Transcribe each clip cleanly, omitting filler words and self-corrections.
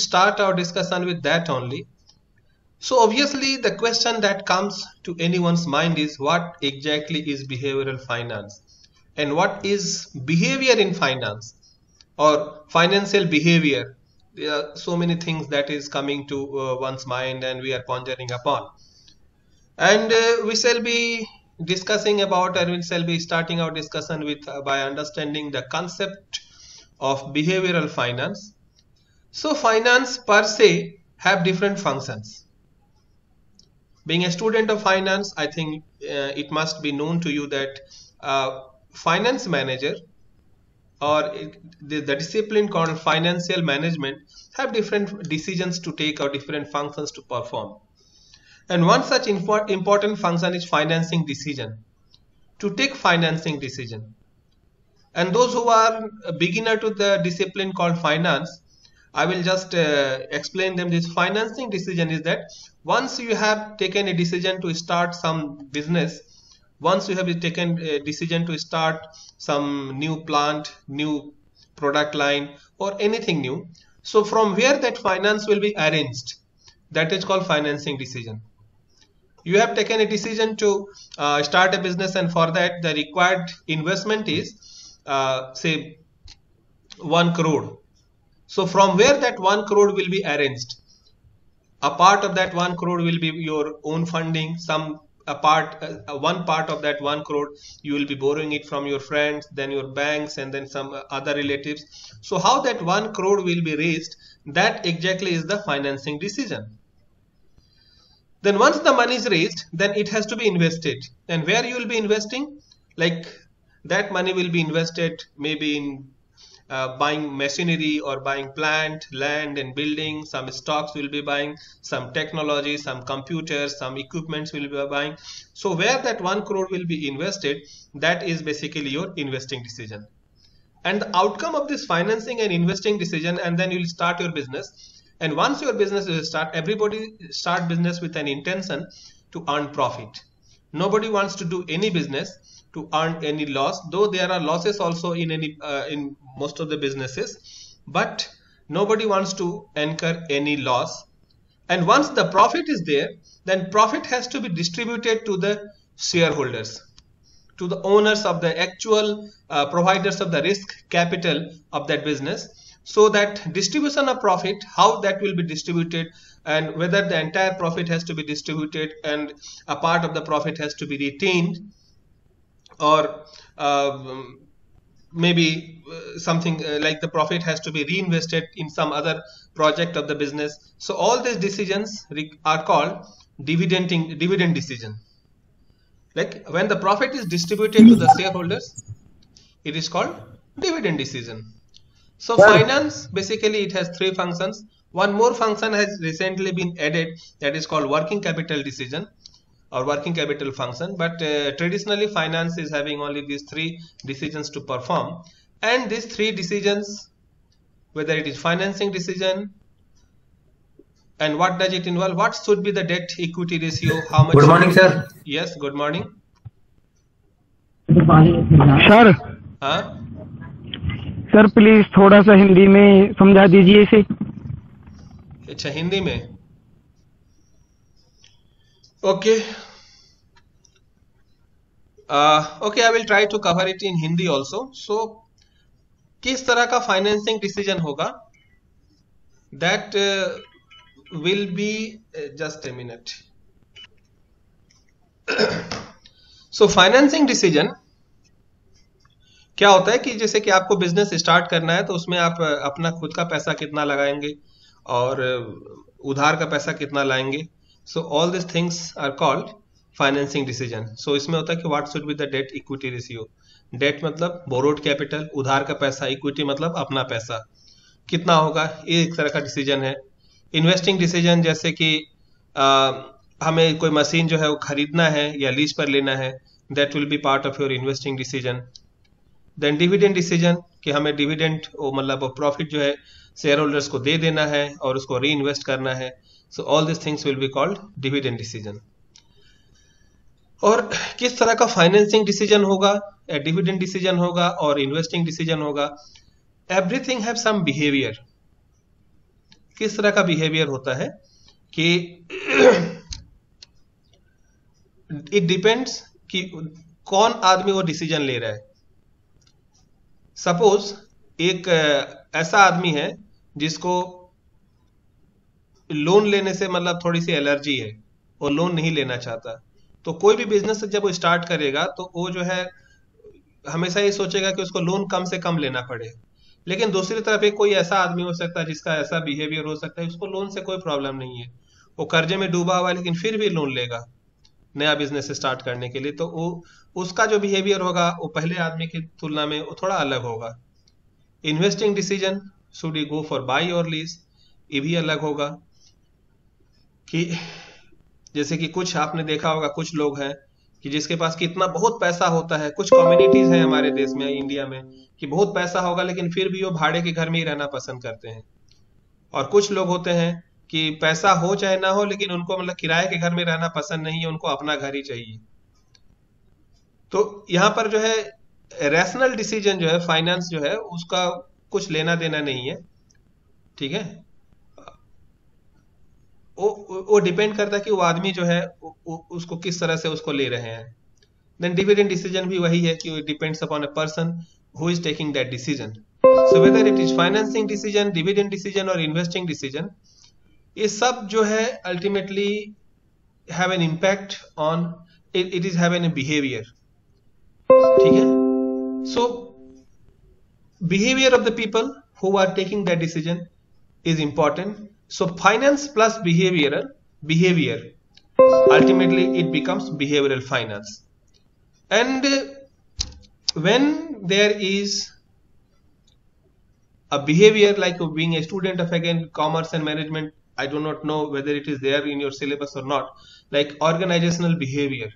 start our discussion with that only. So obviously the question that comes to anyone's mind is, what exactly is behavioral finance and what is behavior in finance or financial behavior? There are so many things that is coming to one's mind and we are pondering upon. And we shall be discussing about, and we shall be starting our discussion with by understanding the concept of behavioral finance. So finance per se have different functions. Being a student of finance, I think it must be known to you that finance manager or the discipline called financial management have different decisions to take or different functions to perform. And one such important function is financing decision, to take financing decision. And those who are a beginner to the discipline called finance, I will just explain them. This financing decision is that once you have taken a decision to start some business, once you have taken a decision to start some new plant, new product line or anything new, so from where that finance will be arranged, that is called financing decision. You have taken a decision to start a business, and for that the required investment is say 1 crore. So from where that 1 crore will be arranged, a part of that 1 crore will be your own funding, one part of that 1 crore you will be borrowing it from your friends, then your banks, and then some other relatives. So how that 1 crore will be raised, that exactly is the financing decision. Then once the money is raised, then it has to be invested. And where you will be investing? Like that money will be invested maybe in buying machinery or buying plant, land and building. Some stocks will be buying, some technology, some computers, some equipments will be buying. So where that 1 crore will be invested, that is basically your investing decision. And the outcome of this financing and investing decision, and then you will start your business. And once your business will start, everybody start business with an intention to earn profit. Nobody wants to do any business to earn any loss, though there are losses also in most of the businesses, but nobody wants to incur any loss. And once the profit is there, then profit has to be distributed to the shareholders, to the owners of the actual providers of the risk capital of that business. So that distribution of profit, how that will be distributed, and whether the entire profit has to be distributed and a part of the profit has to be retained, or maybe something like the profit has to be reinvested in some other project of the business. So all these decisions are called dividend decision. Like when the profit is distributed to the shareholders, it is called dividend decision. So finance, basically it has 3 functions. One more function has recently been added, that is called working capital decision or working capital function. But traditionally finance is having only these 3 decisions to perform. And these 3 decisions, whether it is financing decision, and what does it involve? What should be the debt equity ratio? How much? Good morning, sir. Yes, good morning. Sir हाँ sir please थोड़ा सा हिंदी में समझा दीजिए इसे. अच्छा, हिंदी में. Okay. Okay, I will try to cover it in Hindi also. So, किस तरह का फाइनेंसिंग डिसीजन होगा? That will be just a minute. So, financing decision क्या होता है कि जैसे कि आपको बिजनेस स्टार्ट करना है, तो उसमें आप अपना खुद का पैसा कितना लगाएंगे और उधार का पैसा कितना लाएंगे. So all this things are called financing decision. So इसमें होता है कि what should be the debt equity ratio. Debt मतलब बोरोड कैपिटल, उधार का पैसा, इक्विटी मतलब अपना पैसा कितना होगा, ये एक तरह का डिसीजन है. इन्वेस्टिंग डिसीजन जैसे कि हमें कोई मशीन जो है वो खरीदना है या लीज पर लेना है, that will be part of your investing decision. Then dividend decision कि हमें डिविडेंड मतलब प्रॉफिट जो है शेयर होल्डर्स को दे देना है और उसको री इन्वेस्ट करना है. So all this things will be called dividend decision. और किस तरह का फाइनेंसिंग डिसीजन होगा, डिविडेंड डिसीजन होगा और इन्वेस्टिंग डिसीजन होगा. Everything have some behaviour. किस तरह का बिहेवियर होता है कि इट डिपेंड्स कि कौन आदमी वो डिसीजन ले रहा है। सपोज एक ऐसा आदमी है जिसको लोन लेने से मतलब थोड़ी सी एलर्जी है, वो लोन नहीं लेना चाहता, तो कोई भी बिजनेस जब वो स्टार्ट करेगा तो वो जो है हमेशा ये सोचेगा कि उसको लोन कम से कम लेना पड़े। लेकिन दूसरी तरफ एक कोई ऐसा आदमी हो सकता है जिसका ऐसा बिहेवियर हो सकता है, उसको लोन से कोई प्रॉब्लम नहीं है, वो कर्जे में डूबा हुआ है लेकिन फिर भी लोन लेगा नया बिजनेस स्टार्ट करने के लिए, तो वो उसका जो बिहेवियर होगा वो पहले आदमी की तुलना में वो थोड़ा अलग होगा। Investing decision, should you go for by और लीज, ये भी अलग होगा। कि जैसे कि कुछ आपने देखा होगा, कुछ लोग हैं कि जिसके पास कितना बहुत पैसा होता है, कुछ कम्युनिटीज हैं हमारे देश में, इंडिया में, कि बहुत पैसा होगा लेकिन फिर भी वो भाड़े के घर में ही रहना पसंद करते हैं। और कुछ लोग होते हैं कि पैसा हो चाहे ना हो लेकिन उनको मतलब किराए के घर में रहना पसंद नहीं है, उनको अपना घर ही चाहिए। तो यहाँ पर जो है रैशनल डिसीजन जो है, फाइनेंस जो है उसका कुछ लेना देना नहीं है, ठीक है। वो डिपेंड करता है कि वो आदमी जो है उसको किस तरह से उसको ले रहे हैं। देन डिविडेंड डिसीजन भी वही है कि depends upon a person who is taking that decision. So whether it is financing decision, dividend decision और इन्वेस्टिंग डिसीजन, ये सब जो है ultimately have an impact on it is have an behaviour, ठीक है। So behaviour of the people who are taking that decision is important. So finance plus behavior, ultimately it becomes behavioral finance. And when there is a behavior like being a student of again commerce and management, I do not know whether it is there in your syllabus or not, like organizational behavior.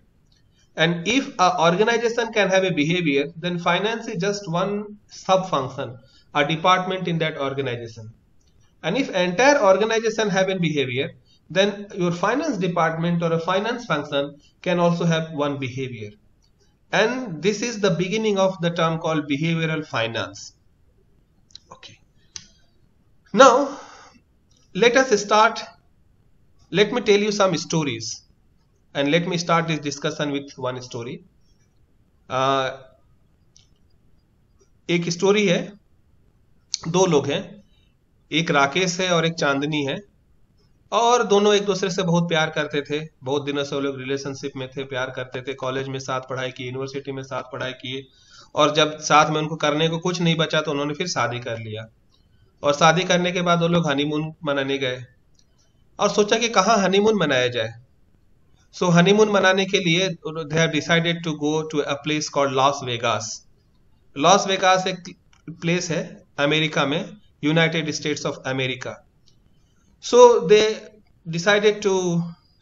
And if a organization can have a behavior, then finance is just one sub function, a department in that organization. And if entire organization have a behavior, then your finance department or a finance function can also have one behavior. And this is the beginning of the term called behavioral finance. Okay. Now, let us start. Let me tell you some stories. And let me start this discussion with one story. एक story है, दो लोग हैं, एक राकेश है और एक चांदनी है, और दोनों एक दूसरे से बहुत प्यार करते थे, बहुत दिनों से वो लोग रिलेशनशिप में थे, प्यार करते थे, कॉलेज में साथ पढ़ाई की, यूनिवर्सिटी में साथ पढ़ाई किए, और जब साथ में उनको करने को कुछ नहीं बचा तो उन्होंने फिर शादी कर लिया। और शादी करने के बाद वो लोग हनीमून मनाने गए और सोचा कि कहाँ हनीमून मनाया जाए। सो हनीमून मनाने के लिए they have decided to go to a place called Las Vegas. Las Vegas एक प्लेस है अमेरिका में, United States of America. So they decided to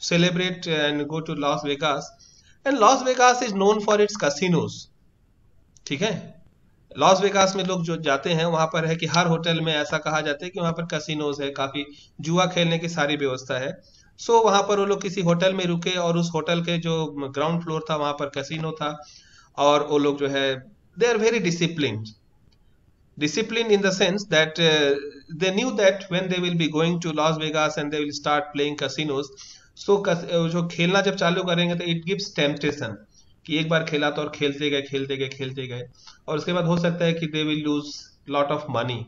celebrate and go to Las Vegas. And Las Vegas is known for its casinos. ठीक है, Las Vegas में लोग जो जाते हैं वहां पर है कि हर होटल में ऐसा कहा जाता है कि वहां पर कैसीनोज है, काफी जुआ खेलने की सारी व्यवस्था है। सो वहां पर वो लोग किसी होटल में रुके और उस होटल के जो ग्राउंड फ्लोर था वहां पर कैसीनो था, और वो लोग जो है they are very disciplined in the sense that they knew that when they will be going to Las Vegas and they will start playing casinos, so जो खेलना जब चालू करेंगे तो it gives temptation कि एक बार खेला तो और खेलते गए और उसके बाद हो सकता है कि they will lose lot of money.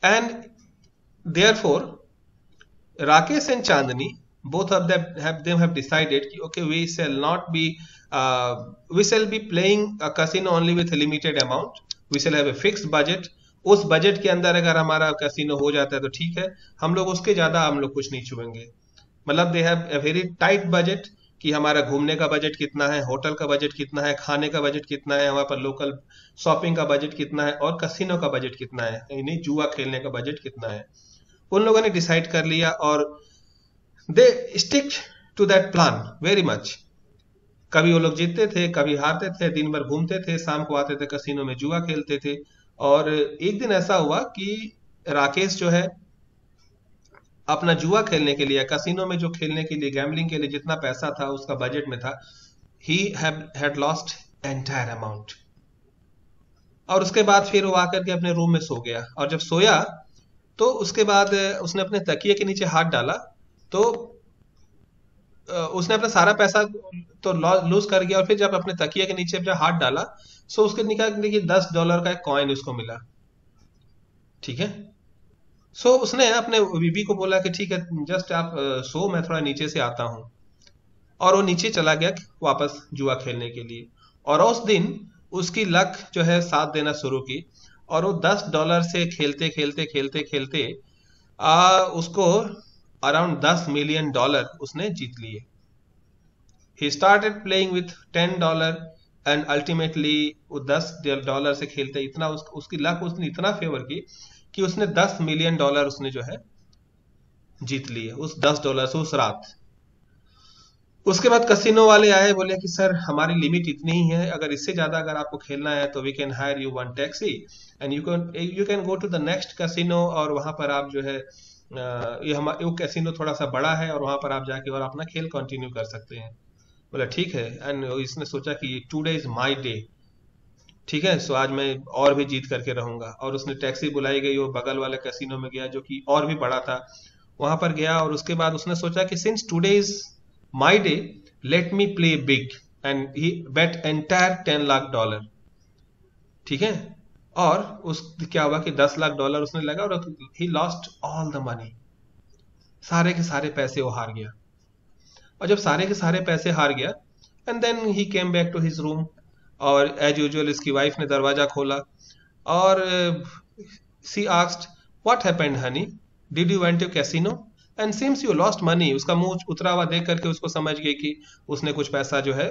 And therefore Rakesh and Chandni, both of them have decided कि okay, we shall be playing a casino only with a limited amount. We shall have a fixed budget. उस budget के अंदर अगर हमारा casino हो जाता है तो ठीक है, हम लोग उसके ज्यादा हम लोग कुछ नहीं छुएंगे। मतलब they have a very tight budget कि हमारा घूमने का बजट कितना है, होटल का बजट कितना है, खाने का बजट कितना है, वहां पर लोकल शॉपिंग का बजट कितना है, और कैसीनो का बजट कितना है, यानी जुआ खेलने का बजट कितना है। उन लोगों ने डिसाइड कर लिया और they stick to that plan very much. कभी वो लोग जीतते थे, कभी हारते थे, दिन भर घूमते थे, शाम को आते थे कैसीनो में जुआ खेलते थे। और एक दिन ऐसा हुआ कि राकेश जो है अपना जुआ खेलने के लिए, कैसीनो में जो खेलने के लिए, गैम्बलिंग के लिए जितना पैसा था उसका बजट में था, he had lost entire amount. और उसके बाद फिर वो आकर के अपने रूम में सो गया, और जब सोया तो उसके बाद उसने अपने तकिए के नीचे हाथ डाला, तो उसने अपना सारा पैसा तो लूज कर गया, और फिर जब अपने तकिए के नीचे जब हाथ डाला, सो उसके निकाल देखिए $10 का एक कॉइन उसको मिला। ठीक है, सो उसने अपने बीबी को बोला कि ठीक है जस्ट आप सो, मैं थोड़ा नीचे से आता हूँ, और वो नीचे चला गया वापस जुआ खेलने के लिए। और उस दिन उसकी लक जो है साथ देना शुरू की, और वो $10 से खेलते खेलते खेलते खेलते उसको अराउंड $10 मिलियन उसने जीत लिए। He started playing with $10 and ultimately वो $10 से खेलते इतना उसकी लक उसने इतना फेवर की कि उसने $10 मिलियन उसने जो है जीत लिए उस $10 से उस रात। उसके बाद कसिनो वाले आए, बोले कि सर हमारी लिमिट इतनी ही है, अगर इससे ज्यादा अगर आपको खेलना है तो we can hire you one taxi and you can go to the next casino, और वहां पर आप जो है वो कैसीनो थोड़ा सा बड़ा है, और वहां पर आप जाके और अपना खेल कंटिन्यू कर सकते हैं। बोला ठीक है, एंड इसने सोचा कि टुडे इज माय डे, ठीक है, सो आज मैं और भी जीत करके रहूंगा। और उसने टैक्सी बुलाई गई, वो बगल वाले कैसीनो में गया जो कि और भी बड़ा था, वहां पर गया, और उसके बाद उसने सोचा कि since today is my day let me play big, and he bet entire $10 lakh. ठीक है, और उस क्या हुआ कि $10 लाख उसने लगा, और he lost all the money, सारे के सारे पैसे वो हार गया। और जब सारे के सारे पैसे हार गया, and then he came back to his room, और एज यूजुअल इसकी वाइफ ने दरवाजा खोला, और she asked what happened honey, did you went to casino and seems you lost money. उसका मुंह उतरा हुआ देख करके उसको समझ गई कि उसने कुछ पैसा जो है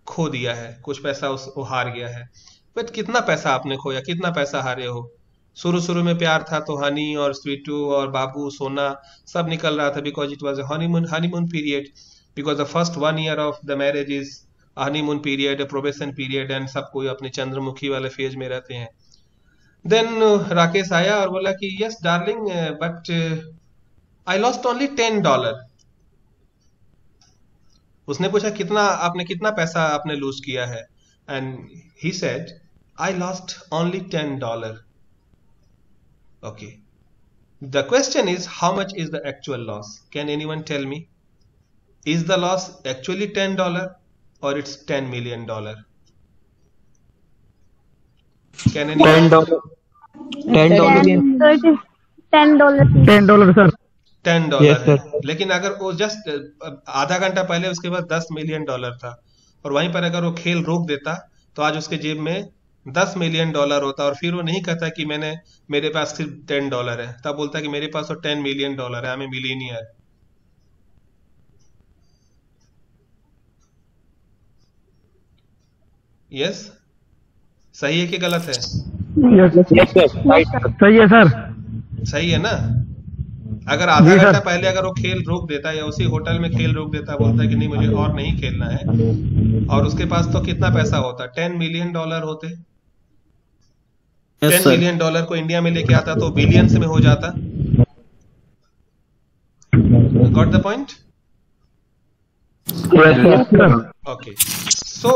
खो दिया है, कुछ पैसा वो हार गया है। बट कितना पैसा आपने खोया, कितना पैसा हारे हो? शुरू शुरू में प्यार था तो हनी और स्वीटू और बाबू सोना सब निकल रहा था, because it was honeymoon period, because the first 1 year of the marriage is honeymoon period, probation period, and सब कोई अपने चंद्रमुखी वाले फेज में रहते हैं। देन राकेश आया और बोला कि yes darling, but I lost only $10। उसने पूछा कितना आपने, कितना पैसा आपने लूज किया है, and he said I lost only $10। Okay. The question is, how much is the actual loss? Can anyone tell me? Is the loss actually $10 or it's $10 million? Can anyone? $10. $10. $10. $10 sir. $10 Yes, है, sir. लेकिन अगर वो just आधा घंटा पहले उसके पास $10 million था, और वहीं पर अगर वो खेल रोक देता तो आज उसके जेब में $10 मिलियन होता, और फिर वो नहीं कहता कि मेरे पास सिर्फ $10 है, तब बोलता कि मेरे पास तो $10 मिलियन है, I am a millionaire. Yes, सही है कि गलत है? Yes, sir. Right, sir. सही है सर। सही है ना? अगर आधा जी, सर। घंटा पहले अगर वो खेल रोक देता, या उसी होटल में खेल रोक देता, बोलता कि नहीं मुझे और नहीं खेलना है, और उसके पास तो कितना पैसा होता, $10 मिलियन होते। Yes, $10 sir. मिलियन को इंडिया में लेके आता तो बिलियंस में हो जाता। Got the point? Yes, sir. Sir. Okay, so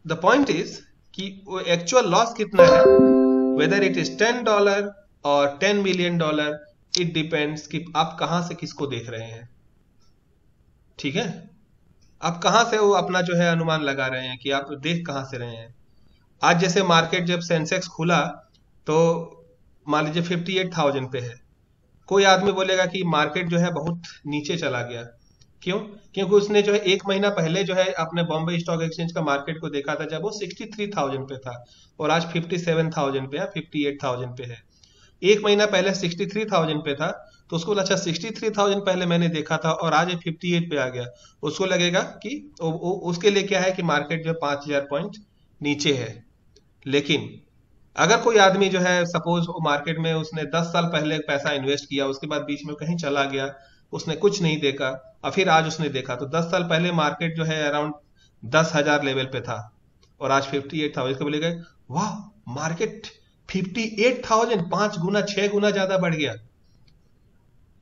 the point is कि वो एक्चुअल लॉस कितना है, वेदर इट इज $10 और $10 मिलियन, इट डिपेंड्स कि आप कहां से किसको देख रहे हैं। ठीक है, आप कहां से वो अपना जो है अनुमान लगा रहे हैं, कि आप देख कहां से रहे हैं। आज जैसे मार्केट जब सेंसेक्स खुला तो मान लीजिए 58,000 पे है, कोई आदमी बोलेगा कि मार्केट जो है बहुत नीचे चला गया। क्यों? क्योंकि उसने जो है 1 महीना पहले जो है अपने बॉम्बे स्टॉक एक्सचेंज का मार्केट को देखा था, जब वो 63,000 पे था, और आज 57,000 पे है, 58,000 पे है। 1 महीना पहले 63,000 पे था, तो उसको अच्छा 63,000 पहले मैंने देखा था और आज ये 58 पे आ गया, उसको लगेगा कि उसके लिए क्या है कि मार्केट जो 5,000 पॉइंट नीचे है। लेकिन अगर कोई आदमी जो है सपोज वो मार्केट में उसने 10 साल पहले पैसा इन्वेस्ट किया, उसके बाद बीच में कहीं चला गया, उसने कुछ नहीं देखा, और फिर आज उसने देखा, तो 10 साल पहले मार्केट जो है अराउंड 10,000 लेवल पे था, और आज 58,000, को बोलेगा वाह मार्केट 58,000, 5 गुना 6 गुना ज्यादा बढ़ गया।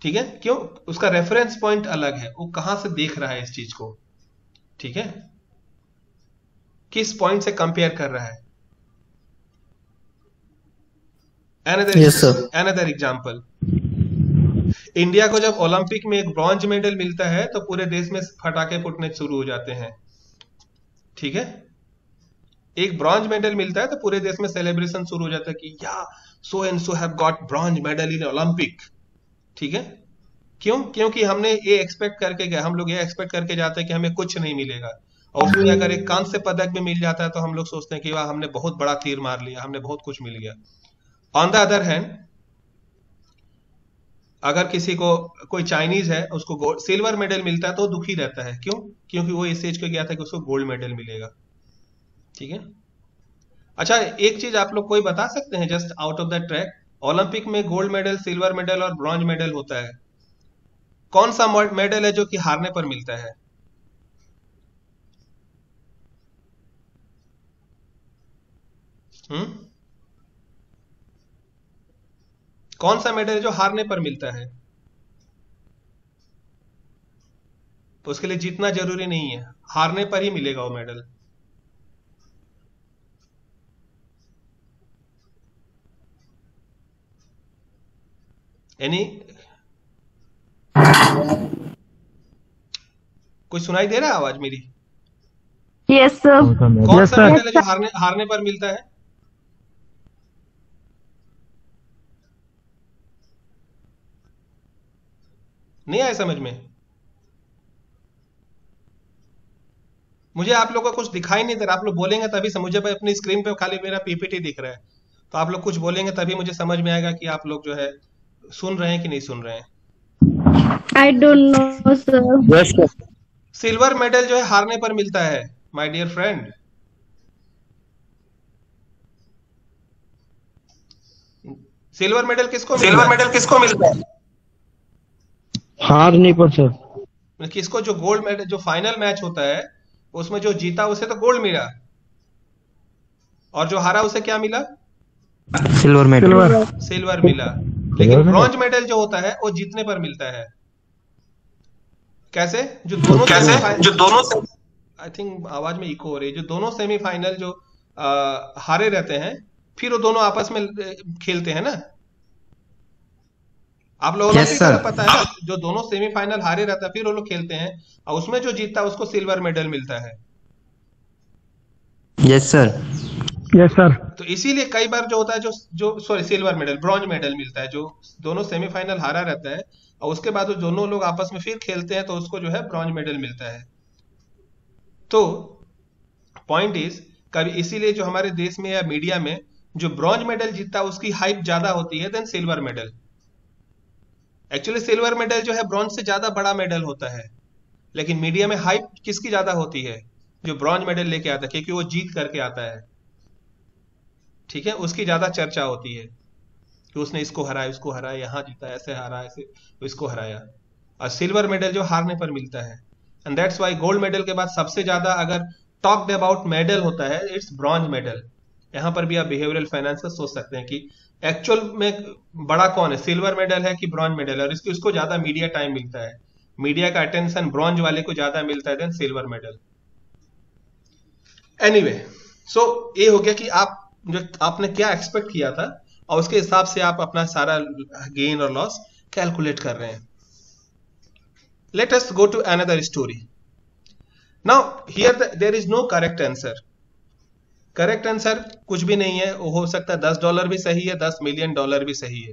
ठीक है, क्यों? उसका रेफरेंस पॉइंट अलग है, वो कहां से देख रहा है इस चीज को। ठीक है, किस पॉइंट से कंपेयर कर रहा है। Yes, sir. Another example, India को जब ओलंपिक में एक ब्रॉन्ज मेडल मिलता है तो पूरे देश में फटाके फूटने शुरू हो जाते हैं। ठीक है, एक ब्रॉन्ज मेडल मिलता है तो पूरे देश में सेलिब्रेशन शुरू हो जाता है कि या so and so have got bronze medal in Olympic. ठीक है, क्यों? क्योंकि हमने ये एक्सपेक्ट करके गए, हम लोग ये एक्सपेक्ट करके जाते हैं कि हमें कुछ नहीं मिलेगा, और उसमें अगर एक कांस्य पदक भी मिल जाता है तो हम लोग सोचते हैं कि वाह हमने बहुत बड़ा तीर मार लिया, हमने बहुत कुछ मिल गया। ऑन द अदर हैंड, अगर किसी को, कोई चाइनीज है, उसको सिल्वर मेडल मिलता है तो दुखी रहता है। क्यों? क्योंकि वो इस एज को गया था कि उसको गोल्ड मेडल मिलेगा। ठीक है, अच्छा एक चीज आप लोग कोई बता सकते हैं just out of the track, Olympic में गोल्ड मेडल, सिल्वर मेडल और ब्रॉन्ज मेडल होता है, कौन सा मेडल है जो कि हारने पर मिलता है? कौन सा मेडल है जो हारने पर मिलता है? तो उसके लिए जीतना जरूरी नहीं है, हारने पर ही मिलेगा वो मेडल। यानी कोई सुनाई दे रहा है आवाज मेरी? Yes, sir. कौन सा मेडल है जो हारने पर मिलता है? नहीं आया समझ में? मुझे आप लोग का कुछ दिखाई नहीं दे रहा, आप लोग बोलेंगे तभी मुझे अपनी स्क्रीन पे खाली मेरा पीपीटी दिख रहा है, तो आप लोग कुछ बोलेंगे तभी मुझे समझ में आएगा कि आप लोग जो है सुन रहे हैं कि नहीं सुन रहे हैं। I don't know, sir. Yes, sir. Silver medal जो है हारने पर मिलता है my dear friend. Silver medal किसको मिलता है? हारने पर सर। किसको? जो गोल्ड मेडल, जो फाइनल मैच होता है उसमें जो जीता उसे तो गोल्ड मिला, और जो हारा उसे क्या मिला? सिल्वर मिला। लेकिन ब्रॉन्ज मेडल जो होता है वो जीतने पर मिलता है। कैसे? जो दोनों आई थिंक आवाज में इको हो रही है, जो दोनों सेमीफाइनल जो हारे रहते हैं, फिर वो दोनों आपस में खेलते हैं ना। आप लोगों को पता है ना, जो दोनों सेमीफाइनल हारे रहता है फिर वो लोग खेलते हैं, और उसमें जो जीतता है उसको सिल्वर मेडल मिलता है। Yes sir. तो इसीलिए कई बार जो होता है जो sorry silver medal, bronze medal मिलता है, जो दोनों सेमीफाइनल हारा रहता है और उसके बाद दोनों लोग आपस में फिर खेलते हैं तो उसको जो है ब्रॉन्ज मेडल मिलता है। तो पॉइंट इज, कभी इसीलिए जो हमारे देश में या मीडिया में जो ब्रॉन्ज मेडल जीतता है उसकी हाइप ज्यादा होती है than silver medal. Actually silver medal जो है ब्रॉन्ज से ज्यादा बड़ा मेडल होता है, लेकिन मीडिया में हाइप किसकी ज्यादा होती है? जो ब्रॉन्ज मेडल लेके आता है, क्योंकि वो जीत करके आता है। ठीक है, उसकी ज्यादा चर्चा होती है कि उसने इसको हराया, उसको हराया, यहां जीता, ऐसे हारा, ऐसे इसको हराया। और सिल्वर मेडल जो हारने पर मिलता है, and that's why gold medal के बाद सबसे ज्यादा अगर टॉक्ड अबाउट मेडल होता है इट्स ब्रॉन्ज मेडल। यहां पर भी आप बिहेवियरल फाइनेंस से सोच सकते हैं कि एक्चुअल में बड़ा कौन है, सिल्वर मेडल है कि ब्रॉन्ज मेडल है, और इसको ज्यादा मीडिया टाइम मिलता है, मीडिया का अटेंशन ब्रॉन्ज वाले को ज्यादा मिलता है देन सिल्वर मेडल। एनीवे, सो ये हो गया कि आपने क्या एक्सपेक्ट किया था और उसके हिसाब से आप अपना सारा गेन और लॉस कैलकुलेट कर रहे हैं। Let us go to another story. Now here there is no correct answer. Correct answer कुछ भी नहीं है, वो हो सकता है $10 भी सही है, $10 मिलियन भी सही है।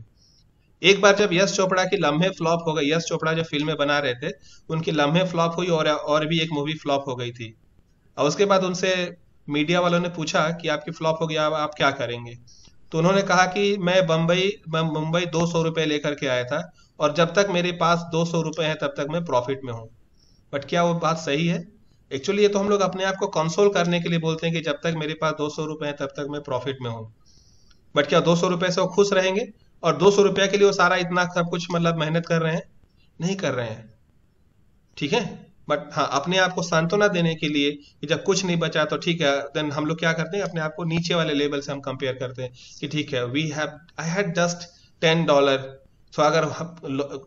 एक बार जब यश चोपड़ा की लम्हे फ्लॉप हो गई, यश चोपड़ा जब फिल्में बना रहे थे उनकी लम्हे फ्लॉप हुई और भी एक मूवी फ्लॉप हो गई थी, और उसके बाद उनसे मीडिया वालों ने पूछा कि आपकी फ्लॉप हो गया, आप क्या करेंगे? तो उन्होंने कहा कि मैं मुंबई 200 रुपए लेकर के आया था, और जब तक मेरे पास 200 रुपए हैं तब तक मैं प्रॉफिट में हूं। बट क्या वो बात सही है? एक्चुअली ये तो हम लोग अपने आप को कंसोल करने के लिए बोलते हैं कि जब तक मेरे पास 200 रुपए हैं तब तक मैं प्रॉफिट में हूं। बट क्या 200 रुपए से वो खुश रहेंगे? और 200 रुपए के लिए वो सारा इतना सब कुछ मतलब मेहनत कर रहे हैं? नहीं कर रहे हैं। ठीक है, बट हाँ, अपने आप को सांत्वना देने के लिए कि जब कुछ नहीं बचा तो ठीक है, देन हम लोग क्या करते हैं, अपने आप को नीचे वाले लेवल से हम कंपेयर करते हैं कि ठीक है, आई हैड जस्ट $10, तो अगर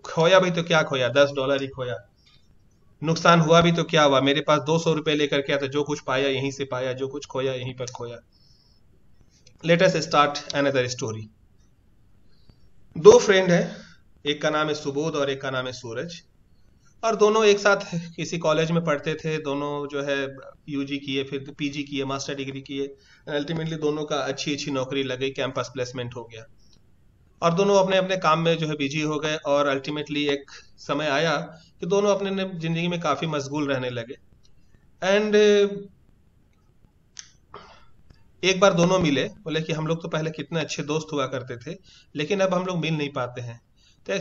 खोया भी तो क्या खोया, $10 ही खोया। नुकसान हुआ भी तो क्या हुआ, मेरे पास 200 रुपए लेकर के आया था, जो कुछ पाया यहीं से पाया, जो कुछ खोया यहीं पर खोया। Let us start another story. दो फ्रेंड है, एक का नाम है सुबोध और एक का नाम है सूरज, और दोनों एक साथ किसी कॉलेज में पढ़ते थे। दोनों जो है यूजी किए, फिर पीजी किए, मास्टर डिग्री किए, अल्टीमेटली दोनों का अच्छी अच्छी नौकरी लग गई, कैंपस प्लेसमेंट हो गया, और दोनों अपने अपने काम में जो है बिजी हो गए। और अल्टीमेटली एक समय आया कि दोनों अपने जिंदगी में काफी मशगूल रहने लगे। एंड एक बार दोनों मिले, बोले कि हम लोग तो पहले कितने अच्छे दोस्त हुआ करते थे, लेकिन अब हम लोग मिल नहीं पाते हैं। तो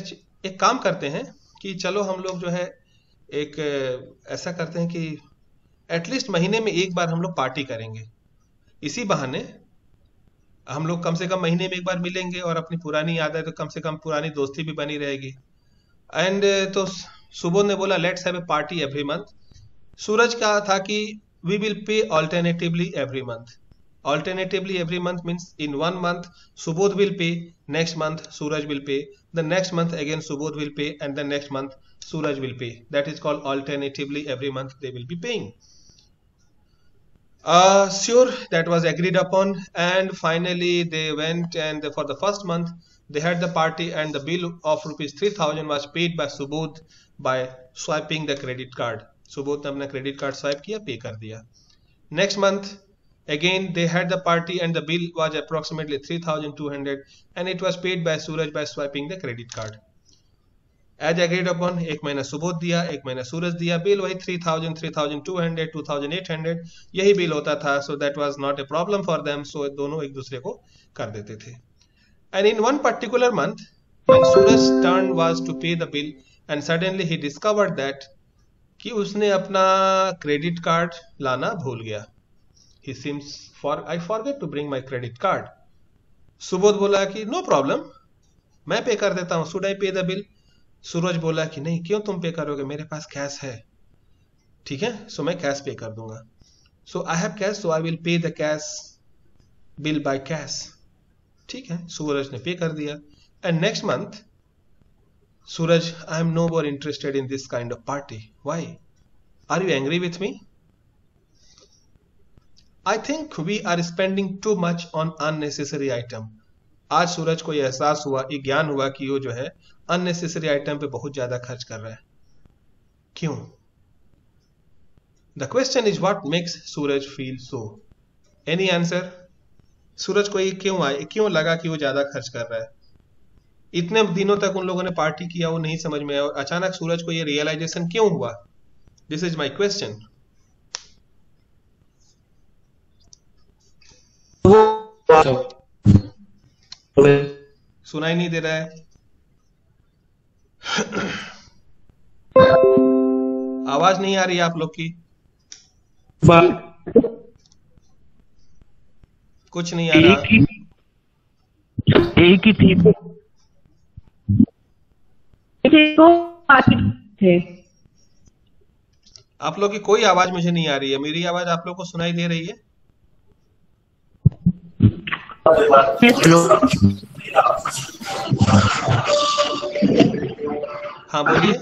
एक काम करते हैं कि चलो हम लोग जो है एक ऐसा करते हैं कि एटलीस्ट महीने में एक बार हम लोग पार्टी करेंगे। इसी बहाने हम लोग कम से कम महीने में एक बार मिलेंगे और अपनी पुरानी यादें, तो कम से कम पुरानी दोस्ती भी बनी रहेगी। एंड तो सुबोध ने बोला let's have a party every month. Suraj का था कि we will pay alternatively every month. Alternatively every month means in 1 month Subodh will pay, next month Suraj will pay, the next month again Subodh will pay, and the next month Suraj will pay. That is called alternatively every month they will be paying. Sure, that was agreed upon, and finally they went, and for the first month they had the party, and the bill of rupees 3000 was paid by Subodh by swiping the credit card. Subodh ने अपना credit card swipe किया, pay कर दिया. Next month again they had the party, and the bill was approximately 3200, and it was paid by Suraj by swiping the credit card as agreed upon. एक महीना सुबोध दिया, एक महीना सूरज दिया, बिल वही 3000, 3200, 2800 यही बिल होता था. so that was not a problem for them, so दोनों एक दूसरे को कर देते थे. and in one particular month when Suraj's turn was to pay the bill, and suddenly he discovered that कि उसने अपना क्रेडिट कार्ड लाना भूल गया. He seems I forget to bring my credit card. Subodh बोला कि no problem, मैं पे कर देता हूँ, should I pay the bill? सूरज बोला कि नहीं, क्यों तुम पे करोगे, मेरे पास कैश है. ठीक है, सो मैं कैश पे कर दूंगा. so I have cash, so I will pay the cash bill by cash. ठीक है, सूरज ने पे कर दिया. and next month Suraj, I am no more interested in this kind of party. why? Are you angry with me? I think we are spending too much on unnecessary item. आज सूरज को यह एहसास हुआ, ये ज्ञान हुआ कि वो जो है unnecessary item पे बहुत ज्यादा खर्च कर रहा है. क्यों? The question is what makes Suraj feel so? Any answer? सूरज को ये क्यों लगा कि वो ज्यादा खर्च कर रहा है? इतने दिनों तक उन लोगों ने पार्टी किया, वो नहीं समझ में आया, और अचानक सूरज को ये रियलाइजेशन क्यों हुआ? This is my question. सुनाई नहीं दे रहा है. आवाज नहीं आ रही है आप लोग की, कुछ नहीं आ रहा. एक ही थी थे. आप लोग की कोई आवाज मुझे नहीं आ रही है. मेरी आवाज आप लोग को सुनाई दे रही है? हाँ बोलिए.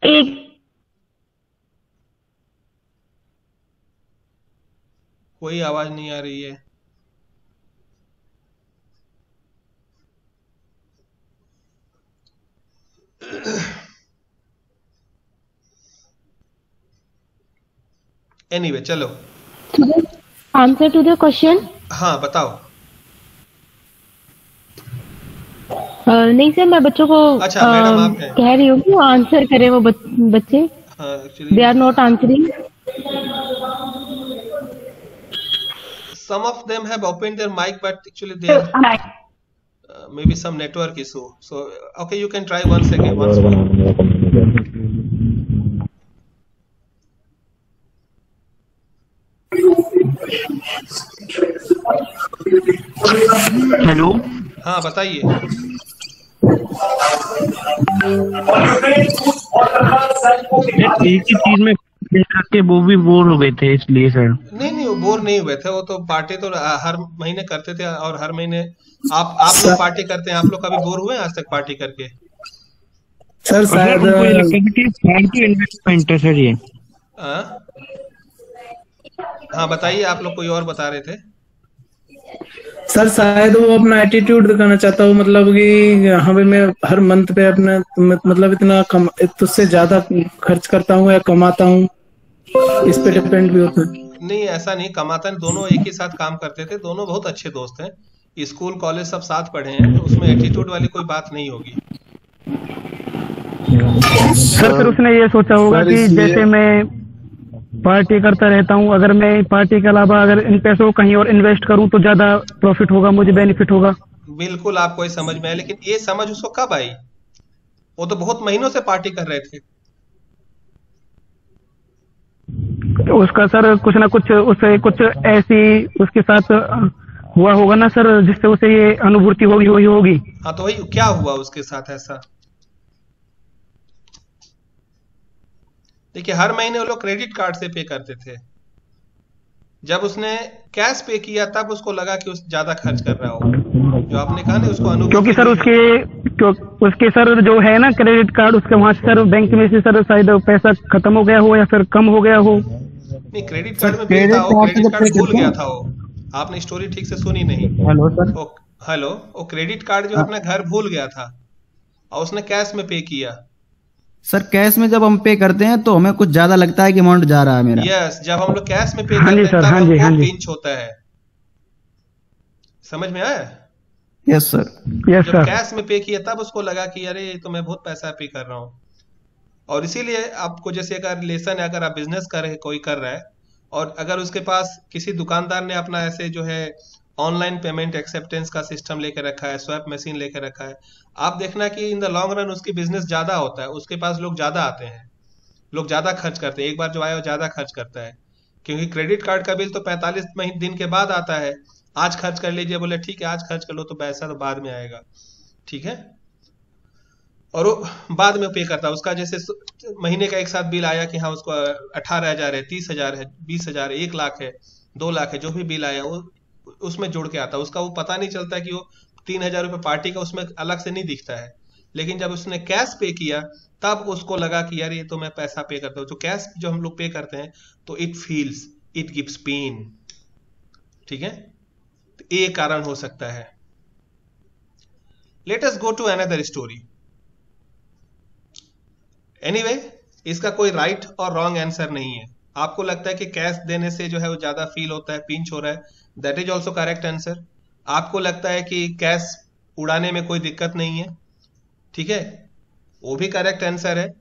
एक कोई आवाज नहीं आ रही है. एनीवे चलो. Answer to the question. हाँ बताओ. नहीं सर, मैं बच्चों को अच्छा मैडम आप हैं. कह रही हूँ कि वो आंसर करें. वो बच्चे हाँ actually they are not answering. some of them have opened their mic but actually they are maybe some network issue. So okay, you can try once again, once more. Hello. हाँ बताइए. एक ही चीज में करके वो भी बोर हो गए थे इसलिए सर. नहीं वो बोर नहीं हुए थे. वो तो पार्टी तो हर महीने करते थे, और हर महीने आप लोग पार्टी करते हैं. आप लोग कभी बोर हुए आज तक पार्टी करके? सर शायद उनको ये लगता है कि फालतू इन्वेस्टमेंट है सर ये. हाँ बताइए, आप लोग कोई और बता रहे थे. सर शायद वो अपना एटीट्यूड दिखाना चाहता हूँ, मतलब कि हाँ भाई मैं हर मंथ पे अपना मतलब इतना तुझसे ज्यादा खर्च करता हूँ या कमाता हूँ, इस पे डिपेंड भी होता है। नहीं, ऐसा नहीं, कमाता नहीं, दोनों एक ही साथ काम करते थे, दोनों बहुत अच्छे दोस्त हैं, स्कूल कॉलेज सब साथ पढ़े हैं, तो उसमें एटीट्यूड वाली कोई बात नहीं होगी। सर फिर सर उसने ये सोचा होगा सर कि इसलिए जैसे मैं पार्टी करता रहता हूँ, अगर मैं पार्टी के अलावा अगर इन पैसों को कहीं और इन्वेस्ट करूँ तो ज्यादा प्रॉफिट होगा, मुझे बेनिफिट होगा। बिल्कुल आपको ये समझ में आया, लेकिन ये समझ उसको कब आई? वो तो बहुत महीनों से पार्टी कर रहे थे। तो उसका सर कुछ ना कुछ उससे कुछ ऐसी उसके साथ हुआ होगा ना सर, जिससे उसे ये अनुभूति होगी। हाँ, तो वही क्या हुआ उसके साथ ऐसा? देखिए, हर महीने वो लोग क्रेडिट कार्ड से पे करते थे। जब उसने कैश पे किया तब उसको लगा कि उस ज्यादा खर्च कर रहा हो। जो आपने कहा ना, उसको अनुभूति क्योंकि सर हुई। उसके सर जो है ना क्रेडिट कार्ड, उसके वहां से सर बैंक में से सर शायद पैसा खत्म हो गया हो या फिर कम हो गया हो। नहीं, क्रेडिट सर कार्ड में बिल था, क्रेडिट वो कार्ड से क्रेडिट जब पे कार्ड भूल करते गया हैं। था वो। आपने स्टोरी ठीक से सुनी नहीं। Hello sir. वो हेलो, वो क्रेडिट कार्ड जो हाँ, अपना घर भूल गया था और उसने कैश में पे किया। सर कैश में जब हम पे करते हैं तो हमें कुछ ज्यादा लगता है कि अमाउंट जा रहा है मेरा। यस, जब हम लोग कैश में पे हाँ जी करते हैं सर, तब हाँ जी, हाँ हमको जी। पिंच होता है। समझ में आया? Yes sir. यस जब सर। कैश में पे किया तब उसको लगा कि अरे ये तो मैं बहुत पैसा पे कर रहा हूँ। और इसीलिए आपको, जैसे अगर रिलेशन है, अगर आप बिजनेस कर रहे, कोई कर रहा है, और अगर उसके पास किसी दुकानदार ने अपना ऐसे जो है ऑनलाइन पेमेंट एक्सेप्टेंस का सिस्टम लेके रखा है, स्वैप मशीन लेके रखा है, आप देखना कि इन द लॉन्ग रन उसकी बिजनेस ज्यादा होता है, उसके पास लोग ज्यादा आते हैं, लोग ज्यादा खर्च करते हैं, एक बार जो आया वो ज्यादा खर्च करता है। क्योंकि क्रेडिट कार्ड का बिल तो 45 दिन के बाद आता है। आज खर्च कर लीजिए, बोले ठीक है आज खर्च कर लो, तो पैसा तो बाद में आएगा, ठीक है, और वो बाद में पे करता है। उसका जैसे महीने का एक साथ बिल आया कि हाँ उसको 18,000 है, 30,000 है, 20,000 है, 1 लाख है, 2 लाख है, जो भी बिल आया वो उसमें जुड़ के आता है। उसका वो पता नहीं चलता कि वो 3,000 रुपये पार्टी का उसमें अलग से नहीं दिखता है। लेकिन जब उसने कैश पे किया तब उसको लगा कि यार ये तो मैं पैसा पे करता हूँ। जो कैश जो हम लोग पे करते हैं तो it feels, it gives pain, ठीक है, तो ये कारण हो सकता है। Let us go to another story. Anyway, इसका कोई राइट और रॉन्ग आंसर नहीं है। आपको लगता है कि कैश देने से जो है वो ज्यादा फील होता है, पिंच हो रहा है, that is also correct answer. आपको लगता है कि कैश उड़ाने में कोई दिक्कत नहीं है, ठीक है, वो भी करेक्ट आंसर है।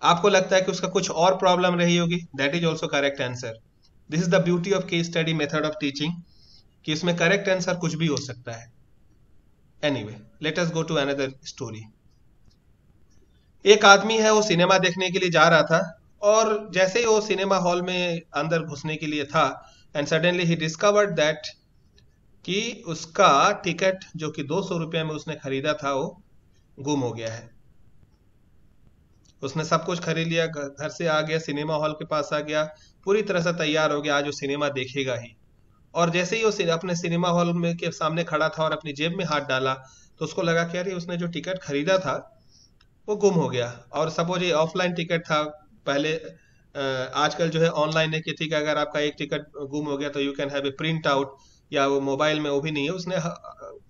आपको लगता है कि उसका कुछ और प्रॉब्लम रही होगी, that is also correct answer. This is the beauty of case study method of teaching, कि इसमें करेक्ट आंसर कुछ भी हो सकता है। Anyway, let us go to another story. एक आदमी है, वो सिनेमा देखने के लिए जा रहा था, और जैसे ही वो सिनेमा हॉल में अंदर घुसने के लिए था, and suddenly he discovered that कि उसका टिकट जो कि 200 रुपये में उसने खरीदा था वो गुम हो गया है। उसने सब कुछ खरीद लिया, घर से आ गया, सिनेमा हॉल के पास आ गया, पूरी तरह से तैयार हो गया, आज वो सिनेमा देखेगा ही। और जैसे ही वो अपने सिनेमा हॉल में के सामने खड़ा था और अपनी जेब में हाथ डाला, तो उसको लगा कि अरे उसने जो टिकट खरीदा था वो गुम हो गया। और सपोज ये ऑफलाइन टिकट था, पहले आजकल जो है ऑनलाइन है कि ठीक है, अगर आपका एक टिकट गुम हो गया तो you can have a print out, या वो मोबाइल में, वो भी नहीं है, उसने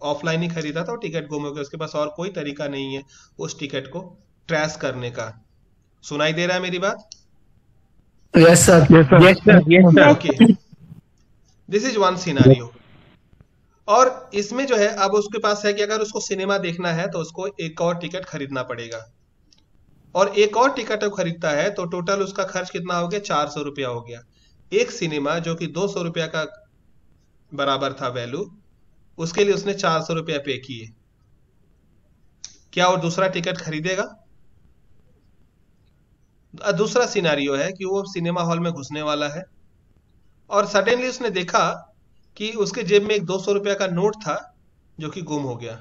ऑफलाइन ही खरीदा था और टिकट गुम हो गया, उसके पास और कोई तरीका नहीं है उस टिकट को ट्रेस करने का। सुनाई दे रहा है मेरी बात? Yes sir. Yes sir. Yes sir. Yes sir. Okay, this is one scenario. और इसमें जो है अब उसके पास है कि अगर उसको सिनेमा देखना है तो उसको एक और टिकट खरीदना पड़ेगा, और एक और टिकट वो खरीदता है तो टोटल उसका खर्च कितना हो गया? 400 रुपया हो गया। एक सिनेमा जो कि 200 रुपया का बराबर था वैल्यू, उसके लिए उसने 400 रुपया पे किए। क्या वो दूसरा टिकट खरीदेगा? दूसरा सिनारियो है कि वो सिनेमा हॉल में घुसने वाला है, और सडनली उसने देखा कि उसके जेब में एक 200 रुपया का नोट था जो कि गुम हो गया।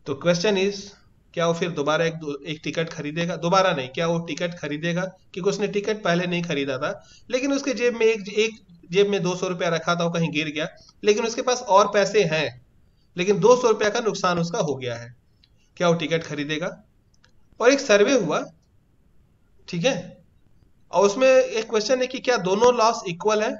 तो क्वेश्चन इज, क्या वो फिर दोबारा एक टिकट खरीदेगा? दोबारा नहीं, क्या वो टिकट खरीदेगा? क्योंकि उसने टिकट पहले नहीं खरीदा था, लेकिन उसके जेब में एक जेब में 200 रुपया रखा था, वो कहीं गिर गया, लेकिन उसके पास और पैसे हैं, लेकिन 200 रुपया का नुकसान उसका हो गया है। क्या वो टिकट खरीदेगा? और एक सर्वे हुआ, ठीक है, और उसमें एक क्वेश्चन है कि क्या दोनों लॉस इक्वल है?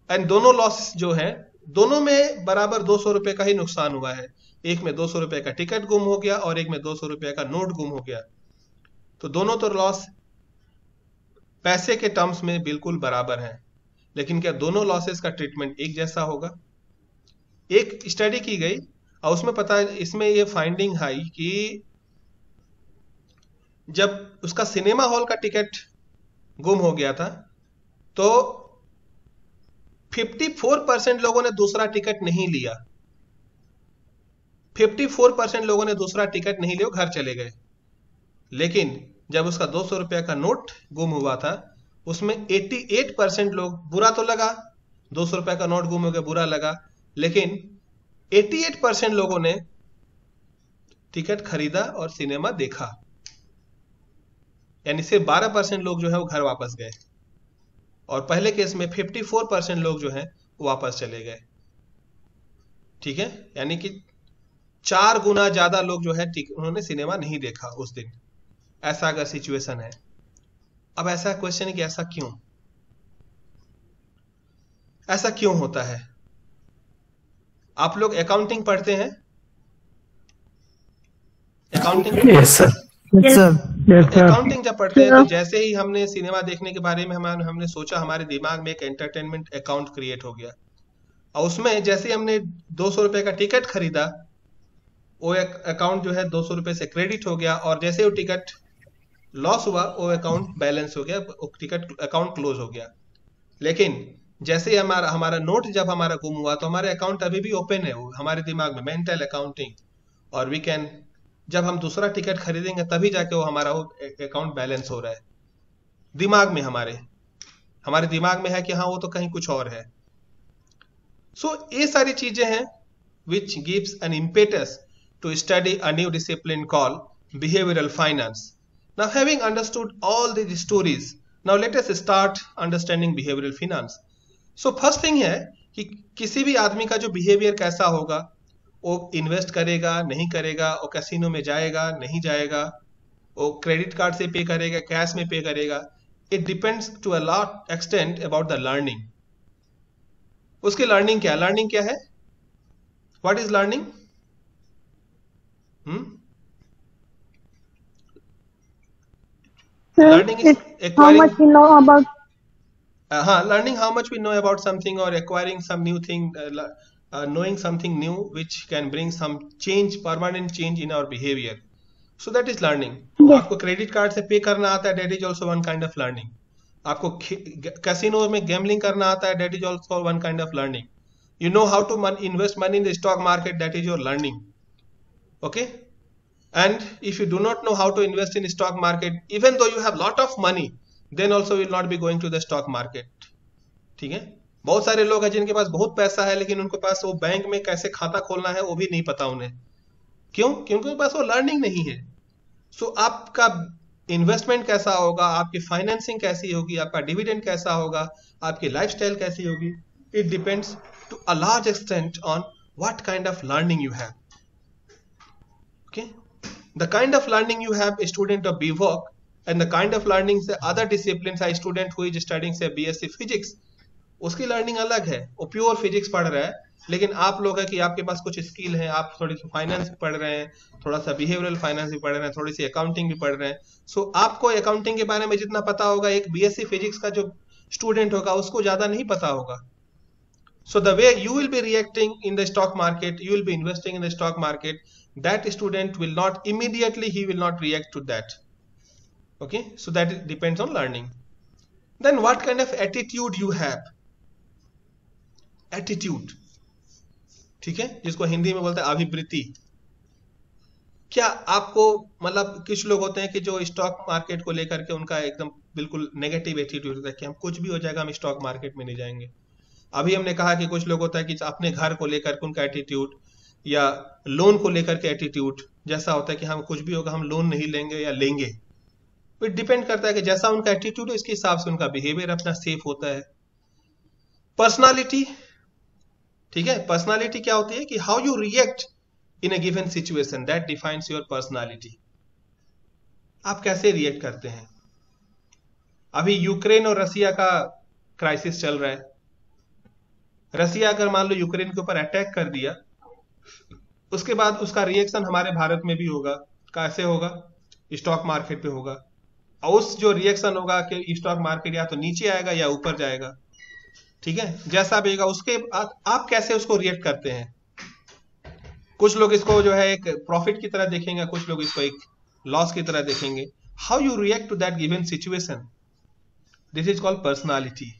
एंड दोनों लॉस जो है, दोनों में बराबर 200 रुपए का ही नुकसान हुआ है। एक में 200 रुपए का टिकट गुम हो गया और एक में 200 रुपए का नोट गुम हो गया। तो दोनों तो लॉस पैसे के टर्म्स में बिल्कुल बराबर है, लेकिन क्या दोनों लॉसेस का ट्रीटमेंट एक जैसा होगा? एक स्टडी की गई और उसमें पता है, इसमें ये फाइंडिंग आई कि जब उसका सिनेमा हॉल का टिकट गुम हो गया था तो 54% लोगों ने दूसरा टिकट नहीं लिया। 54% लोगों ने दूसरा टिकट नहीं लिया, घर चले गए। लेकिन जब उसका 200 रुपए का नोट गुम हुआ था, उसमें 88% लोग, बुरा तो लगा, 200 रुपए का नोट गुम हो गया, बुरा लगा, लेकिन 88% लोगों ने टिकट खरीदा और सिनेमा देखा। यानी सिर्फ 12% लोग जो है वो घर वापस गए, और पहले केस में 54% लोग जो है वो वापस चले गए। ठीक है, यानी कि 4 गुना ज्यादा लोग जो है उन्होंने सिनेमा नहीं देखा उस दिन। ऐसा अगर सिचुएशन है, अब ऐसा क्वेश्चन है कि ऐसा क्यों, ऐसा क्यों होता है? आप लोग अकाउंटिंग पढ़ते हैं? Accounting yes sir. अकाउंटिंग जब पढ़ते हैं तो जैसे ही हमने सिनेमा देखने के बारे में हमने सोचा, हमारे दिमाग में एक एंटरटेनमेंट अकाउंट क्रिएट हो गया, और उसमें जैसे ही हमने 200 रुपए का टिकट खरीदा, वो एक अकाउंट जो है 200 रुपए से क्रेडिट हो गया, और जैसे वो टिकट लॉस हुआ वो अकाउंट बैलेंस हो गया, वो टिकट अकाउंट क्लोज हो गया। लेकिन जैसे ही हमारा नोट जब हमारा गुम हुआ तो हमारे अकाउंट अभी भी ओपन है, वो हमारे दिमाग में मेंटल अकाउंटिंग, और वी कैन, जब हम दूसरा टिकट खरीदेंगे तभी जाके वो हमारा वो अकाउंट बैलेंस हो रहा है। दिमाग में हमारे दिमाग में है कि हाँ वो तो कहीं कुछ और है। सो ये सारी चीजें हैं which gives an impetus to study a new discipline called behavioral finance. Now, having understood all these stories, now let us start understanding behavioral finance. So first thing है कि किसी भी आदमी का जो बिहेवियर कैसा होगा, वो इन्वेस्ट करेगा नहीं करेगा, वो कैसीनो में जाएगा नहीं जाएगा, वो क्रेडिट कार्ड से पे करेगा कैश में पे करेगा, it depends to a lot extent about the learning. उसकी लर्निंग क्या है? What is learning? Learning is acquiring how much we know about learning how much we know about something, or acquiring some new thing, knowing something new which can bring some change, permanent change in our behavior. So that is learning. आपको credit card से पे करना आता है, that is also one kind of learning. आपको casino में gambling करना आता है, that is also one kind of learning. You know how to invest money in the stock market, that is your learning. Okay? And if you do not know how to invest in stock market, even though you have lot of money, then also will not be going to the stock market. ठीक है, बहुत सारे लोग हैं जिनके पास बहुत पैसा है, लेकिन उनके पास वो बैंक में कैसे खाता खोलना है वो भी नहीं पता उन्हें। क्यों? क्योंकि उनके पास वो लर्निंग नहीं है। सो आपका इन्वेस्टमेंट कैसा होगा, आपकी फाइनेंसिंग कैसी होगी, आपका डिविडेंड कैसा होगा, आपकी लाइफस्टाइल कैसी होगी, it depends to a large extent on what kind of learning you have. Okay, the kind of learning you have a student of BVOC, and the kind of learning से other disciplines, a student who is studying say BSc physics, उसकी learning अलग है, वो pure physics पढ़ रहा है। लेकिन आप लोग है कि आपके पास कुछ स्किल है, आप थोड़ी सी फाइनेंस भी पढ़ रहे हैं, थोड़ा सा बिहेवियरल फाइनेंस भी पढ़ रहे हैं, थोड़ी सी अकाउंटिंग भी पढ़ रहे हैं। सो आपको अकाउंटिंग के बारे में जितना पता होगा, एक BSc फिजिक्स का जो स्टूडेंट होगा उसको ज्यादा नहीं पता होगा। So the way you will be reacting in the stock market, you will be investing in the stock market, that student will not immediately, he will not react to that. Okay, so that depends on learning. Then what kind of attitude you have? Attitude, ठीक है, जिसको हिंदी में बोलते हैं अभिवृत्ति। क्या आपको, मतलब कुछ लोग होते हैं कि जो स्टॉक मार्केट को लेकर के उनका एकदम बिल्कुल नेगेटिव एटीट्यूड होता है कि हम कुछ भी हो जाएगा, हम स्टॉक मार्केट में नहीं जाएंगे। अभी हमने कहा कि कुछ लोग होता है कि अपने घर को लेकर के उनका एटीट्यूड, या लोन को लेकर के एटीट्यूड जैसा होता है कि हम कुछ भी होगा हम लोन नहीं लेंगे या लेंगे। इट डिपेंड करता है कि जैसा उनका एटीट्यूड है, इसके हिसाब से उनका बिहेवियर अपना सेफ होता है। पर्सनालिटी, ठीक है, पर्सनालिटी क्या होती है कि how you react in A given situation, that defines your personality. आप कैसे रिएक्ट करते हैं। अभी यूक्रेन और रसिया का क्राइसिस चल रहा है, रसिया अगर मान लो यूक्रेन के ऊपर अटैक कर दिया, उसके बाद उसका रिएक्शन हमारे भारत में भी होगा। कैसे होगा? स्टॉक मार्केट पे होगा। और उस जो रिएक्शन होगा कि स्टॉक मार्केट या तो नीचे आएगा या ऊपर जाएगा, ठीक है, जैसा भी होगा उसके बाद आप कैसे उसको रिएक्ट करते हैं। कुछ लोग इसको जो है एक प्रॉफिट की तरह देखेंगे, कुछ लोग इसको एक लॉस की तरह देखेंगे। How you react to that given situation, this is called personality.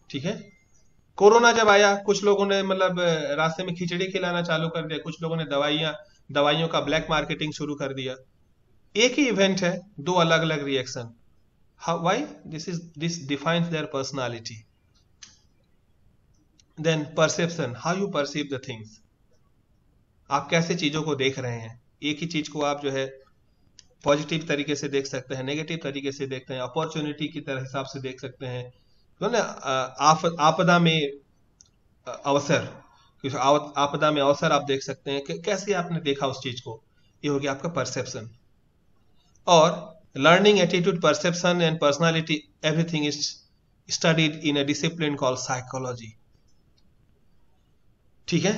ठीक है, कोरोना जब आया कुछ लोगों ने मतलब रास्ते में खिचड़ी खिलाना चालू कर दिया, कुछ लोगों ने दवाइयों का ब्लैक मार्केटिंग शुरू कर दिया। एक ही इवेंट है, दो अलग अलग reaction. Why? This defines their personality. Then perception, how you perceive the things, आप कैसे चीजों को देख रहे हैं। एक ही चीज को आप जो है पॉजिटिव तरीके से देख सकते हैं, नेगेटिव तरीके से देखते हैं, अपॉर्चुनिटी की तरह हिसाब से देख सकते हैं, तो ना आपदा में अवसर, आपदा में अवसर आप देख सकते हैं कि कैसे आपने देखा उस चीज को। ये हो गया आपका परसेप्शन। और learning, attitude, perception and personality, everything is studied in a discipline called psychology. ठीक है,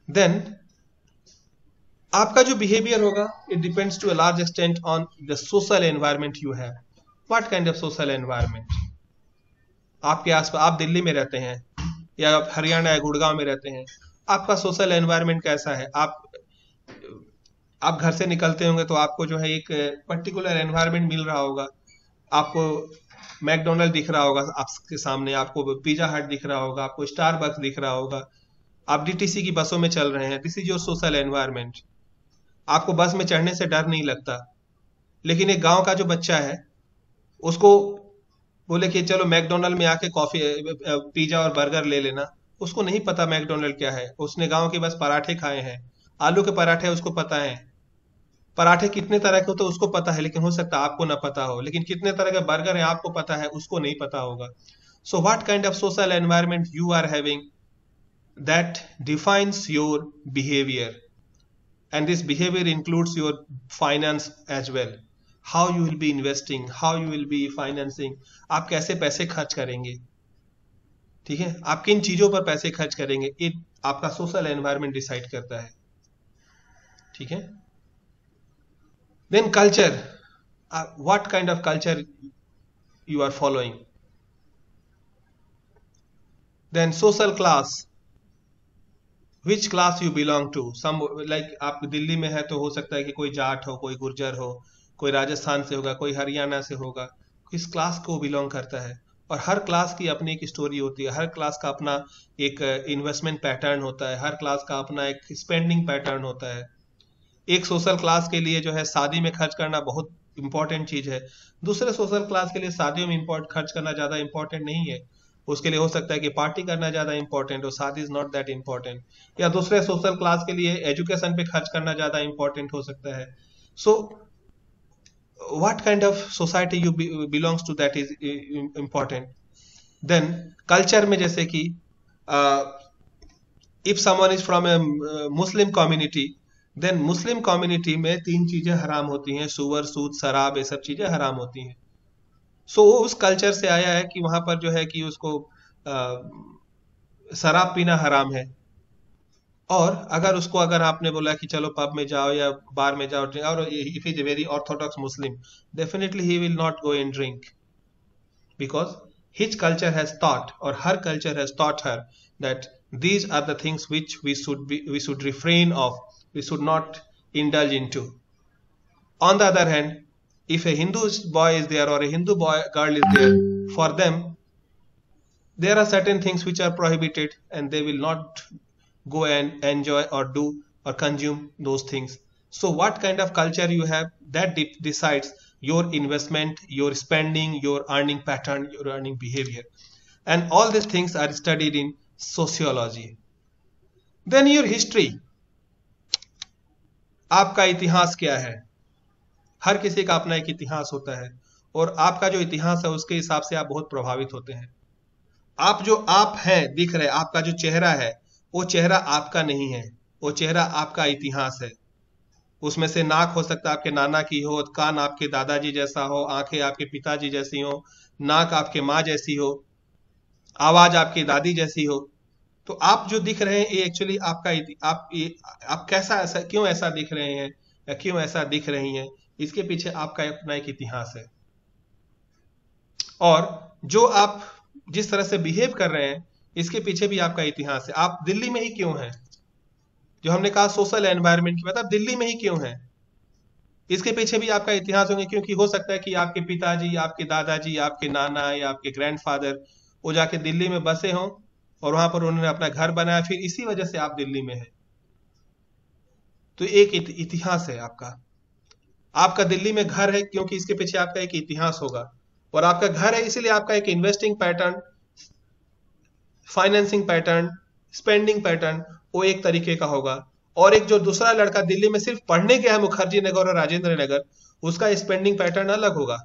देन आपका जो बिहेवियर होगा it depends to a large extent on the social environment you have. What kind of social environment आपके आसपास, आप दिल्ली में रहते हैं या हरियाणा या गुड़गांव में रहते हैं, आपका सोशल एनवायरनमेंट कैसा है। आप घर से निकलते होंगे तो आपको जो है एक पर्टिकुलर एनवायरनमेंट मिल रहा होगा। आपको मैकडोनल्ड दिख रहा होगा आपके सामने, आपको पिज्जा हट दिख रहा होगा, आपको स्टारबक्स दिख रहा होगा, आप डीटीसी की बसों में चल रहे हैं, this is your social environment. आपको बस में चढ़ने से डर नहीं लगता। लेकिन एक गांव का जो बच्चा है उसको बोले कि चलो मैकडोनल्ड में आके कॉफी, पिज्जा और बर्गर ले लेना, उसको नहीं पता मैकडोनल्ड क्या है। उसने गांव के बस पराठे खाए हैं, आलू के पराठे उसको पता है। पराठे कितने तरह के होते हैं उसको पता है, लेकिन हो सकता है आपको ना पता हो। लेकिन कितने तरह के बर्गर है आपको पता है, उसको नहीं पता होगा। So what kind of social environment you are having, that defines your behavior, and this behavior includes your finance as well. How you will be investing, how you will be financing, आप कैसे पैसे खर्च करेंगे, ठीक है, आप किन चीजों पर पैसे खर्च करेंगे, ये आपका सोशल एनवायरनमेंट डिसाइड करता है। ठीक है, then culture, what kind of culture you are following. Then social class, which class you belong to. Some like आप दिल्ली में है तो हो सकता है कि कोई जाट हो, कोई गुर्जर हो, कोई राजस्थान से होगा, कोई हरियाणा से होगा, किस क्लास को बिलोंग करता है। और हर क्लास की अपनी एक स्टोरी होती है, हर क्लास का अपना एक इन्वेस्टमेंट पैटर्न होता है, हर क्लास का अपना एक स्पेंडिंग पैटर्न होता है। एक सोशल क्लास के लिए जो है शादी में खर्च करना बहुत इंपॉर्टेंट चीज है, दूसरे सोशल क्लास के लिए शादियों में खर्च करना ज्यादा इंपॉर्टेंट नहीं है। उसके लिए हो सकता है कि पार्टी करना ज्यादा इंपॉर्टेंट हो, शादी इज नॉट दैट इंपॉर्टेंट। या दूसरे सोशल क्लास के लिए एजुकेशन पे खर्च करना ज्यादा इंपॉर्टेंट हो सकता है। So what kind of society you belongs to, that is important. Then culture में जैसे कि if someone is from a Muslim community, then Muslim community में 3 चीजें हराम होती हैं, सुअर, सूद, शराब, ये सब चीजें हराम होती हैं। सो वो उस कल्चर से आया है कि वहां पर जो है कि उसको शराब पीना हराम है। और अगर आपने बोला कि चलो पब में जाओ या बार में जाओ, और if is a very orthodox Muslim, definitely he will not go and drink, because his culture has taught, और her culture has taught her that these are the things which we should refrain of, we should not indulge into. On the other hand, if a Hindu boy is there or a Hindu girl is there, for them there are certain things which are prohibited and they will not go and enjoy or do or consume those things. So what kind of culture you have, that decides your investment, your spending, your earning pattern, your earning behavior, and all these things are studied in sociology. Then your history, आपका इतिहास क्या है। हर किसी का अपना एक इतिहास होता है, और आपका जो इतिहास है उसके हिसाब से आप बहुत प्रभावित होते हैं। आप जो आप हैं दिख रहे, आपका जो चेहरा है वो चेहरा आपका नहीं है, वो चेहरा आपका इतिहास है। उसमें से नाक हो सकता है आपके नाना की हो, कान आपके दादाजी जैसा हो, आंखें आपके पिताजी जैसी हो, नाक आपके माँ जैसी हो, आवाज आपकी दादी जैसी हो, तो आप जो दिख रहे हैं ये एक्चुअली आपका आप कैसा ऐसा क्यों ऐसा दिख रहे हैं या क्यों ऐसा दिख रही हैं, इसके पीछे आपका अपना एक इतिहास है। और जो आप जिस तरह से बिहेव कर रहे हैं इसके पीछे भी आपका इतिहास है। आप दिल्ली में ही क्यों हैं, जो हमने कहा सोशल एनवायरनमेंट की बात, आप दिल्ली में ही क्यों हैं, इसके पीछे भी आपका इतिहास होंगे। क्योंकि हो सकता है कि आपके पिताजी, आपके दादाजी, आपके नाना या आपके ग्रैंडफादर वो जाके दिल्ली में बसे हों और वहां पर उन्होंने अपना घर बनाया, फिर इसी वजह से आप दिल्ली में हैं। तो एक इतिहास है आपका दिल्ली में घर है क्योंकि इसके पीछे आपका एक इतिहास होगा। और आपका घर है इसलिए आपका एक investing pattern, financing pattern, spending pattern वो एक तरीके का होगा। और एक जो दूसरा लड़का दिल्ली में सिर्फ पढ़ने गया है मुखर्जी नगर और राजेंद्र नगर, उसका स्पेंडिंग पैटर्न अलग होगा।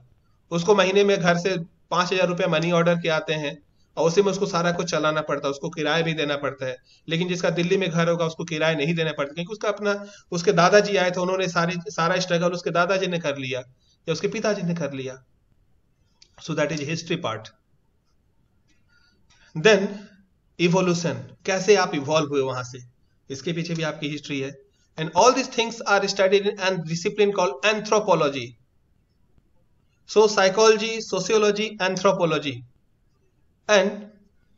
उसको महीने में घर से 5,000 रुपये मनी ऑर्डर के आते हैं और उसी में उसको सारा कुछ चलाना पड़ता है, उसको किराया भी देना पड़ता है। लेकिन जिसका दिल्ली में घर होगा उसको किराया नहीं देना पड़ता, क्योंकि उसका अपना, उसके दादाजी आए थे, उन्होंने सारा स्ट्रगल उसके दादाजी ने कर लिया या उसके पिताजी ने कर लिया। So that is history part. Then evolution, कैसे आप इवॉल्व हुए वहां से, इसके पीछे भी आपकी हिस्ट्री है। And all this things are studied in an discipline called anthropology. So psychology, sociology, anthropology. And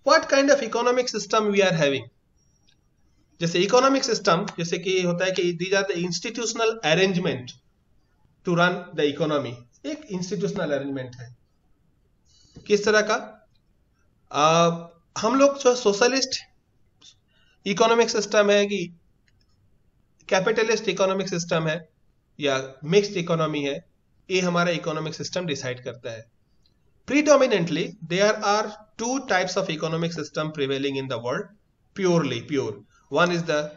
what kind of economic system we are having. जैसे इकोनॉमिक सिस्टम, जैसे कि होता है कि these are the institutional arrangement to run the economy. एक institutional arrangement है, किस तरह का? हम लोग जो सोशलिस्ट इकोनॉमिक सिस्टम है कि कैपिटलिस्ट इकोनॉमिक सिस्टम है या मिक्स्ड इकोनॉमी है, ये हमारा इकोनॉमिक सिस्टम डिसाइड करता है। Predominantly there are two types of economic system prevailing in the world, pure. One is the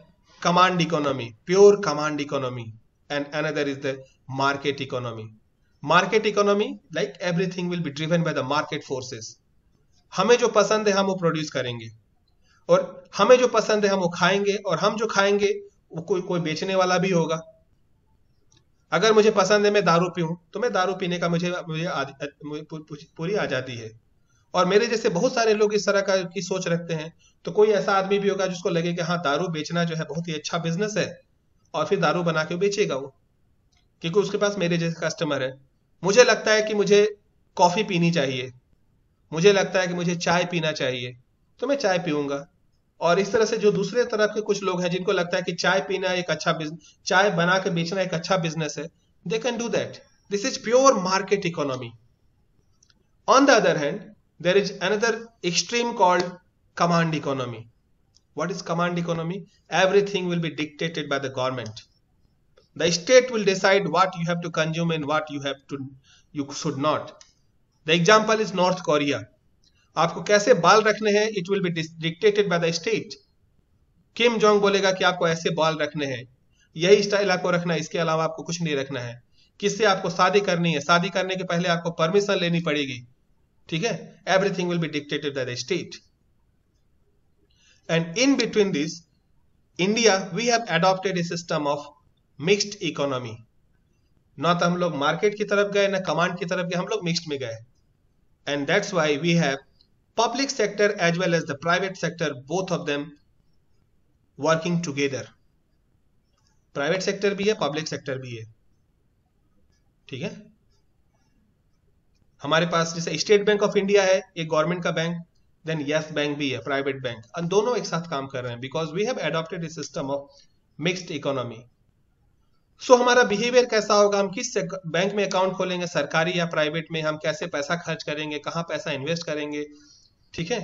command economy, pure command economy, and another is the market economy. Market economy, like everything will be driven by the market forces. हमें जो पसंद है हम वो produce करेंगे और हमें जो पसंद है हम वो खाएंगे, और हम जो खाएंगे वो कोई बेचने वाला भी होगा। अगर मुझे पसंद है मैं दारू पीऊं तो मैं दारू पीने का मुझे पूरी आजादी है। और मेरे जैसे बहुत सारे लोग इस तरह की सोच रखते हैं। तो कोई ऐसा आदमी भी होगा जिसको लगे कि हाँ दारू बेचना जो है बहुत ही अच्छा बिजनेस है, और फिर दारू बना के बेचेगा वो, क्योंकि उसके पास मेरे जैसे कस्टमर है। मुझे लगता है कि मुझे कॉफी पीनी चाहिए, मुझे लगता है कि मुझे चाय पीना चाहिए, तो मैं चाय पीऊंगा। और इस तरह से जो दूसरे तरफ के कुछ लोग हैं जिनको लगता है कि चाय पीना एक अच्छा बिजनेस, चाय बना के बेचना एक अच्छा बिजनेस है, they can do that. This is pure market economy. On the other hand there is another extreme called command economy. What is command economy? Everything will be dictated by the government. The state will decide what you have to consume and what you should not. The example is North Korea. आपको कैसे बाल रखने हैं, it will be dictated by the state. Kim Jong बोलेगा कि आपको ऐसे बाल रखने हैं, यही स्टाइल आपको रखना है, इसके अलावा आपको कुछ नहीं रखना है। किससे आपको शादी करनी है, शादी करने के पहले आपको परमिशन लेनी पड़ेगी, ठीक है? Everything will be dictated by the state. And in between this, India, we have adopted a system of mixed economy. ना तो हम लोग मार्केट की तरफ गए ना कमांड की तरफ गए, हम लोग मिक्स्ड में गए। And that's why we have public sector as well as the private sector, both of them working together. Private sector भी है, पब्लिक सेक्टर भी है, ठीक है? हमारे पास जैसे स्टेट बैंक ऑफ इंडिया है, एक गवर्नमेंट का बैंक, देन यस बैंक भी है, प्राइवेट बैंक, और दोनों एक साथ काम कर रहे हैं because we have adopted a system of mixed economy. So हमारा बिहेवियर कैसा होगा, हम किस बैंक में अकाउंट खोलेंगे, सरकारी या प्राइवेट में, हम कैसे पैसा खर्च करेंगे, कहां पैसा इन्वेस्ट करेंगे, ठीक है?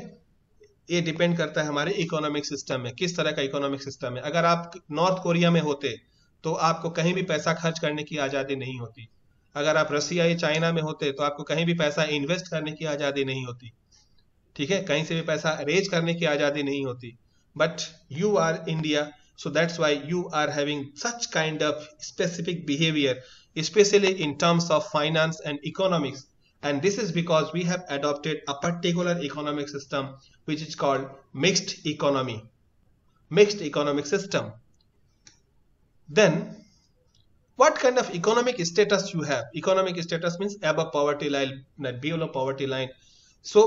ये डिपेंड करता है हमारे इकोनॉमिक सिस्टम में, किस तरह का इकोनॉमिक सिस्टम है। अगर आप नॉर्थ कोरिया में होते तो आपको कहीं भी पैसा खर्च करने की आजादी नहीं होती। अगर आप रसिया या चाइना में होते तो आपको कहीं भी पैसा इन्वेस्ट करने की आजादी नहीं होती, ठीक है? कहीं से भी पैसा रेज करने की आजादी नहीं होती। But you R India, so that's why you are having such kind of specific behavior, especially in terms of finance and economics. And this is because we have adopted a particular economic system which is called mixed economy, mixed economic system. Then what kind of economic status you have? Economic status means above poverty line, not below poverty line. So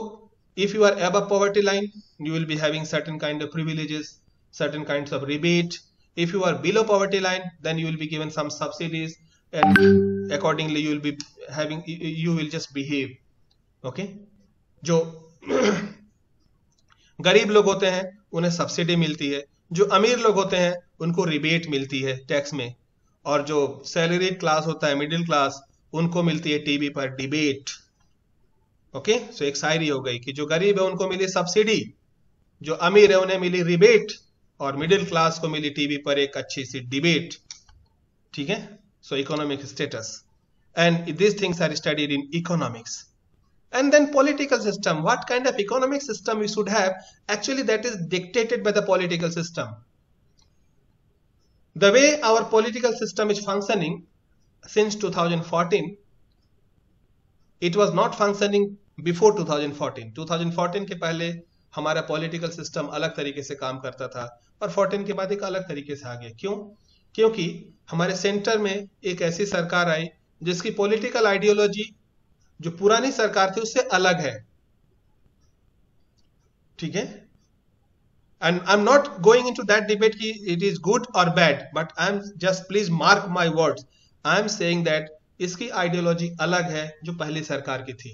If you are above poverty line, you will be having certain kind of privileges, certain kinds of rebate. If you are below poverty line, then you will be given some subsidies, and accordingly you will be having, you will just behave. Okay? जो गरीब लोग होते हैं उन्हें subsidy मिलती है, जो अमीर लोग होते हैं उनको रिबेट मिलती है टैक्स में, और जो सैलरी क्लास होता है, मिडिल क्लास, उनको मिलती है टीवी पर डिबेट. ओके, सो एक शायरी हो गई कि जो गरीब है उनको मिली सब्सिडी, जो अमीर है उन्हें मिली रिबेट, और मिडिल क्लास को मिली टीवी पर एक अच्छी सी डिबेट. ठीक है? So economic status, and this things are studied in economics. And then political system. What kind of economic system we should have? Actually, that is dictated by the political system. The way our political system is functioning since 2014, it was not functioning before 2014. 2014 के पहले हमारा political system अलग तरीके से काम करता था, और 14 के बाद एक अलग तरीके से आ गया. क्यों? क्योंकि हमारे सेंटर में एक ऐसी सरकार आई जिसकी पॉलिटिकल आइडियोलॉजी जो पुरानी सरकार थी उससे अलग है. ठीक है? And I am not going into that debate कि इट इज गुड और bad, but I am just, please mark my words, I am saying that इसकी आइडियोलॉजी अलग है जो पहली सरकार की थी,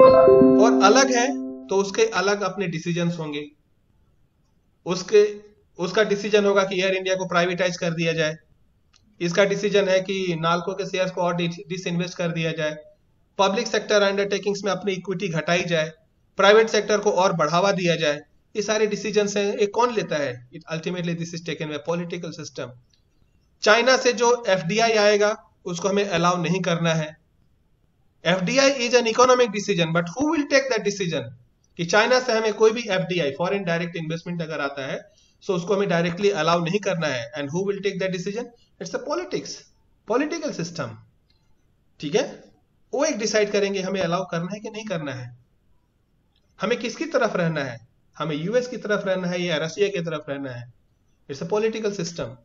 और अलग है तो उसके अलग अपने डिसीजंस होंगे. उसका डिसीजन होगा कि एयर इंडिया को प्राइवेटाइज कर दिया जाए, इसका डिसीजन है कि नाल्को के शेयर्स को और डिसइन्वेस्ट कर दिया जाए, पब्लिक सेक्टर अंडरटेकिंग्स में अपनी इक्विटी घटाई जाए, प्राइवेट सेक्टर को और बढ़ावा दिया जाए. ये सारे डिसीजंस हैं. ये कौन लेता है? It ultimately this is taken by political system. China से जो एफडीआई आएगा उसको हमें अलाउ नहीं करना है. FDI is an economic decision, but who will take that decision कि चाइना से हमें कोई भी एफडीआई, फॉरेन डायरेक्ट इन्वेस्टमेंट अगर आता है सो उसको हमें डायरेक्टली अलाउ नहीं करना है. And who will take that decision? It's a politics, political system. ठीक है? वो एक डिसाइड करेंगे हमें अलाउ करना है कि नहीं करना है, हमें किसकी तरफ रहना है, हमें यूएस की तरफ रहना है या रशिया की तरफ रहना है. It's a political system.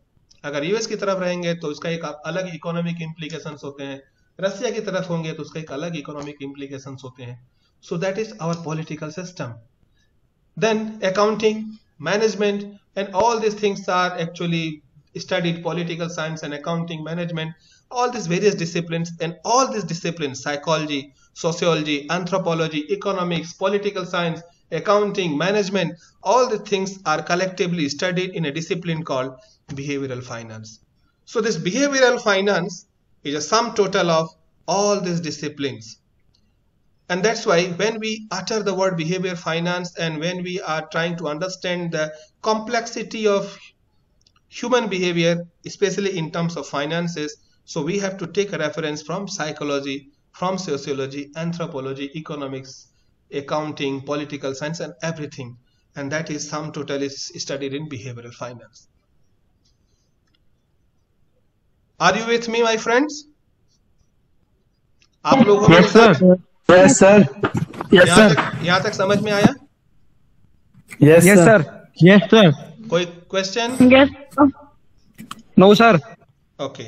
अगर यूएस की तरफ रहेंगे तो उसका एक अलग इकोनॉमिक इम्प्लीकेशंस होते हैं, रशिया की तरफ होंगे तो उसका एक अलग इकोनॉमिक इम्प्लीकेशंस होते हैं. So that is our political system. Then accounting, management and all this things are actually studied. Political science and accounting, management, all these various disciplines, and all these disciplines, psychology, sociology, anthropology, economics, political science, accounting, management, all the things are collectively studied in a discipline called behavioral finance. So this behavioral finance is a sum total of all these disciplines. And that's why when we utter the word behavior finance, and when we are trying to understand the complexity of human behavior, especially in terms of finances, so we have to take a reference from psychology, from sociology, anthropology, economics, accounting, political science, and everything. And that is sum total is studied in behavioral finance. Are you with me, my friends? आप लोगों को Yes sir. Yes sir. Yes sir. यहाँ तक समझ में आया? Yes sir. Yes sir. कोई question? Yes. No sir. Okay.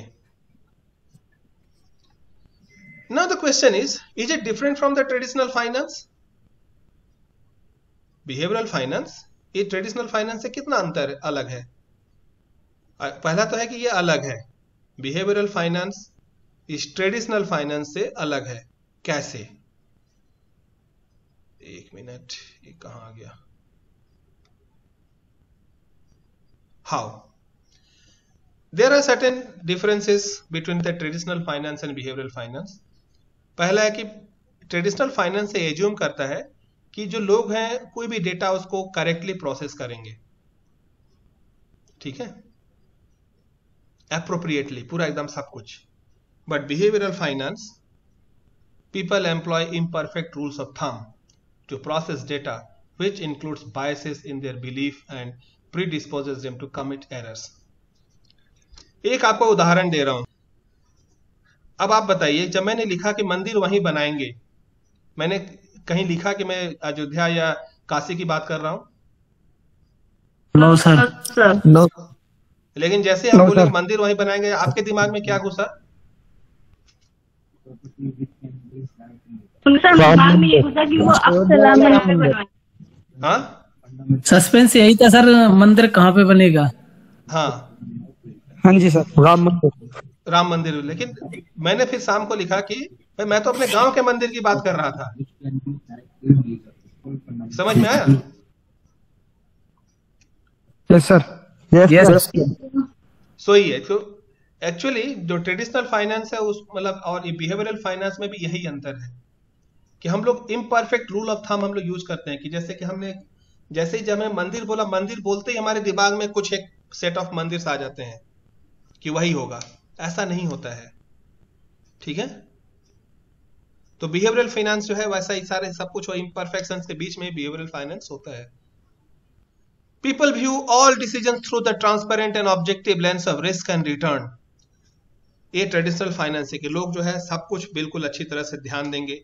Now the question is it different from the traditional finance? Behavioral finance ये ट्रेडिशनल फाइनेंस से कितना अंतर अलग है? पहला तो है कि ये अलग है. बिहेवियरल फाइनेंस इस ट्रेडिशनल फाइनेंस से अलग है. कैसे? एक मिनट, ये कहाँ आ गया? How? There are certain differences between the traditional finance and behavioral finance. पहला है कि ट्रेडिशनल फाइनेंस से एज्यूम करता है कि जो लोग हैं कोई भी डेटा उसको करेक्टली प्रोसेस करेंगे. ठीक है? एप्रोप्रिएटली, पूरा एकदम सब कुछ. But behavioural finance, people employ imperfect rules of thumb to process data, which includes biases in their belief and predisposes them to commit errors. एक आपको उदाहरण दे रहा हूं. अब आप बताइए, जब मैंने लिखा कि मंदिर वहीं बनाएंगे, मैंने कहीं लिखा कि मैं अयोध्या या काशी की बात कर रहा हूं? No sir. नो. लेकिन जैसे हम बोले मंदिर वहीं बनाएंगे, आपके दिमाग में क्या घुसा? उनका दिमाग में ये घुसा कि वो अप्सरा मंदिर बनवाए। हाँ सस्पेंस यही था सर, मंदिर कहाँ पे बनेगा। हाँ हाँ जी सर, राम मंदिर। राम मंदिर। लेकिन मैंने फिर शाम को लिखा कि भाई मैं तो अपने गांव के मंदिर की बात कर रहा था। समझ में आया? Yes sir, yes. सो ही है। तो एक्चुअली जो ट्रेडिशनल फाइनेंस है उस मतलब और बिहेवियरल फाइनेंस में भी यही अंतर है कि हम लोग इम्परफेक्ट रूल ऑफ थंब हम लोग यूज करते हैं कि जैसे कि हमने जैसे ही जब मैं मंदिर बोला, मंदिर बोलते ही हमारे दिमाग में कुछ एक सेट ऑफ मंदिर आ जाते हैं कि वही होगा। ऐसा नहीं होता है, ठीक है? तो बिहेवियरल फाइनेंस जो है वैसा ही सारे सब कुछ इम्परफेक्शंस के बीच में बिहेवियरल फाइनेंस होता है। People view all decisions through the transparent and objective lens of risk and return. ये ट्रेडिशनल फाइनेंस है कि लोग जो है सब कुछ बिल्कुल अच्छी तरह से ध्यान देंगे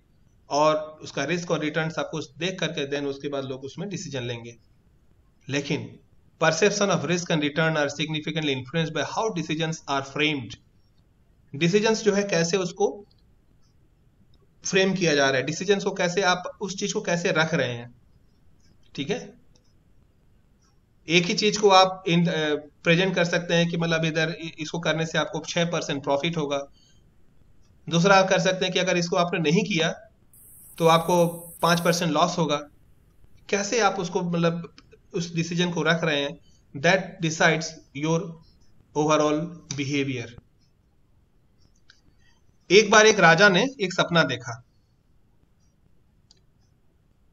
और उसका रिस्क और रिटर्न सब कुछ देख करके देन उसके बाद लोग उसमें डिसीजन लेंगे। लेकिन perception of risk and return are significantly influenced by how decisions are framed. Decisions जो है कैसे उसको फ्रेम किया जा रहा है, डिसीजंस को कैसे आप उस चीज को कैसे रख रहे हैं, ठीक है? एक ही चीज को आप प्रेजेंट कर सकते हैं कि मतलब इधर इसको करने से आपको 6% प्रॉफिट होगा। दूसरा आप कर सकते हैं कि अगर इसको आपने नहीं किया तो आपको 5% लॉस होगा। कैसे आप उसको मतलब उस डिसीजन को रख रहे हैं, that decides your overall behaviour. एक बार एक राजा ने एक सपना देखा।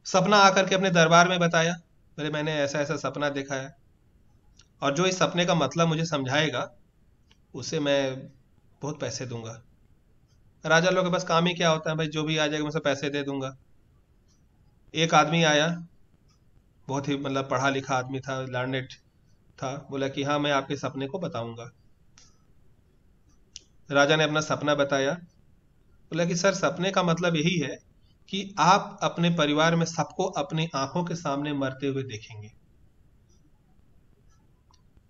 सपना आकर के अपने दरबार में बताया, बोले मैंने ऐसा ऐसा सपना देखा है और जो इस सपने का मतलब मुझे समझाएगा उसे मैं बहुत पैसे दूंगा। राजा लोग के पास काम ही क्या होता है, भाई जो भी आ जाएगा मैं उसे पैसे दे दूंगा। एक आदमी आया, बहुत ही मतलब पढ़ा लिखा आदमी था, लर्नेड था, बोला कि हाँ मैं आपके सपने को बताऊंगा। राजा ने अपना सपना बताया, बोला कि सर सपने का मतलब यही है कि आप अपने परिवार में सबको अपनी आंखों के सामने मरते हुए देखेंगे।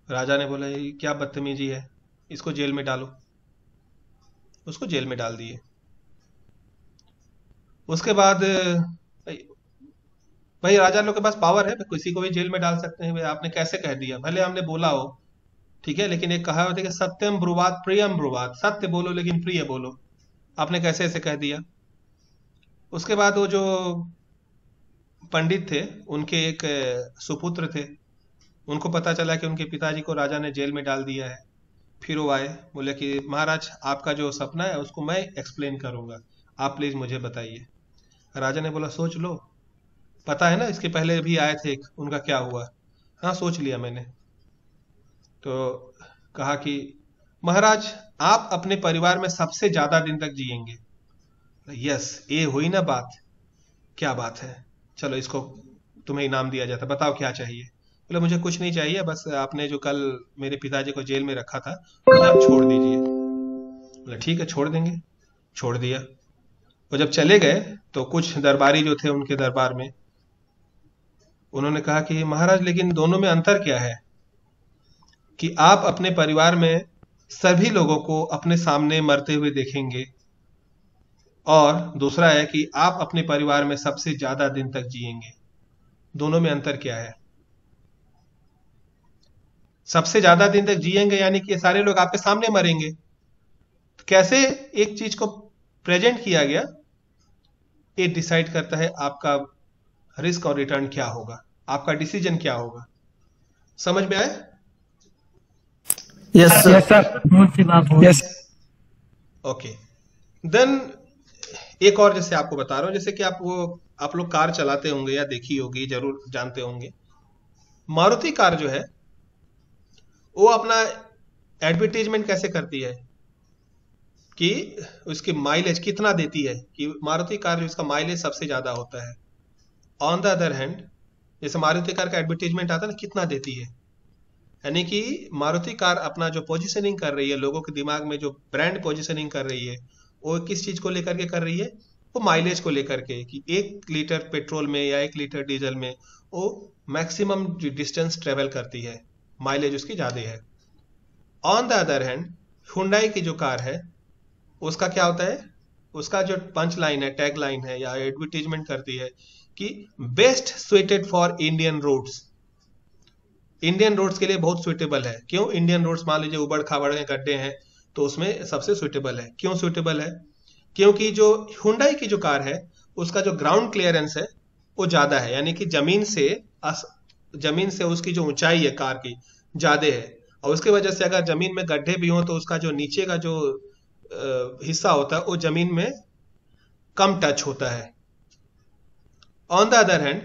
राजा ने बोला ये क्या बदतमीजी है, इसको जेल में डालो। उसको जेल में डाल दिए। उसके बाद भाई राजा लोग के पास पावर है, किसी को भी जेल में डाल सकते हैं। भाई आपने कैसे कह दिया, भले हमने बोला हो, ठीक है, लेकिन एक कहावत है कि सत्यम ब्रुवात प्रियम ब्रुवात, सत्य बोलो लेकिन प्रिय बोलो। आपने कैसे ऐसे कह दिया। उसके बाद वो जो पंडित थे उनके एक सुपुत्र थे, उनको पता चला कि उनके पिताजी को राजा ने जेल में डाल दिया है। फिर वो आए, बोले कि महाराज आपका जो सपना है उसको मैं एक्सप्लेन करूंगा, आप प्लीज मुझे बताइए। राजा ने बोला सोच लो, पता है ना इसके पहले भी आए थे उनका क्या हुआ। हाँ सोच लिया मैंने। तो कहा कि महाराज आप अपने परिवार में सबसे ज्यादा दिन तक जिएंगे। यस ये हुई ना बात, क्या बात है, चलो इसको तुम्हें इनाम दिया जाता, बताओ क्या चाहिए। बोले मुझे कुछ नहीं चाहिए, बस आपने जो कल मेरे पिताजी को जेल में रखा था मुझे आप छोड़ दीजिए। बोले ठीक है छोड़ देंगे। छोड़ दिया। वो जब चले गए तो कुछ दरबारी जो थे उनके दरबार में, उन्होंने कहा कि महाराज लेकिन दोनों में अंतर क्या है कि आप अपने परिवार में सभी लोगों को अपने सामने मरते हुए देखेंगे और दूसरा है कि आप अपने परिवार में सबसे ज्यादा दिन तक जिएंगे। दोनों में अंतर क्या है। सबसे ज्यादा दिन तक जिएंगे यानी कि सारे लोग आपके सामने मरेंगे। कैसे एक चीज को प्रेजेंट किया गया ये डिसाइड करता है आपका रिस्क और रिटर्न क्या होगा, आपका डिसीजन क्या होगा। समझ में आया? Yes sir, yes. Okay then एक और जैसे आपको बता रहा हूं, जैसे कि आप लोग कार चलाते होंगे या देखी होगी, जरूर जानते होंगे। मारुति कार जो है वो अपना एडवर्टीजमेंट कैसे करती है कि उसकी माइलेज कितना देती है, कि मारुति कार जिसका माइलेज सबसे ज्यादा होता है। ऑन द अदर हैंड जैसे मारुति कार का एडवर्टीजमेंट आता है ना कितना देती है, यानी कि मारुति कार अपना जो पोजीशनिंग कर रही है, लोगों के दिमाग में जो ब्रांड पोजीशनिंग कर रही है, वो किस चीज को लेकर के कर रही है, वो माइलेज को लेकर के, कि 1 लीटर पेट्रोल में या 1 लीटर डीजल में वो मैक्सिमम डिस्टेंस ट्रेवल करती है, माइलेज उसकी ज्यादा है। On the other hand Hyundai की जो कार है उसका क्या होता है, उसका जो पंच लाइन है, टैग लाइन है या एडवर्टीजमेंट करती है कि best suited for Indian roads. Indian roads के लिए बहुत सुइटेबल है। क्यों इंडियन रोड्स? मान लीजिए उबड़ खाबड़ के गड्ढे हैं तो उसमें सबसे सुइटेबल है। क्यों सुइटेबल है? क्योंकि जो हुंडई की जो कार है उसका जो ग्राउंड क्लियरेंस है वो ज्यादा है, यानी कि जमीन से उसकी जो ऊंचाई है कार की ज्यादा है, और उसकी वजह से अगर जमीन में गड्ढे भी हो तो उसका जो नीचे का जो हिस्सा होता है वो जमीन में कम टच होता है। On the other hand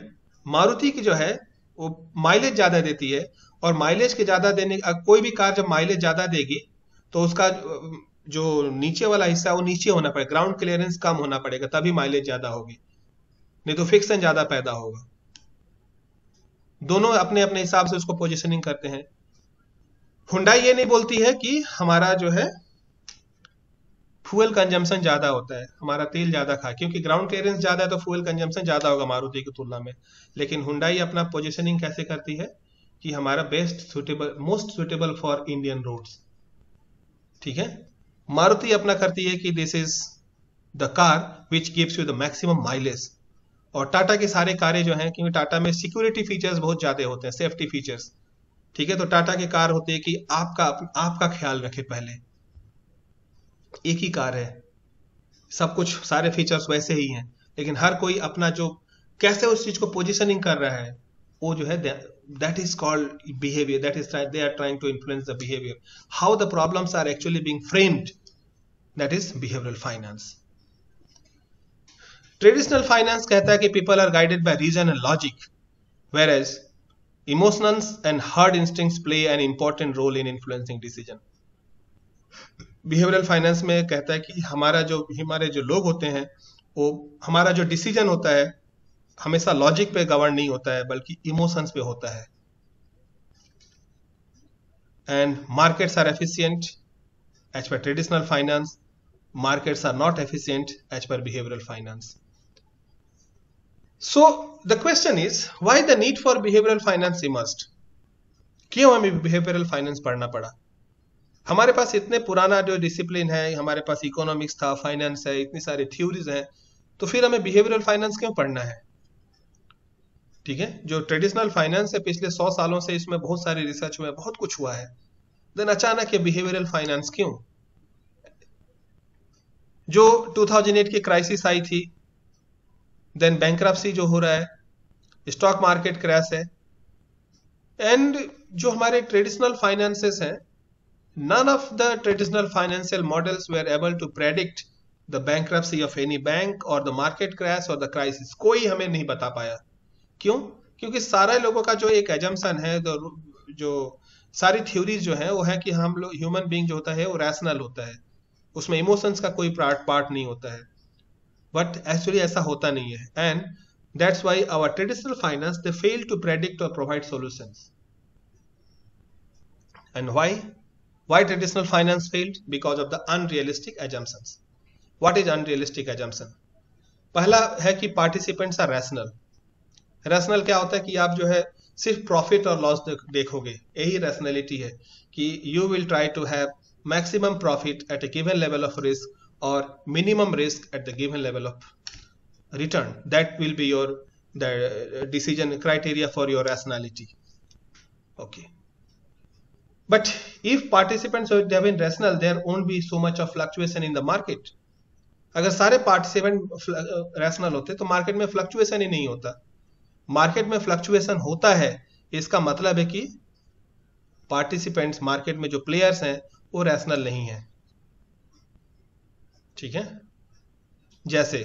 Maruti की जो है वो माइलेज ज्यादा देती है, और माइलेज के ज्यादा देने, कोई भी कार जब माइलेज ज्यादा देगी तो उसका जो नीचे वाला हिस्सा है वो नीचे होना पड़ेगा, ग्राउंड क्लियरेंस कम होना पड़ेगा, तभी माइलेज ज्यादा होगी, नहीं तो फ्रिक्शन ज्यादा पैदा होगा। दोनों अपने अपने हिसाब से उसको पोजीशनिंग करते हैं। हुंडई ये नहीं बोलती है कि हमारा जो है फ्यूल कंजम्पशन ज्यादा होता है, हमारा तेल ज्यादा खाए, क्योंकि ग्राउंड क्लियरेंस ज्यादा है तो फ्यूल कंजम्पशन ज्यादा होगा मारुति की तुलना में। लेकिन हुंडई अपना पोजीशनिंग कैसे करती है कि हमारा best suitable, most suitable for Indian roads. ठीक है, मारुति अपना करती है कि this is the car which gives you the maximum mileage. और टाटा की सारे कारें जो हैं, क्योंकि टाटा में सिक्योरिटी फीचर्स बहुत ज्यादा होते हैं, सेफ्टी फीचर्स। ठीक है, तो टाटा की कार होती है कि आपका ख्याल रखे पहले। एक ही कार है, सब कुछ सारे फीचर्स वैसे ही हैं, लेकिन हर कोई अपना जो कैसे उस चीज को पोजीशनिंग कर रहा है वो जो है that is called behaviour, that is they are trying to influence the behaviour, how the problems are actually being framed, that is behavioural finance. Traditional finance कहता है कि people are guided by reason and logic, whereas emotions and hard instincts play an important role in influencing decision. Behavioural finance में कहता है कि हमारे जो लोग होते हैं वो, हमारा जो डिसीजन होता है हमेशा लॉजिक पे गवर्न नहीं होता है बल्कि इमोशंस पे होता है। And markets are efficient as per traditional finance, markets are not efficient as per behavioural finance. So the question is, why the need for behavioral finance emerged? क्यों हमें behavioral finance पढ़ना पड़ा? हमारे पास इतने पुराना जो डिसिप्लिन है, हमारे पास इकोनॉमिक्स था, फाइनेंस है, इतनी सारी थ्योरीज हैं, तो फिर हमें behavioral finance क्यों पढ़ना है? ठीक है, जो ट्रेडिशनल फाइनेंस है पिछले 100 सालों से इसमें बहुत सारी रिसर्च हुआ है, बहुत कुछ हुआ है, देन अचानक ये behavioral finance क्यों? जो 2008 की क्राइसिस आई थी, देन बैंक्रप्सी जो हो रहा है, स्टॉक मार्केट क्रैश है, एंड जो हमारे ट्रेडिशनल फाइनेंसेस हैं, none of the traditional financial models were able to predict the bankruptcy of any bank or the market crash or the crisis. कोई हमें नहीं बता पाया। क्यों? क्योंकि सारे लोगों का जो एक एजम्पशन है, जो सारी थ्योरीज जो है वो है कि हम लोग, ह्यूमन बीइंग जो होता है वो रैशनल होता है, उसमें इमोशंस का कोई पार्ट नहीं होता है, बट एक्चुअली ऐसा होता नहीं है। And that's why our traditional finance they fail to predict और provide solutions. And why traditional finance failed? Because of the unrealistic assumptions. What is unrealistic assumption? पहला है कि पार्टिसिपेंट्स आर रैशनल। रैशनल क्या होता है कि आप जो है सिर्फ प्रॉफिट और लॉस देखोगे, यही रैशनैलिटी है कि you will try to have maximum profit at a given level of risk or minimum risk at the given level of return. That will be your decision criteria for your rationality. Okay. But if participants would have been rational, there won't be so much of fluctuation in the market. अगर सारे participant rational होते तो market में fluctuation ही नहीं होता। Market में fluctuation होता है, इसका मतलब है कि पार्टिसिपेंट्स, मार्केट में जो प्लेयर्स हैं वो रैशनल नहीं है। ठीक है, जैसे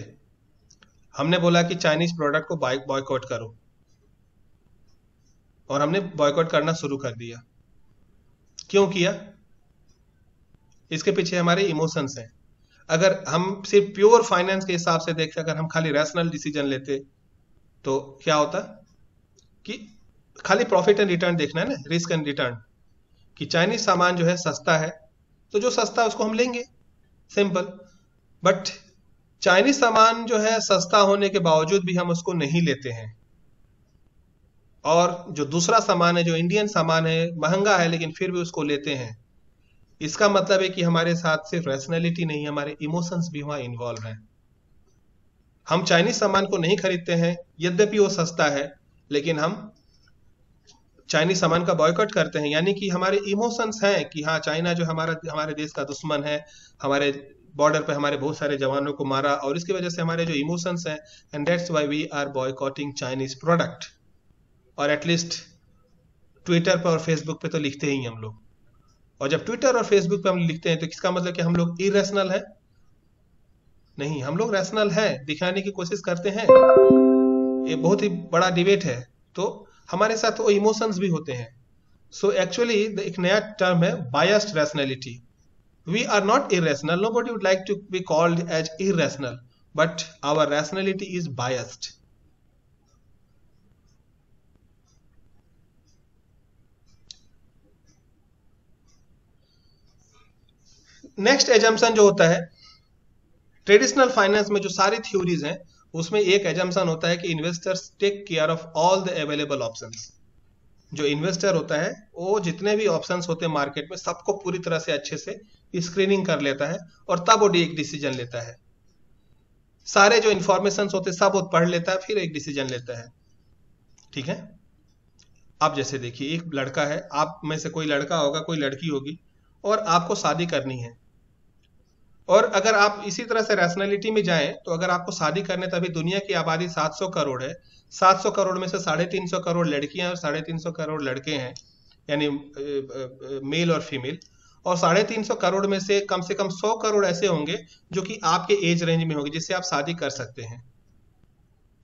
हमने बोला कि चाइनीज प्रोडक्ट को बॉयकॉट करो, और हमने बॉयकॉट करना शुरू कर दिया। क्यों किया? इसके पीछे हमारे इमोशंस हैं। अगर हम सिर्फ प्योर फाइनेंस के हिसाब से देखते, अगर हम खाली रैशनल डिसीजन लेते तो क्या होता कि खाली प्रॉफिट एंड रिटर्न देखना है ना, रिस्क एंड रिटर्न, कि चाइनीज सामान जो है सस्ता है तो जो सस्ता है उसको हम लेंगे, सिंपल। बट चाइनीज सामान जो है सस्ता होने के बावजूद भी हम उसको नहीं लेते हैं, और जो दूसरा सामान है, जो इंडियन सामान है, महंगा है लेकिन फिर भी उसको लेते हैं। इसका मतलब है कि हमारे साथ सिर्फ रैशनैलिटी नहीं, हमारे इमोशंस भी वहां इन्वॉल्व हैं। हम चाइनीज सामान को नहीं खरीदते हैं, यद्यपि वो सस्ता है, लेकिन हम चाइनीज सामान का बॉयकॉट करते हैं, यानी कि हमारे इमोशंस हैं कि हाँ चाइना जो हमारे देश का दुश्मन है, हमारे बॉर्डर पे हमारे बहुत सारे जवानों को मारा, और इसकी वजह से हमारे जो इमोशंस हैं, and that's why we are boycotting Chinese product. और एटलीस्ट ट्विटर पर और फेसबुक पे तो लिखते ही हम लोग। और जब ट्विटर और फेसबुक पे हम लिखते हैं तो इसका मतलब कि हम लोग इरेशनल है? नहीं, हम लोग रैशनल है, दिखाने की कोशिश करते हैं। ये बहुत ही बड़ा डिबेट है। तो हमारे साथ वो इमोशंस भी होते हैं। सो एक्चुअली एक नया टर्म है biased rationality. We are not irrational, nobody would like to be called as irrational, but our rationality is biased. Next assumption जो होता है ट्रेडिशनल फाइनेंस में, जो सारी थ्योरीज हैं उसमें एक एजम्पशन होता है कि investors take care of all the available options. जो इन्वेस्टर होता है वो जितने भी ऑप्शंस होते हैं मार्केट में सबको पूरी तरह से अच्छे से स्क्रीनिंग कर लेता है और तब वो एक डिसीजन लेता है। सारे जो इंफॉर्मेशन होते हैं सब वो पढ़ लेता है, फिर एक डिसीजन लेता है। ठीक है, अब जैसे देखिए एक लड़का है, आप में से कोई लड़का होगा, कोई लड़की होगी, और आपको शादी करनी है। और अगर आप इसी तरह से रैशनैलिटी में जाएं तो अगर आपको शादी करने, तभी दुनिया की आबादी 700 करोड़ है, 700 करोड़ में से 350 करोड़ लड़कियां और 350 करोड़ लड़के हैं, यानी मेल और फीमेल। और 350 करोड़ में से कम 100 करोड़ ऐसे होंगे जो कि आपके एज रेंज में होंगे, जिससे आप शादी कर सकते हैं।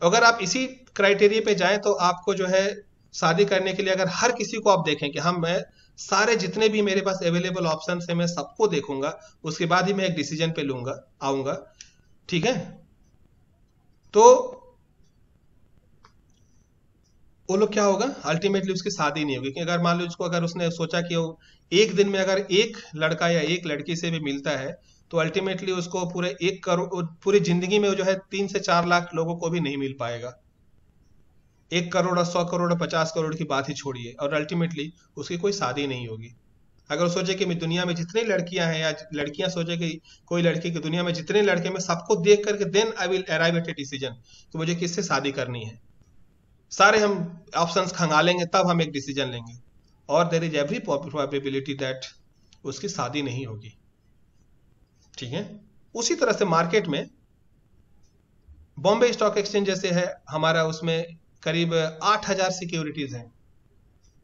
अगर आप इसी क्राइटेरिया पे जाएं तो आपको जो है शादी करने के लिए, अगर हर किसी को आप देखें कि मैं सारे जितने भी मेरे पास अवेलेबल ऑप्शन है मैं सबको देखूंगा, उसके बाद ही मैं एक डिसीजन पे आऊंगा। ठीक है, तो वो लोग क्या होगा, अल्टीमेटली उसकी शादी नहीं होगी। क्योंकि अगर मान लो अगर उसने सोचा कि वो एक दिन में अगर एक लड़का या एक लड़की से भी मिलता है तो अल्टीमेटली उसको पूरे 1 करोड़, पूरी जिंदगी में जो है 3 से 4 लाख लोगों को भी नहीं मिल पाएगा। 1 करोड़ और 100 करोड़ और 50 करोड़ की बात ही छोड़िए, और अल्टीमेटली उसकी कोई शादी नहीं होगी। अगर सोचे कि दुनिया में जितनी लड़कियां हैं, या लड़कियां सोचे कि कोई लड़की की दुनिया में जितने लड़के, मैं सबको देख करके then I will arrive at a decision कि मुझे किससे शादी करनी है। सारे हम ऑप्शंस खंगालेंगे तब हम एक डिसीजन लेंगे, और there is every probability that उसकी शादी नहीं होगी। ठीक है, उसी तरह से मार्केट में बॉम्बे स्टॉक एक्सचेंज जैसे है हमारा, उसमें करीब 8000 सिक्योरिटीज हैं।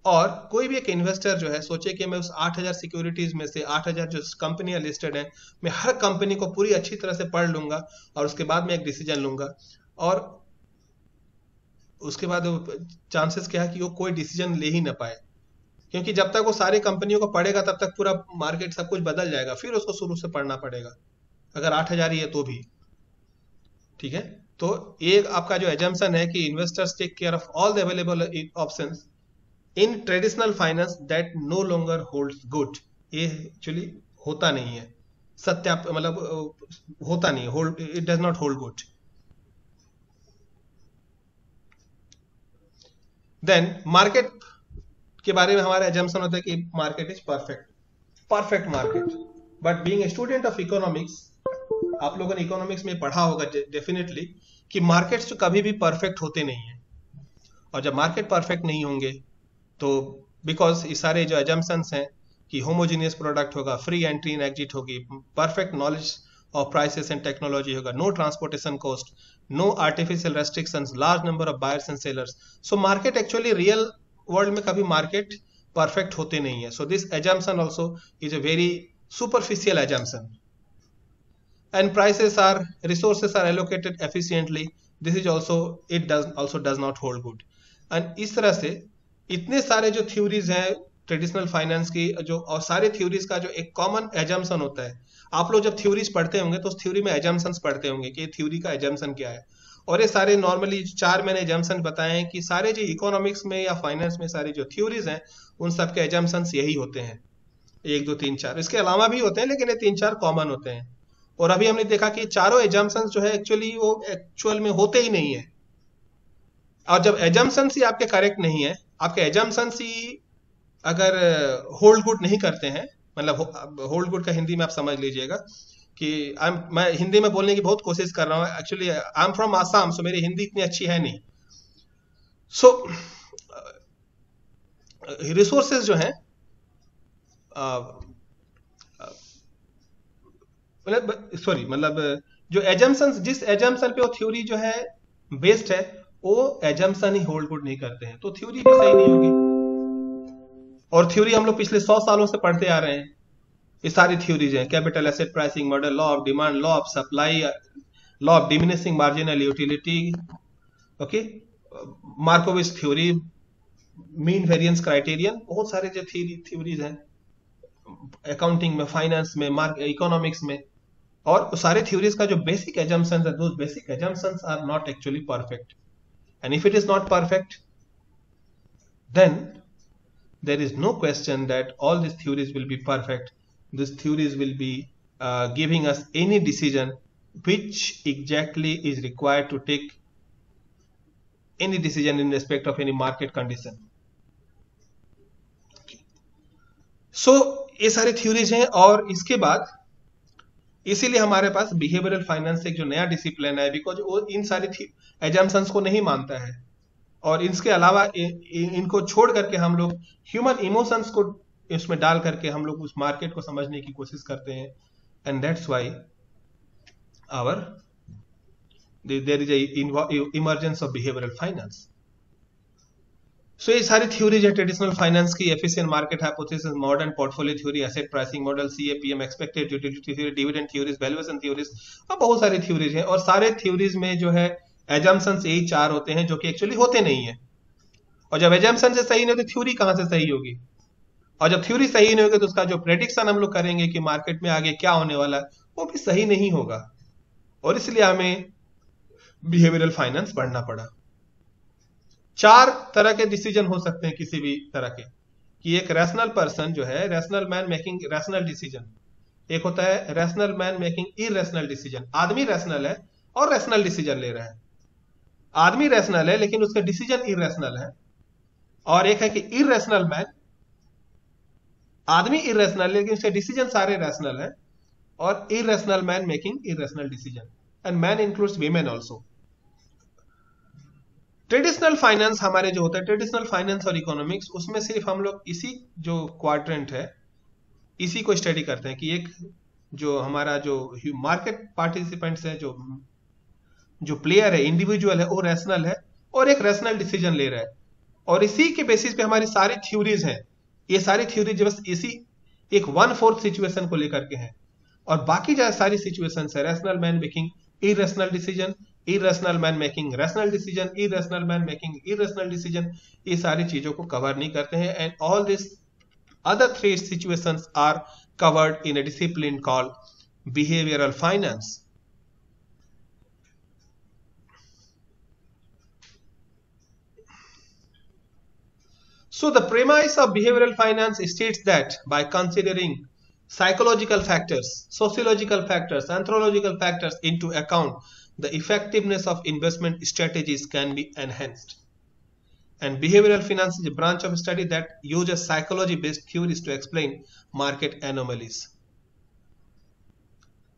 और कोई भी एक इन्वेस्टर जो है सोचे कि मैं उस 8000 सिक्योरिटीज में से 8000 जो कंपनियां लिस्टेड हैं, मैं हर कंपनी को पूरी अच्छी तरह से पढ़ लूंगा और उसके बाद मैं एक डिसीजन लूंगा। और उसके बाद चांसेस क्या है कि वो कोई डिसीजन ले ही ना पाए, क्योंकि जब तक वो सारी कंपनियों को पढ़ेगा तब तक पूरा मार्केट सब कुछ बदल जाएगा, फिर उसको शुरू से पढ़ना पड़ेगा, अगर 8000 ही है तो भी। ठीक है, तो एक आपका जो एजम्पशन है कि investors take care of all the available options in traditional finance that no longer holds good, ये एक्चुअली होता नहीं है, मतलब होता नहीं, hold, it does not hold good. Then market के बारे में हमारा एजम्पशन होता है कि market is perfect market. But being a student of economics, आप लोगों ने इकोनॉमिक्स में पढ़ा होगा डेफिनेटली कि मार्केट्स तो कभी भी परफेक्ट होते नहीं है। और जब मार्केट परफेक्ट नहीं होंगे तो बिकॉज ये सारे जो एजम्पशंस हैं कि होमोजीनियस प्रोडक्ट होगा, फ्री एंट्री एंड एग्जिट होगी, perfect knowledge of prices and technology होगा, no transportation cost, no artificial restrictions, large number of buyers and sellers. So market actually real world में कभी मार्केट परफेक्ट होते नहीं है। So this assumption also is a very superficial assumption. And prices are, resources are allocated efficiently. This is also, it does not hold good. And इस तरह से इतने सारे जो थ्योरीज हैं ट्रेडिशनल फाइनेंस की, जो और सारे थ्योरीज का जो एक कॉमन एजम्पशन होता है, आप लोग जब थ्योरीज पढ़ते होंगे तो उस थ्योरी में एजम्पशंस पढ़ते होंगे कि थ्योरी का एजम्पशन क्या है। और ये सारे नॉर्मली 4 मैंने एजम्पशन बताए हैं कि सारे जो इकोनॉमिक्स में या फाइनेंस में सारी जो थ्योरीज हैं उन सबके एजम्पशंस यही होते हैं, 1 2 3 4। इसके अलावा भी होते हैं लेकिन ये 3-4 कॉमन होते हैं। और अभी हमने देखा कि चारों एजम्पशंस जो है एक्चुअली वो एक्चुअल में होते ही नहीं है। और जब एजम्पशंस ही आपके करेक्ट नहीं है, आपके एजम्पशंस ही अगर होल्ड गुड नहीं करते हैं, मतलब होल्ड गुड का हिंदी में आप समझ लीजिएगा कि मैं हिंदी में बोलने की बहुत कोशिश कर रहा हूँ। Actually I am from Assam, so मेरी हिंदी इतनी अच्छी है नहीं। सो रिसोर्सेज जो हैं मतलब जो एजम्पशंस, जिस एजम्पशन पे वो थ्योरी जो है बेस्ड है, वो एजम्पशन ही होल्ड गुड नहीं करते हैं, तो थ्योरी भी सही नहीं होगी। और थ्योरी हम लोग पिछले 100 सालों से पढ़ते आ रहे हैं। ये सारी थ्योरीज हैं, capital asset pricing model, law of demand, law of supply, law of diminishing marginal utility, okay, Markovich theory, mean variance criterion, बहुत सारे जो थ्योरीज हैं अकाउंटिंग में, फाइनेंस में, इकोनॉमिक्स में। और सारे थ्योरीज का जो बेसिक एजम्पशंस है, those basic assumptions are not actually perfect, and if it is not perfect then there is no question that all these theories will be perfect. These theories will be giving us any decision which exactly is required to take any decision in respect of any market condition. So ये सारी theories हैं। और इसके बाद इसीलिए हमारे पास behavioural finance एक जो नया डिसिप्लिन है, बिकॉज वो इन सारी एजम्पशंस को नहीं मानता है, और इसके अलावा इनको छोड़ करके हम लोग ह्यूमन इमोशंस को इसमें डाल करके हम लोग उस मार्केट को समझने की कोशिश करते हैं। And that's why there is emergence of behavioural finance. So ये सारी थ्योरीज है ट्रेडिशनल फाइनेंस की, efficient market hypothesis, modern portfolio theory, asset pricing model, CAPM, expected utility theory, dividend theories, valuation theories, और बहुत सारी थ्योरीज हैं। और सारे थ्योरीज में जो है एजम्पशंस यही 4 होते हैं, जो कि एक्चुअली होते नहीं है। और जब एजम्पशन से सही नहीं होती, थ्योरी कहां से सही होगी? और जब थ्योरी सही नहीं होगी तो उसका जो प्रेडिक्शन हम लोग करेंगे कि मार्केट में आगे क्या होने वाला है, वो भी सही नहीं होगा। और इसलिए हमें बिहेवियरल फाइनेंस पढ़ना पड़ा। 4 तरह के डिसीजन हो सकते हैं किसी भी तरह के, कि एक रैशनल पर्सन जो है, rational man making rational decision, एक होता है rational man making irrational decision. आदमी रैशनल है और रैशनल डिसीजन ले रहा है। आदमी रैशनल है लेकिन उसका डिसीजन इरैशनल है। और एक है कि इरैशनल मैन, आदमी इरैशनल है लेकिन उसके डिसीजन सारे रैशनल है। और irrational man making irrational decision, and man includes women also. Traditional finance हमारे जो होता है, ट्रेडिशनल फाइनेंस और इकोनॉमिक्स, उसमें सिर्फ हम लोग इसी जो क्वाड्रेंट है इसी को स्टडी करते हैं कि एक जो हमारा जो मार्केट पार्टिसिपेंट्स है, जो प्लेयर है, इंडिविजुअल है, वो रैशनल है और एक रैशनल डिसीजन ले रहा है। और इसी के बेसिस पे हमारी सारी थ्योरीज हैं। ये सारी थ्योरीज बस इसी एक 1/4 सिचुएशन को लेकर के हैं, और बाकी जो सारी सिचुएशंस है, rational man making irrational decision, irrational man making rational decision, irrational man making irrational decision, ये सारी चीजों को कवर नहीं करते हैं। And all this other 3 situations are covered in a discipline called behavioural finance. So the premise of behavioral finance states that by considering psychological factors, sociological factors, anthropological factors into account, the effectiveness of investment strategies can be enhanced. And behavioral finance is a branch of study that uses psychology-based theories to explain market anomalies.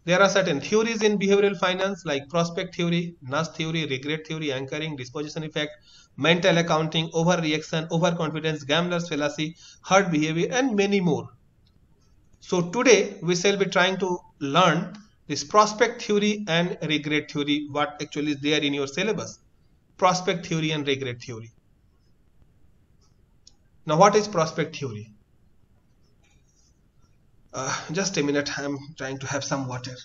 There are certain theories in behavioral finance like prospect theory, nudge theory, regret theory, anchoring, disposition effect, mental accounting, overreaction, overconfidence, gambler's fallacy, herd behavior, and many more. So today we shall be trying to learn this prospect theory and regret theory, what actually is there in your syllabus. Prospect theory and regret theory. Now what is prospect theory? Just a minute, I'm trying to have some water.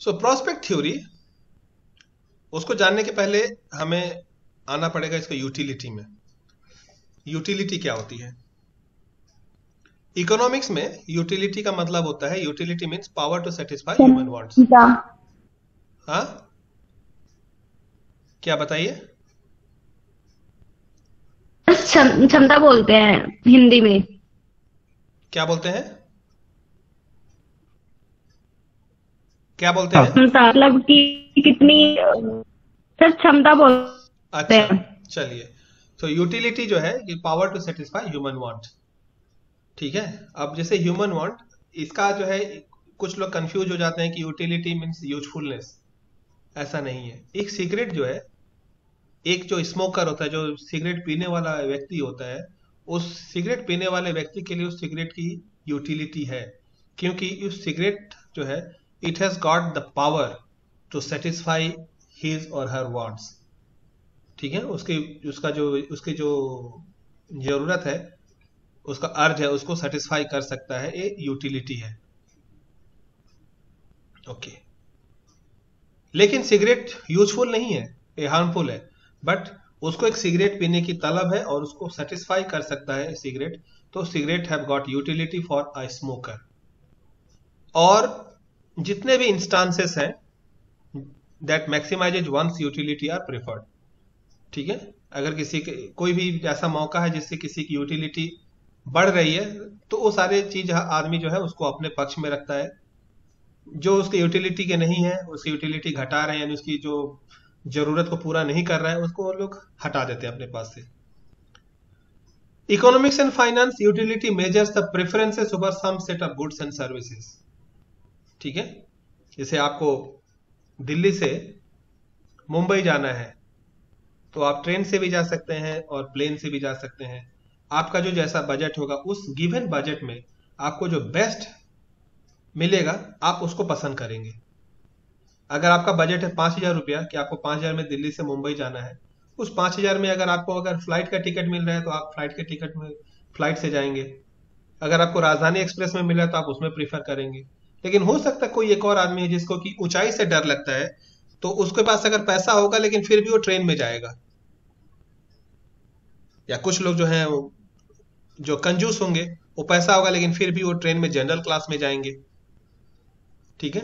So prospect theory, उसको जानने के पहले हमें आना पड़ेगा इसको utility में। Utility क्या होती है? इकोनॉमिक्स में यूटिलिटी का मतलब होता है, utility means power to satisfy human wants. हाँ, क्या बताइए? क्षमता बोलते हैं हिंदी में। क्या बोलते हैं? क्या बोलते हैं? क्षमता मतलब कि कितनी, सर क्षमता बोलते अच्छा, हैं। चलिए। तो यूटिलिटी जो है ये power to satisfy human want, ठीक है। अब जैसे ह्यूमन वांट, इसका जो है कुछ लोग कंफ्यूज हो जाते हैं कि यूटिलिटी मीन्स यूजफुलनेस। ऐसा नहीं है। एक सिगरेट जो है, एक जो स्मोकर होता है, जो सिगरेट पीने वाला व्यक्ति होता है, उस सिगरेट पीने वाले व्यक्ति के लिए उस सिगरेट की यूटिलिटी है, क्योंकि उस सिगरेट जो है it has got the power to satisfy his और हर वांट्स, ठीक है। उसकी जो जरूरत है, उसका अर्ज है, उसको सेटिस्फाई कर सकता है, ये यूटिलिटी है। ओके। लेकिन सिगरेट यूजफुल नहीं है, ये हार्मफुल है, बट उसको एक सिगरेट पीने की तलब है और उसको सेटिस्फाई कर सकता है सिगरेट, तो cigarette have got utility for a smoker. और जितने भी इंस्टांसेस हैं that maximises one's utility are preferred, ठीक है। अगर किसी के कोई भी ऐसा मौका है जिससे किसी की यूटिलिटी बढ़ रही है, तो वो सारे चीज आदमी जो है उसको अपने पक्ष में रखता है। जो उसकी यूटिलिटी के नहीं है, उसकी यूटिलिटी घटा रहे हैं, यानी उसकी जो जरूरत को पूरा नहीं कर रहा है, उसको वो लोग हटा देते हैं अपने पास से। Economics and finance utility measures the preferences over some set of goods and services, ठीक है। जैसे आपको दिल्ली से मुंबई जाना है, तो आप ट्रेन से भी जा सकते हैं और प्लेन से भी जा सकते हैं। आपका जो जैसा बजट होगा, उस गिवन बजट में आपको जो बेस्ट मिलेगा आप उसको पसंद करेंगे। अगर आपका बजट है 5,000 रुपया, कि आपको 5,000 में दिल्ली से मुंबई जाना है, उस 5,000 में अगर आपको फ्लाइट का टिकट मिल रहा है तो आप फ्लाइट के टिकट में फ्लाइट से जाएंगे। अगर आपको राजधानी एक्सप्रेस में मिला है तो आप उसमें प्रीफर करेंगे। लेकिन हो सकता है कोई एक और आदमी है जिसको कि ऊंचाई से डर लगता है, तो उसके पास अगर पैसा होगा लेकिन फिर भी वो ट्रेन में जाएगा। या कुछ लोग जो हैं जो कंजूस होंगे, वो पैसा होगा लेकिन फिर भी वो ट्रेन में जनरल क्लास में जाएंगे, ठीक है।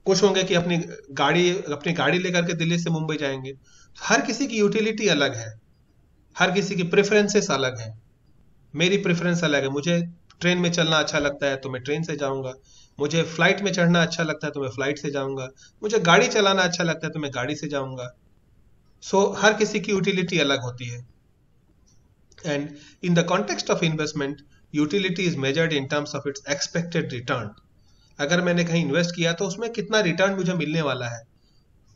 कुछ होंगे कि अपनी गाड़ी लेकर के दिल्ली से मुंबई जाएंगे। हर किसी की यूटिलिटी अलग है, हर किसी की प्रेफरेंसेस अलग है। मेरी प्रेफरेंस अलग है, मुझे ट्रेन में चलना अच्छा लगता है तो मैं ट्रेन से जाऊंगा, मुझे फ्लाइट में चढ़ना अच्छा लगता है तो मैं फ्लाइट से जाऊंगा, मुझे गाड़ी चलाना अच्छा लगता है तो मैं गाड़ी से जाऊंगा। सो हर किसी की यूटिलिटी अलग होती है। And in the context of investment, utility is measured in terms of its expected return. अगर मैंने कहीं इन्वेस्ट किया तो उसमें कितना रिटर्न मुझे मिलने वाला है।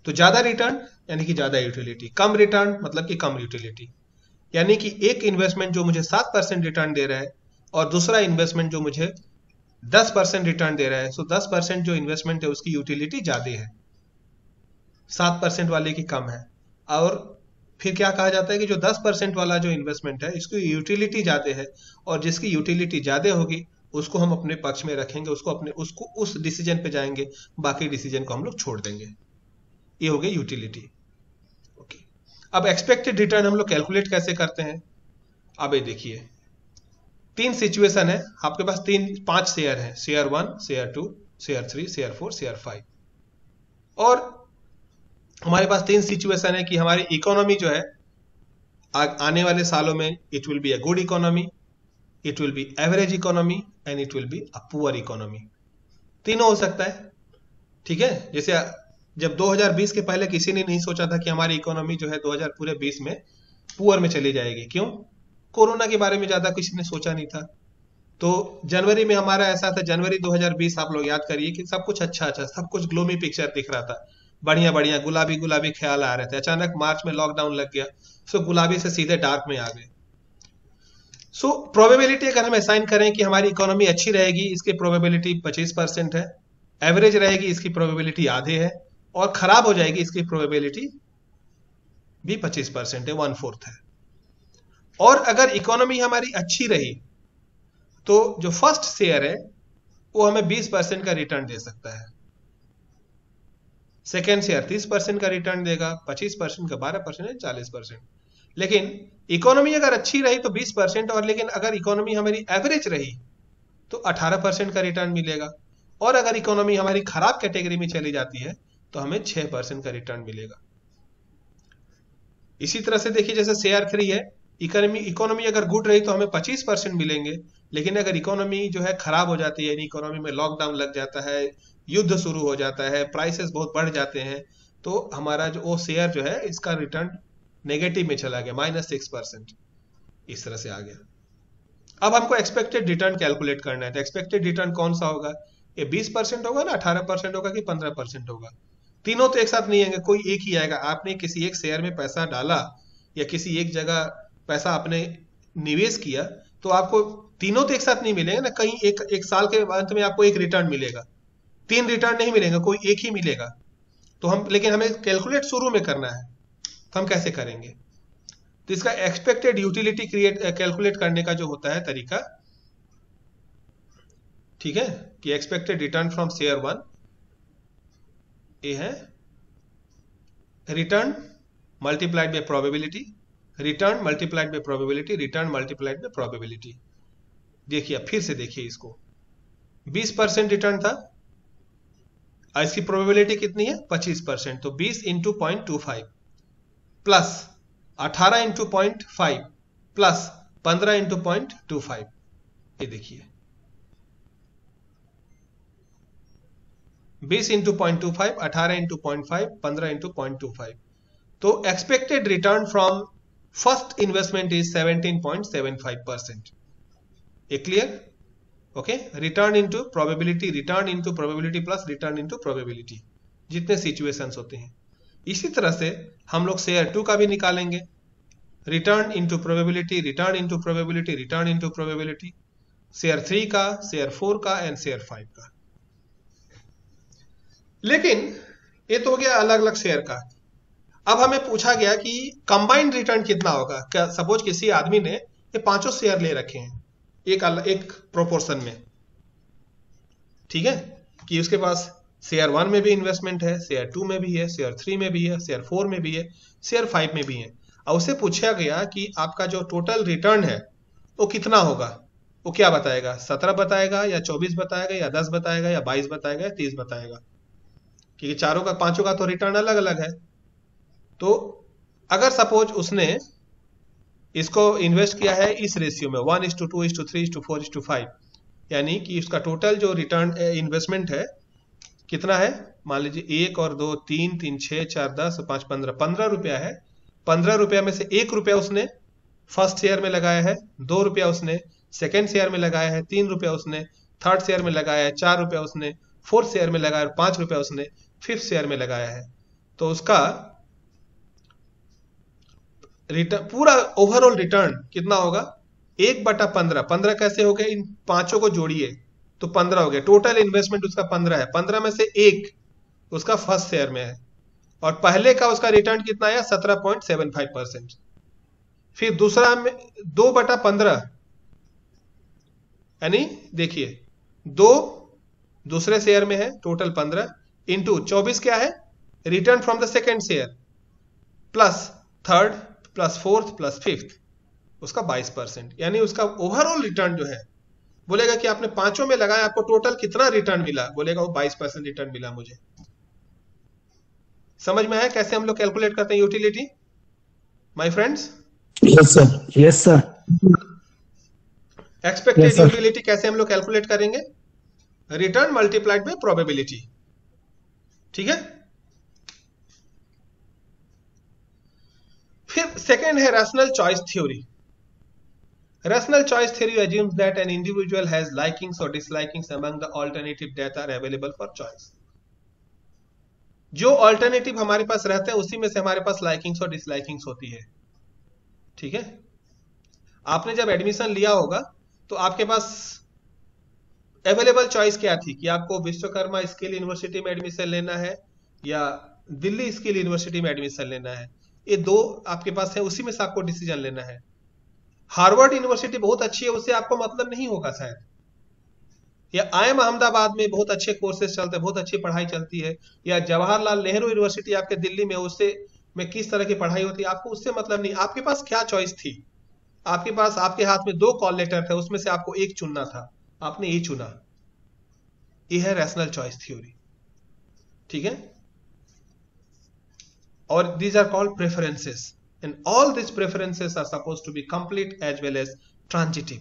तो ज्यादा रिटर्न यानी कि ज्यादा यूटिलिटी, कम रिटर्न मतलब कि कम यूटिलिटी। यानी कि एक इन्वेस्टमेंट जो मुझे 7% रिटर्न दे रहा है और दूसरा इन्वेस्टमेंट जो मुझे 10% रिटर्न दे रहा है, सो 10% जो इन्वेस्टमेंट है उसकी यूटिलिटी ज्यादा है, 7% वाले की कम है। और फिर क्या कहा जाता है कि जो 10% वाला जो इन्वेस्टमेंट है इसकी यूटिलिटी ज्यादा है, और जिसकी यूटिलिटी ज्यादा होगी उसको हम अपने पक्ष में रखेंगे, उसको उस डिसीजन पे जाएंगे, बाकी डिसीजन को हम लोग छोड़ देंगे। ये हो गई यूटिलिटी। ओके। अब एक्सपेक्टेड रिटर्न हम लोग कैलकुलेट कैसे करते हैं? अब ये देखिए, 3 सिचुएशन है आपके पास, 5 शेयर है, share 1, share 2, share 3, share 4, share 5। और हमारे पास 3 सिचुएशन है कि हमारी इकोनॉमी जो है आने वाले सालों में it will be a good economy, it will be average economy and it will be a poor economy. तीनों हो सकता है, ठीक है। जैसे जब 2020 के पहले किसी ने नहीं सोचा था कि हमारी इकोनॉमी जो है 2020 में पुअर में चली जाएगी। क्यों? कोरोना के बारे में ज्यादा किसी ने सोचा नहीं था। तो जनवरी में हमारा ऐसा था, जनवरी 2020 आप लोग याद करिए कि सब कुछ अच्छा, सब कुछ ग्लोमी पिक्चर दिख रहा था, बढ़िया गुलाबी ख्याल आ रहे थे। अचानक मार्च में लॉकडाउन लग गया, सो गुलाबी से सीधे डार्क में आ गए। सो प्रोबेबिलिटी अगर हम असाइन करें कि हमारी इकोनॉमी अच्छी रहेगी, इसकी प्रोबेबिलिटी 25% है, एवरेज रहेगी इसकी प्रोबेबिलिटी आधे है, और खराब हो जाएगी इसकी प्रोबेबिलिटी भी 25% है, 1/4 है। और अगर इकोनॉमी हमारी अच्छी रही तो जो फर्स्ट शेयर है वो हमें 20% का रिटर्न दे सकता है, सेकेंड शेयर 30% का रिटर्न देगा, 25% का 12%, 40%। लेकिन इकोनॉमी अगर अच्छी रही तो 20%, और लेकिन अगर इकोनॉमी हमारी एवरेज रही तो 18% का रिटर्न मिलेगा, और अगर इकोनॉमी हमारी खराब कैटेगरी में चली जाती है तो हमें 6% का रिटर्न मिलेगा। इसी तरह से देखिए जैसे CR3 है, इकोनॉमी अगर गुड रही तो हमें 25% मिलेंगे, लेकिन अगर इकोनॉमी जो है खराब हो जाती है, यानी इकोनॉमी में लॉकडाउन लग जाता है, युद्ध शुरू हो जाता है, प्राइसेस बहुत बढ़ जाते हैं, तो हमारा जो वो शेयर जो है इसका रिटर्न नेगेटिव में चला गया, -6%। इस तरह से आ गया। अब हमको एक्सपेक्टेड रिटर्न कैलकुलेट करना है, तो एक्सपेक्टेड रिटर्न कौन सा होगा? ये 20% होगा ना, 18% होगा कि 15% होगा? तीनों तो एक साथ नहीं आएंगे, कोई एक ही आएगा। आपने किसी एक शेयर में पैसा डाला या किसी एक जगह पैसा आपने निवेश किया, तो आपको तीनों तो एक साथ नहीं मिलेगा ना, कहीं एक साल के अंत में आपको एक रिटर्न मिलेगा, 3 रिटर्न नहीं मिलेगा, कोई एक ही मिलेगा। तो हम, लेकिन हमें कैलकुलेट शुरू में करना है, तो हम कैसे करेंगे? तो इसका एक्सपेक्टेड यूटिलिटी कैलकुलेट करने का जो होता है तरीका, ठीक है, कि एक्सपेक्टेड रिटर्न फ्रॉम शेयर 1 ये है return multiplied by probability, return multiplied by probability, return multiplied by probability. देखिए फिर से देखिए इसको, 20% रिटर्न था, इसकी प्रोबेबिलिटी कितनी है? 25%। तो 20 into 0.25 plus 18 into 0.5 plus 15 into 0.25। ये देखिए 20 इंटू 0.25, 18 इंटू 0.5, 15 इंटू 0.25। तो expected return from first investment is 17.75%। ये clear? Okay, return into probability, return into probability plus return into probability, जितने सिचुएशंस होते हैं। इसी तरह से हम लोग शेयर 2 का भी निकालेंगे, return into probability, return into probability, return into probability, share 3 का, शेयर 4 का एंड शेयर 5 का। लेकिन ये तो हो गया अलग अलग शेयर का। अब हमें पूछा गया कि कंबाइंड रिटर्न कितना होगा। क्या सपोज किसी आदमी ने ये 5 शेयर ले रखे हैं एक प्रोपोर्शन में, ठीक है, कि उसके पास शेयर 1 में भी इन्वेस्टमेंट है, शेयर 2 में भी है, शेयर 3 में भी है, शेयर 4 में भी है, शेयर 5 में भी है। और उससे पूछा गया कि आपका जो टोटल रिटर्न है वो कितना होगा। वो क्या बताएगा? 17 बताएगा या 24 बताएगा या 10 बताएगा या 22 बताएगा या 30 बताएगा, क्योंकि चारों का, 5 का तो रिटर्न अलग अलग है। तो अगर सपोज उसने इसको इन्वेस्ट किया है इस रेशियो में 1:2, 3:4, 4:5, यानी कि उसका टोटल जो रिटर्न इन्वेस्टमेंट है कितना है? मान लीजिए 1 और 2, 3, 3, 6, 4, 10, 5, 15, 15 रुपया है। 15 रुपया में से 1 रुपया उसने फर्स्ट शेयर में लगाया है, 2 रुपया उसने सेकेंड शेयर में लगाया है, 3 रुपया उसने थर्ड शेयर में लगाया है, 4 रुपया उसने फोर्थ शेयर में लगाया और 5 रुपया उसने फिफ्थ शेयर में लगाया है। तो उसका रिटर्न, पूरा ओवरऑल रिटर्न कितना होगा? 1/15। 15 कैसे हो गए? इन पांचों को जोड़िए तो 15 हो गया। टोटल इन्वेस्टमेंट उसका 15 है। 15 में से 1 उसका फर्स्ट शेयर में है और पहले का उसका रिटर्न कितना आया? 17.75%। फिर दूसरा में 2/15, यानी देखिए 2 दूसरे शेयर में है, टोटल 15 इंटू 24 क्या है? Return from the second share plus third plus fourth plus fifth, उसका 22%। यानी उसका ओवरऑल रिटर्न जो है, बोलेगा कि आपने पांचों में लगाया, आपको टोटल कितना रिटर्न मिला? बोलेगा वो 22% रिटर्न मिला मुझे। समझ में आया कैसे हम लोग कैलकुलेट करते हैं utility, my friends? Yes sir, yes sir. Expected utility कैसे हम लोग कैलकुलेट करेंगे? रिटर्न मल्टीप्लाइड बाय प्रोबेबिलिटी, ठीक है। फिर सेकेंड है rational choice theory. Rational choice theory assumes that an individual has likings or dislikings among the alternative that are available for choice. जो alternative हमारे पास रहते हैं उसी में से हमारे पास लाइकिंग्स और डिसलाइकिंग्स होती है, ठीक है। आपने जब एडमिशन लिया होगा तो आपके पास अवेलेबल चॉइस क्या थी कि आपको विश्वकर्मा स्किल यूनिवर्सिटी में एडमिशन लेना है या दिल्ली स्किल यूनिवर्सिटी में एडमिशन लेना है। ये दो आपके पास है, उसी में से आपको डिसीजन लेना है। हार्वर्ड यूनिवर्सिटी बहुत अच्छी है, उससे आपको मतलब नहीं होगा शायद, या IIM अहमदाबाद में बहुत अच्छे कोर्सेज चलते हैं, बहुत अच्छी पढ़ाई चलती है, या जवाहरलाल नेहरू यूनिवर्सिटी आपके दिल्ली में, उससे में किस तरह की पढ़ाई होती है आपको उससे मतलब नहीं। आपके पास क्या चॉइस थी? आपके पास, आपके हाथ में 2 कॉल लेटर थे, उसमें से आपको एक चुनना था, आपने ये चुना। ये है रैशनल चॉइस थ्योरी, ठीक है। और these are called preferences. and all these preferences are supposed to be complete as well as transitive.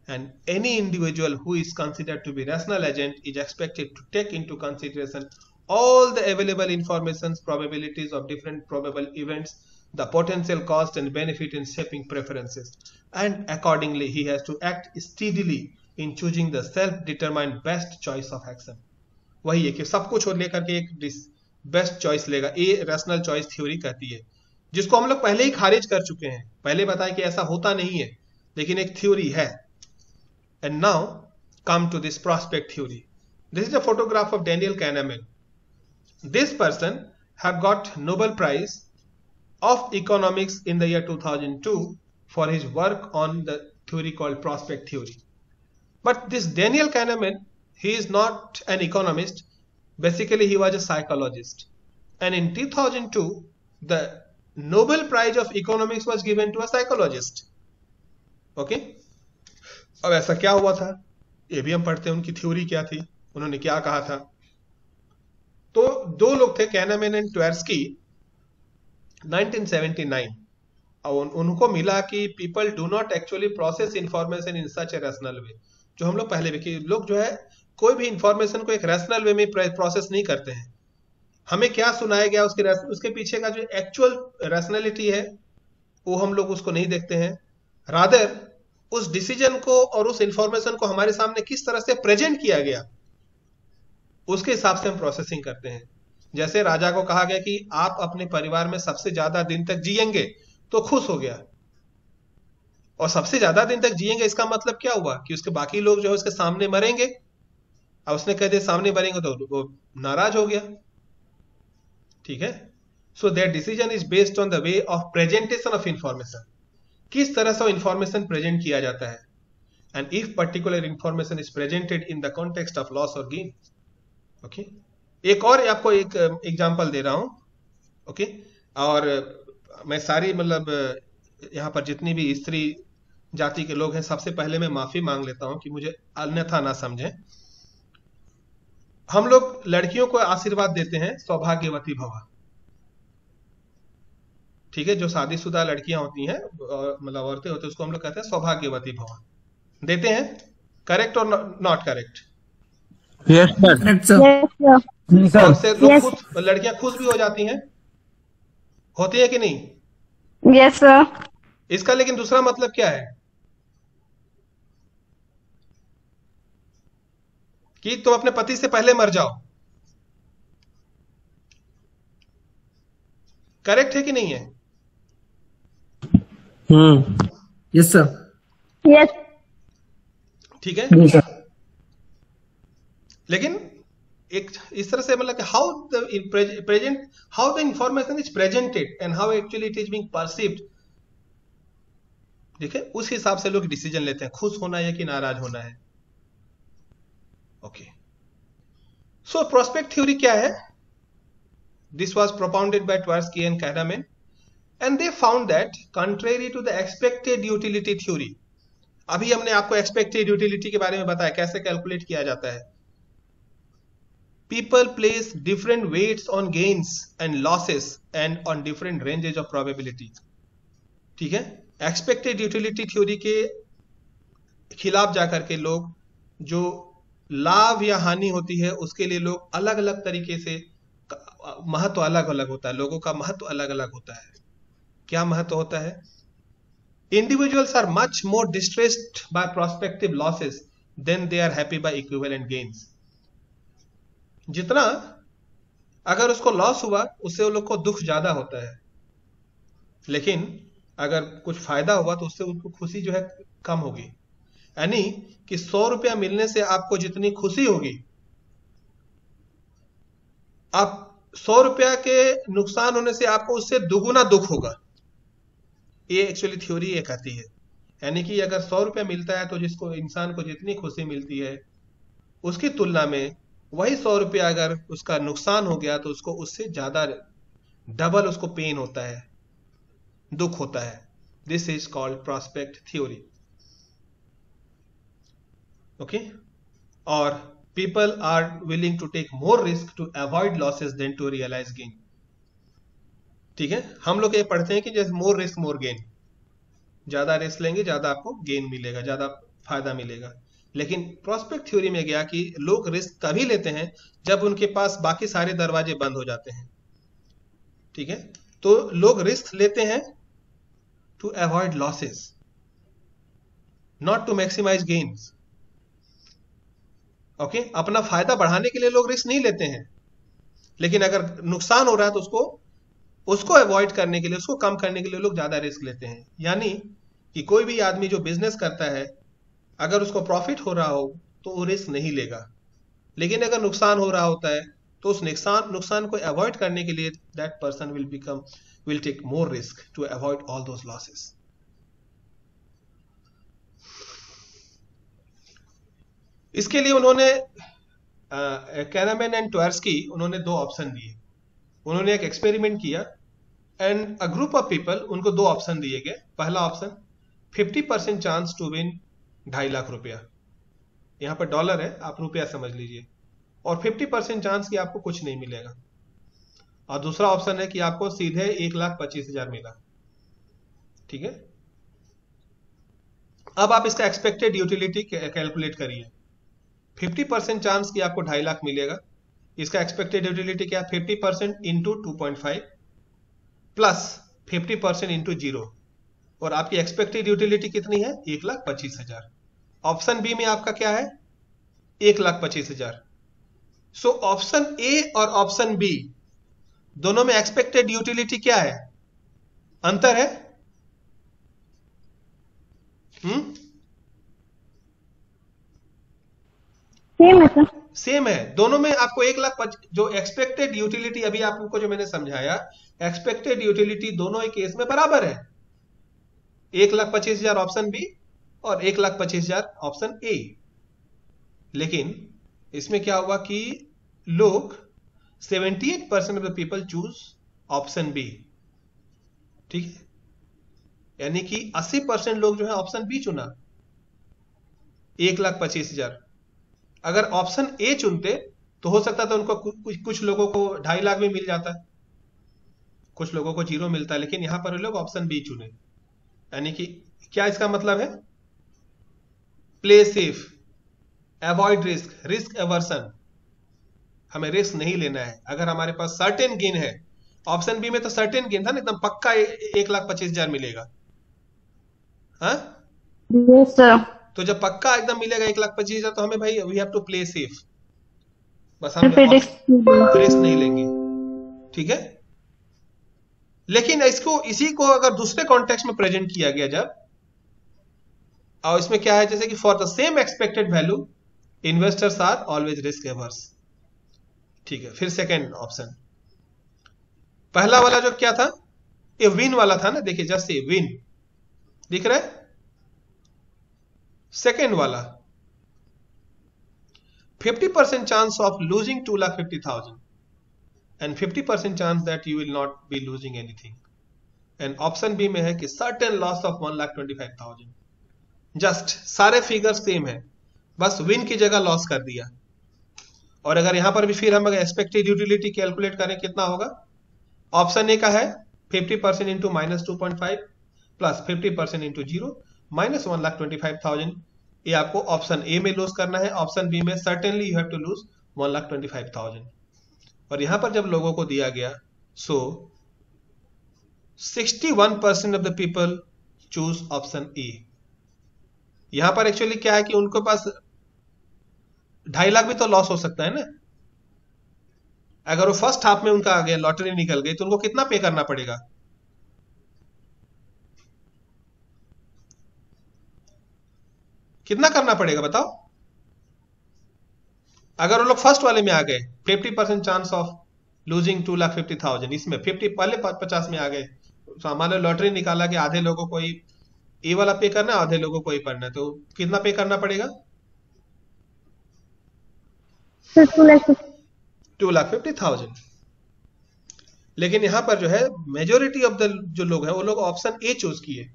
And any individual who is considered to be rational agent is expected to take into consideration all the available informations, probabilities of different probable events, the potential cost and benefit in shaping preferences, and accordingly he has to act steadily in choosing the self-determined best choice of action. वही है कि सब कुछ लेकर के एक best choice लेगा, ये रैशनल चॉइस थ्योरी कहती है, जिसको हम लोग पहले ही खारिज कर चुके हैं, पहले बताया कि ऐसा होता नहीं है, लेकिन एक थ्योरी है. And now come to this prospect theory. This is a photograph of Daniel Kahneman. This person have got Nobel Prize of Economics in the year 2002 for his work on the theory called prospect theory. But this Daniel Kahneman, he is not an economist. Basically, he was a psychologist. And in 2002, the Nobel Prize of Economics was given to a psychologist. Okay? अब ऐसा क्या हुआ था, ये भी हम पढ़ते हैं, उनकी थ्योरी क्या थी, उन्होंने क्या कहा था. तो दो लोग थे, कैनमैन एंड ट्वेर्स्की, 1979. और उनको मिला कि people do not actually process information in such a rational way. जो हम लोग पहले भी कि लोग जो है कोई भी इंफॉर्मेशन को एक रैशनल वे में प्रोसेस नहीं करते हैं. हमें क्या सुनाया गया उसके पीछे का जो एक्चुअल रैशनैलिटी है वो हम लोग उसको नहीं देखते हैं. रादर उस डिसीजन को और उस इंफॉर्मेशन को हमारे सामने किस तरह से प्रेजेंट किया गया उसके हिसाब से हम प्रोसेसिंग करते हैं. जैसे राजा को कहा गया कि आप अपने परिवार में सबसे ज्यादा दिन तक जिएंगे, तो खुश हो गया. और सबसे ज्यादा दिन तक जिएंगे इसका मतलब क्या हुआ कि उसके बाकी लोग जो है उसके सामने मरेंगे. अब उसने कह दिया सामने मरेंगे तो वो नाराज हो गया. ठीक है. So that decision is based on the way of presentation of information. किस तरह से इंफॉर्मेशन प्रेजेंट किया जाता है. And if particular information is presented in the context of loss और गेन. ओके. एक और आपको एक एग्जांपल दे रहा हूं. ओके. और मैं सारी मतलब यहाँ पर जितनी भी स्त्री जाति के लोग हैं सबसे पहले मैं माफी मांग लेता हूं कि मुझे अन्यथा ना समझें. हम लोग लड़कियों को आशीर्वाद देते हैं सौभाग्यवती भव. ठीक है. जो शादीशुदा लड़कियां होती हैं मतलब औरतें होती हैं उसको हम लोग कहते हैं सौभाग्यवती भव. देते हैं. करेक्ट और नॉट करेक्ट? Yes sir. और से लोग खुद लड़कियां खुश भी हो जाती हैं, होती है कि नहीं? Yes sir. इसका लेकिन दूसरा मतलब क्या है कि तुम अपने पति से पहले मर जाओ. करेक्ट है कि नहीं है? Yes sir. यस. ठीक है. लेकिन एक इस तरह से मतलब how the information is presented and how actually it is being perceived. ठीक है. उस हिसाब से लोग डिसीजन लेते हैं खुश होना है कि नाराज होना है. ओके. सो प्रोस्पेक्ट थ्योरी क्या है? This was propounded by Tversky and Kahneman and they found that contrary to the expected utility theory. अभी हमने आपको एक्सपेक्टेड यूटिलिटी के बारे में बताया कैसे कैलकुलेट किया जाता है. People place different weights on gains and losses and on different ranges of probability. ठीक है. एक्सपेक्टेड यूटिलिटी थ्योरी के खिलाफ जाकर के लोग जो लाभ या हानि होती है उसके लिए लोग अलग अलग तरीके से महत्व अलग अलग होता है. लोगों का महत्व अलग अलग होता है. क्या महत्व होता है? Individuals are much more distressed by prospective losses then they are happy by equivalent gains. जितना अगर उसको लॉस हुआ उससे वो लोग को दुख ज्यादा होता है, लेकिन अगर कुछ फायदा हुआ तो उससे उनको खुशी जो है कम होगी. यानी कि 100 रुपया मिलने से आपको जितनी खुशी होगी, आप 100 रुपया के नुकसान होने से आपको उससे दुगुना दुख होगा. ये एक्चुअली थ्योरी ये कहती है. यानी कि अगर 100 रुपया मिलता है तो जिसको इंसान को जितनी खुशी मिलती है उसकी तुलना में वही 100 रुपया अगर उसका नुकसान हो गया तो उसको उससे ज्यादा डबल उसको पेन होता है, दुख होता है. This is called prospect theory. Okay. और people are willing to take more risk to avoid losses than to realise gain. ठीक है, हम लोग ये पढ़ते हैं कि जैसे मोर रिस्क मोर गेन, ज्यादा रिस्क लेंगे ज्यादा आपको गेन मिलेगा, ज्यादा फायदा मिलेगा। लेकिन प्रोस्पेक्ट थ्योरी में गया कि लोग रिस्क तभी लेते हैं जब उनके पास बाकी सारे दरवाजे बंद हो जाते हैं। ठीक है, तो लोग रिस्क लेते हैं to avoid losses, not to maximise gains. Okay, अपना फायदा बढ़ाने के लिए लोग रिस्क नहीं लेते हैं, लेकिन अगर नुकसान हो रहा है तो उसको अवॉइड करने के लिए, उसको कम करने के लिए लोग ज्यादा रिस्क लेते हैं। यानी कि कोई भी आदमी जो बिजनेस करता है, अगर उसको प्रॉफिट हो रहा हो तो वो रिस्क नहीं लेगा, लेकिन अगर नुकसान हो रहा होता है तो उस नुकसान को अवॉइड करने के लिए that person will take more risk to avoid all those losses. इसके लिए उन्होंने कैनामेन एंड ट्वेर्स्की उन्होंने दो ऑप्शन दिए। उन्होंने एक एक्सपेरिमेंट किया and a group of people, उनको दो ऑप्शन दिए गए। पहला option 50% chance to win 2.5 lakh रुपया, यहां पर डॉलर है, आप रुपया समझ लीजिए, और 50% चांस कि आपको कुछ नहीं मिलेगा। और दूसरा ऑप्शन है कि आपको सीधे 1,25,000 मिला। ठीक है, अब आप इसका एक्सपेक्टेड यूटिलिटी कैलकुलेट करिए। 50% चांस कि आपको 2.5 लाख मिलेगा, इसका एक्सपेक्टेड यूटिलिटी क्या? 50% इंटू 2.5 प्लस 50% इंटू 0, और आपकी एक्सपेक्टेड यूटिलिटी कितनी है? 1,25,000। ऑप्शन बी में आपका क्या है? 1,25,000। सो ऑप्शन ए और ऑप्शन बी दोनों में एक्सपेक्टेड यूटिलिटी क्या है? अंतर है? सेम है सर। सेम है, दोनों में आपको 1,00,000 जो एक्सपेक्टेड यूटिलिटी अभी आपको जो मैंने समझाया, एक्सपेक्टेड यूटिलिटी दोनों ही केस में बराबर है। 1,25,000 ऑप्शन बी और 1,25,000 ऑप्शन ए। लेकिन इसमें क्या हुआ कि लोग 78% of the people choose option B. ठीक है, यानी कि 80% लोग जो है ऑप्शन बी चुना, 1,25,000। अगर ऑप्शन ए चुनते तो हो सकता था उनको कुछ लोगों को 2.5 लाख में मिल जाता, कुछ लोगों को 0 मिलता, लेकिन यहां पर लोग ऑप्शन बी चुने। यानी कि क्या इसका मतलब है? Play safe, avoid risk, risk aversion. हमें रिस्क नहीं लेना है। अगर हमारे पास सर्टेन गेन है, ऑप्शन बी में तो सर्टेन गेन था ना, एकदम पक्का 1,25,000 मिलेगा। हाँ, यस सर। तो जब पक्का एकदम मिलेगा 1,25,000 तो हमें भाई we have to play safe, बस हम रिस्क नहीं लेंगे। ठीक है, लेकिन इसी को अगर दूसरे कॉन्टेक्स्ट में प्रेजेंट किया गया जब, और इसमें क्या है, जैसे कि for the same expected value investors are always risk averse. ठीक है, फिर सेकेंड ऑप्शन, पहला वाला जो क्या था, ये विन वाला था ना, देखिए जस्ट ये विन दिख रहा है। सेकेंड वाला 50% chance of losing 2,50,000 and 50% chance that you will not be losing anything. And option B में है कि सर्टेन लॉस ऑफ 1,25,000। जस्ट सारे फिगर सेम है, बस विन की जगह लॉस कर दिया। और अगर यहां पर भी फिर हम अगर एक्सपेक्टेड यूटिलिटी कैलकुलेट करें कितना होगा, ऑप्शन ए का है 50% इंटू -2.5 प्लस 50% इंटू 0 माइनस 1,25,000। ये आपको ऑप्शन ए में लूज करना है, ऑप्शन बी में certainly you have to lose 1,25,000। और यहां पर जब लोगों को दिया गया, so 61% of the people choose option A. यहां पर एक्चुअली क्या है कि उनके पास 2.5 लाख भी तो लॉस हो सकता है ना। अगर वो फर्स्ट हाफ में उनका आ गया, लॉटरी निकल गई, तो उनको कितना पे करना पड़ेगा? कितना करना पड़ेगा बताओ? अगर वो लोग फर्स्ट वाले में आ गए, 50% चांस ऑफ लूजिंग 2,50,000, इसमें 50 पहले 50 में आ गए, तो हमारे लॉटरी निकाला कि आधे लोगों को ए वाला पे करना है, आधे लोगों को ही पढ़ना है, तो कितना पे करना पड़ेगा? 2,50,000। लेकिन यहां पर जो है मेजोरिटी ऑफ द जो लोग हैं वो लोग ऑप्शन ए चूज किए।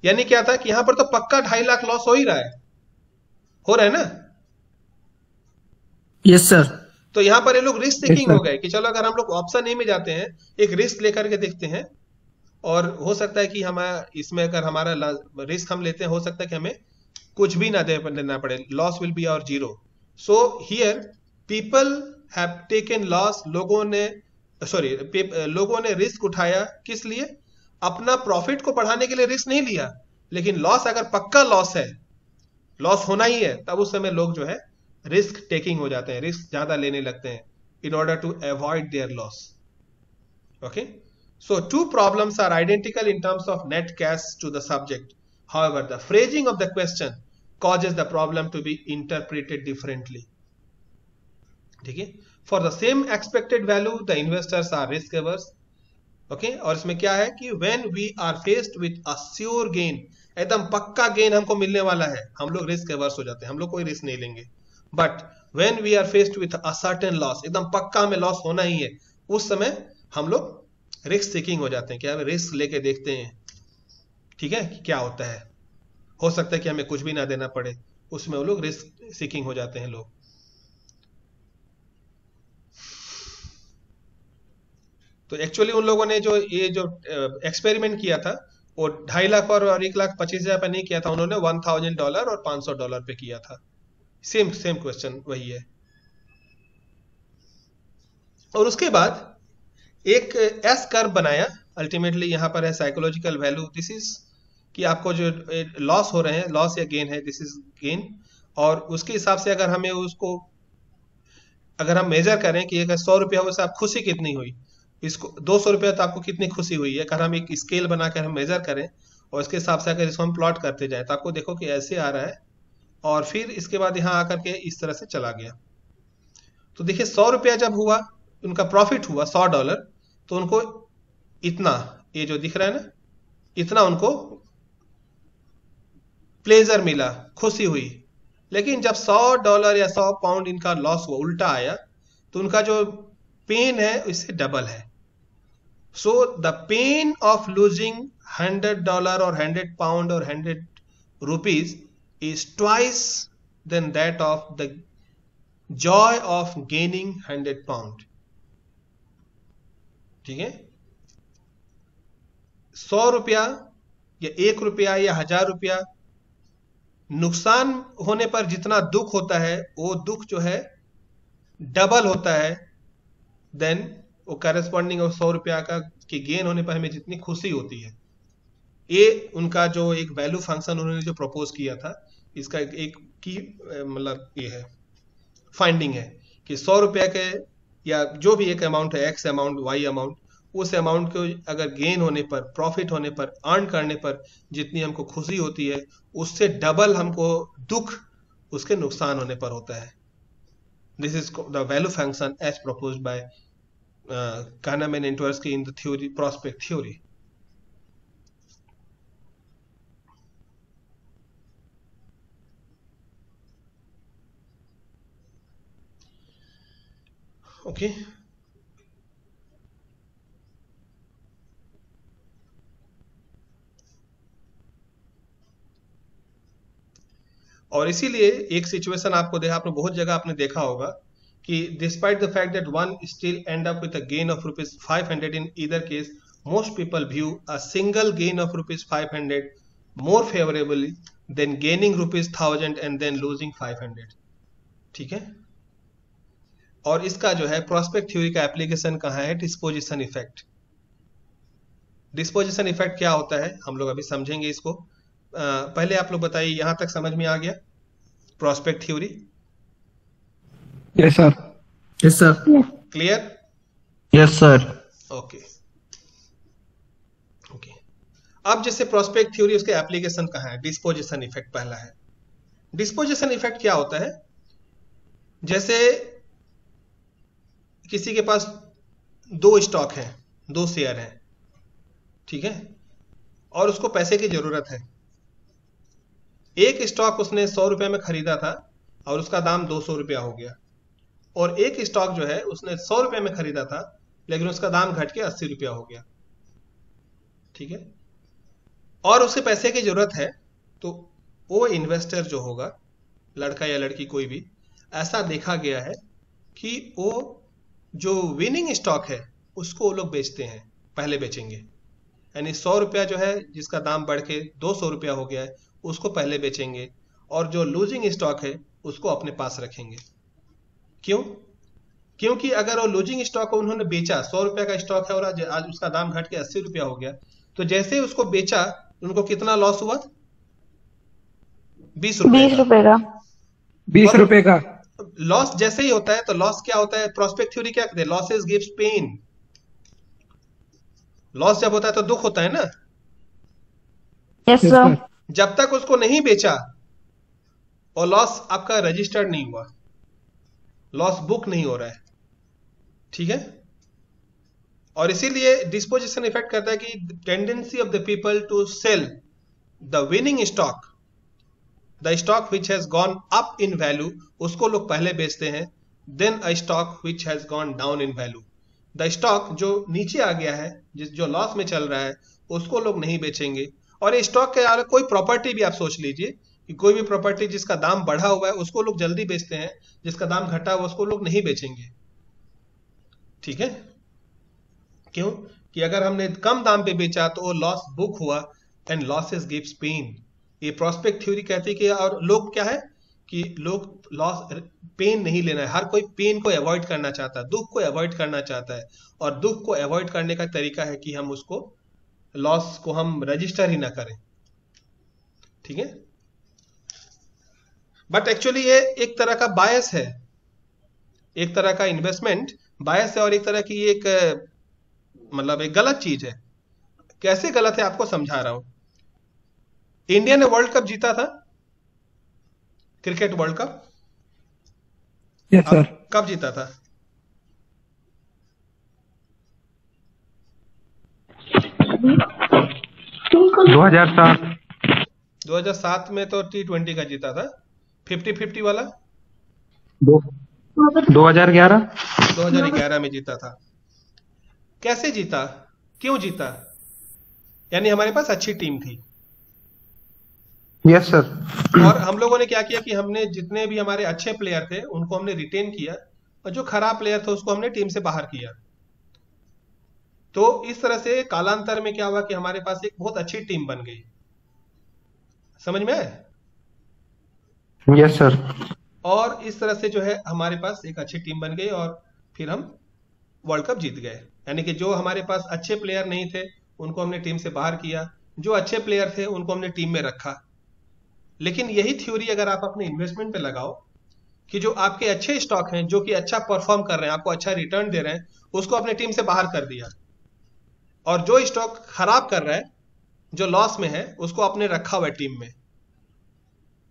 यानी क्या था कि यहां पर तो पक्का 2.5 लाख लॉस हो ही रहा है, हो रहा है ना। Yes sir. तो यहाँ पर ये लोग रिस्क Yes, टेकिंग sir. हो गए कि चलो अगर हम लोग ऑप्शन ए में जाते हैं, एक रिस्क लेकर के देखते हैं, और हो सकता है कि हमारा इसमें अगर हमारा रिस्क हम लेते हैं, हो सकता है कि हमें कुछ भी ना देना पड़े, लॉस विल बी और zero. So here people have taken loss, लोगों ने रिस्क उठाया. किस लिए? अपना प्रॉफिट को बढ़ाने के लिए रिस्क नहीं लिया, लेकिन लॉस अगर पक्का लॉस है, लॉस होना ही है, तब उस समय लोग जो है रिस्क टेकिंग हो जाते हैं, रिस्क ज्यादा लेने लगते हैं in order to avoid their loss. Okay, so two problems are identical in terms of net cash to the subject. However, the phrasing of the question causes the problem to be interpreted differently. ठीक है, for the same expected value the investors are risk averse. Okay, और इसमें क्या है कि when we are faced with a sure gain, एकदम पक्का gain हमको मिलने वाला है, हम लोग रिस्क एवर्स हो जाते हैं, हम लोग कोई रिस्क नहीं लेंगे. But when we are faced with a certain loss, एकदम पक्का हमें लॉस होना ही है, उस समय हम लोग रिस्क सीकिंग हो जाते हैं. क्या रिस्क लेके देखते हैं, ठीक है, कि क्या होता है. हो सकता है कि हमें कुछ भी ना देना पड़े, उसमें वो लोग रिस्क सीकिंग हो जाते हैं लोग. तो एक्चुअली उन लोगों ने जो एक्सपेरिमेंट किया था, वो 2.5 लाख और 1,25,000 पे नहीं किया था, उन्होंने $1,000 और $500 पे किया था. सेम क्वेश्चन वही है. और उसके बाद एक एस कर्व बनाया. अल्टीमेटली यहां पर है साइकोलॉजिकल वैल्यू. दिस इज कि आपको जो लॉस हो रहे हैं, लॉस या गेन है, दिस इज गेन. और उसके हिसाब से अगर हमें उसको अगर हम मेजर करें कि अगर 100 रुपया हो, आप खुशी कितनी हुई, इसको 200 रुपया तो आपको कितनी खुशी हुई है. अगर हम एक स्केल बनाकर हम मेजर करें और इसके हिसाब से अगर इसको हम प्लॉट करते जाए, तो आपको देखो कि ऐसे आ रहा है, और फिर इसके बाद यहां आकर के इस तरह से चला गया. तो देखिए 100 रुपया जब हुआ, उनका प्रॉफिट हुआ $100, तो उनको इतना, ये जो दिख रहा है ना, इतना उनको प्लेजर मिला, खुशी हुई. लेकिन जब $100 या 100 पाउंड इनका लॉस हुआ, उल्टा आया, तो उनका जो पेन है इससे डबल है. So the pain of losing $100 और 100 पाउंड और 100 rupees is twice than that of the joy of gaining 100 pound. ठीक है, 100 रुपया या 1 रुपया या 1000 रुपया नुकसान होने पर जितना दुख होता है, वो दुख जो है डबल होता है देन वो करस्पॉन्डिंग 100 रुपया का कि गेन होने पर हमें जितनी खुशी होती है. ये उनका जो एक वैल्यू फंक्शन उन्होंने जो प्रपोज किया था, इसका एक की मतलब ये है फाइंडिंग है कि 100 रुपया के या जो भी एक अमाउंट है, एक्स अमाउंट, वाई अमाउंट, उस अमाउंट को अगर गेन होने पर, प्रॉफिट होने पर, अर्न करने पर जितनी हमको खुशी होती है, उससे डबल हमको दुख उसके नुकसान होने पर होता है. This is the value function as proposed by kahneman and Tversky in the theory, prospect theory. Okay, और इसीलिए एक सिचुएशन आपने बहुत जगह आपने देखा होगा कि despite the fact that one still end up with a gain of ₹500 in either case, most people view a single gain of ₹500 more favourably than gaining ₹1000 and then losing 500. ठीक है, और इसका जो है प्रॉस्पेक्ट थ्योरी का application कहाँ है? Disposition effect. Disposition effect क्या होता है हम लोग अभी समझेंगे इसको. पहले आप लोग बताइए, यहां तक समझ में आ गया prospect theory? Yes sir. Yes sir. Clear? Yes sir. Okay. अब जैसे प्रॉस्पेक्ट थ्योरी, उसके एप्लीकेशन कहाँ है? डिस्पोजिशन इफेक्ट पहला है. डिस्पोजिशन इफेक्ट क्या होता है? जैसे किसी के पास 2 स्टॉक हैं, 2 शेयर हैं, ठीक है, और उसको पैसे की जरूरत है. एक स्टॉक उसने 100 रुपए में खरीदा था और उसका दाम 200 रुपया हो गया, और एक स्टॉक जो है उसने 100 रुपए में खरीदा था लेकिन उसका दाम घट के 80 रुपया हो गया. ठीक है, और उसे पैसे की जरूरत है, तो वो इन्वेस्टर जो होगा, लड़का या लड़की कोई भी, ऐसा देखा गया है कि वो जो विनिंग स्टॉक है उसको वो लोग बेचते हैं, पहले बेचेंगे। यानी 100 रुपया जो है जिसका दाम बढ़ के 200 रुपया हो गया है उसको पहले बेचेंगे, और जो लूजिंग स्टॉक है उसको अपने पास रखेंगे। क्यों? क्योंकि अगर वो लूजिंग स्टॉक को उन्होंने बेचा, 100 रुपया का स्टॉक है और आज उसका दाम घट के 80 रुपया हो गया, तो जैसे ही उसको बेचा उनको कितना लॉस हुआ? 20 रुपए 20 रुपए का। 20 रुपए का लॉस जैसे ही होता है तो लॉस क्या होता है? प्रोस्पेक्ट थ्योरी क्या कहते हैं? Losses gives pen. लॉस जब होता है तो दुख होता है ना। Yes sir. जब तक उसको नहीं बेचा और लॉस आपका रजिस्टर्ड नहीं हुआ, लॉस बुक नहीं हो रहा है, ठीक है। और इसीलिए डिस्पोजिशन इफेक्ट करता है कि tendency of the people to sell the winning stock, the stock which has gone up in value, उसको लोग पहले बेचते हैं, then a stock which has gone down in value. The stock जो नीचे आ गया है, जो लॉस में चल रहा है, उसको लोग नहीं बेचेंगे। और ये स्टॉक के यार कोई प्रॉपर्टी भी आप सोच लीजिए कि कोई भी प्रॉपर्टी जिसका दाम बढ़ा हुआ है उसको लोग जल्दी बेचते हैं, जिसका दाम घटा हुआ उसको लोग नहीं बेचेंगे, ठीक है। क्यों? कि अगर हमने कम दाम पे बेचा तो वो लॉस बुक हुआ, एंड लॉसेस गिव्स पेन। ये प्रोस्पेक्ट थ्योरी कहती है कि, और लोग क्या है कि लोग लॉस पेन नहीं लेना है, हर कोई पेन को अवॉइड करना चाहता है, दुख को अवॉइड करना चाहता है। और दुख को अवॉइड करने का तरीका है कि हम उसको लॉस को हम रजिस्टर ही ना करें, ठीक है। बट एक्चुअली ये एक तरह का बायस है, एक तरह का इन्वेस्टमेंट बायस है, और एक तरह की एक मतलब एक गलत चीज है। कैसे गलत है आपको समझा रहा हूं। इंडिया ने वर्ल्ड कप जीता था, cricket world cup. Yes sir. कब जीता था? $2007। 2007 में तो T20 का जीता था, 50-50 वाला। 2011 में जीता था। कैसे जीता? क्यों जीता? यानी हमारे पास अच्छी टीम थी। Yes sir. और हम लोगों ने क्या किया कि हमने जितने भी हमारे अच्छे प्लेयर थे उनको हमने रिटेन किया, और जो खराब प्लेयर थे उसको हमने टीम से बाहर किया। तो इस तरह से कालांतर में क्या हुआ कि हमारे पास एक बहुत अच्छी टीम बन गई। समझ में आया? Yes sir. और इस तरह से जो है हमारे पास एक अच्छी टीम बन गई, और फिर हम वर्ल्ड कप जीत गए। यानी कि जो हमारे पास अच्छे प्लेयर नहीं थे उनको हमने टीम से बाहर किया, जो अच्छे प्लेयर थे उनको हमने टीम में रखा। लेकिन यही थ्योरी अगर आप अपने इन्वेस्टमेंट पे लगाओ कि जो आपके अच्छे स्टॉक हैं, जो कि अच्छा परफॉर्म कर रहे हैं, आपको अच्छा रिटर्न दे रहे हैं, उसको अपने टीम से बाहर कर दिया, और जो स्टॉक खराब कर रहा है, जो लॉस में है, उसको आपने रखा हुआ है टीम में।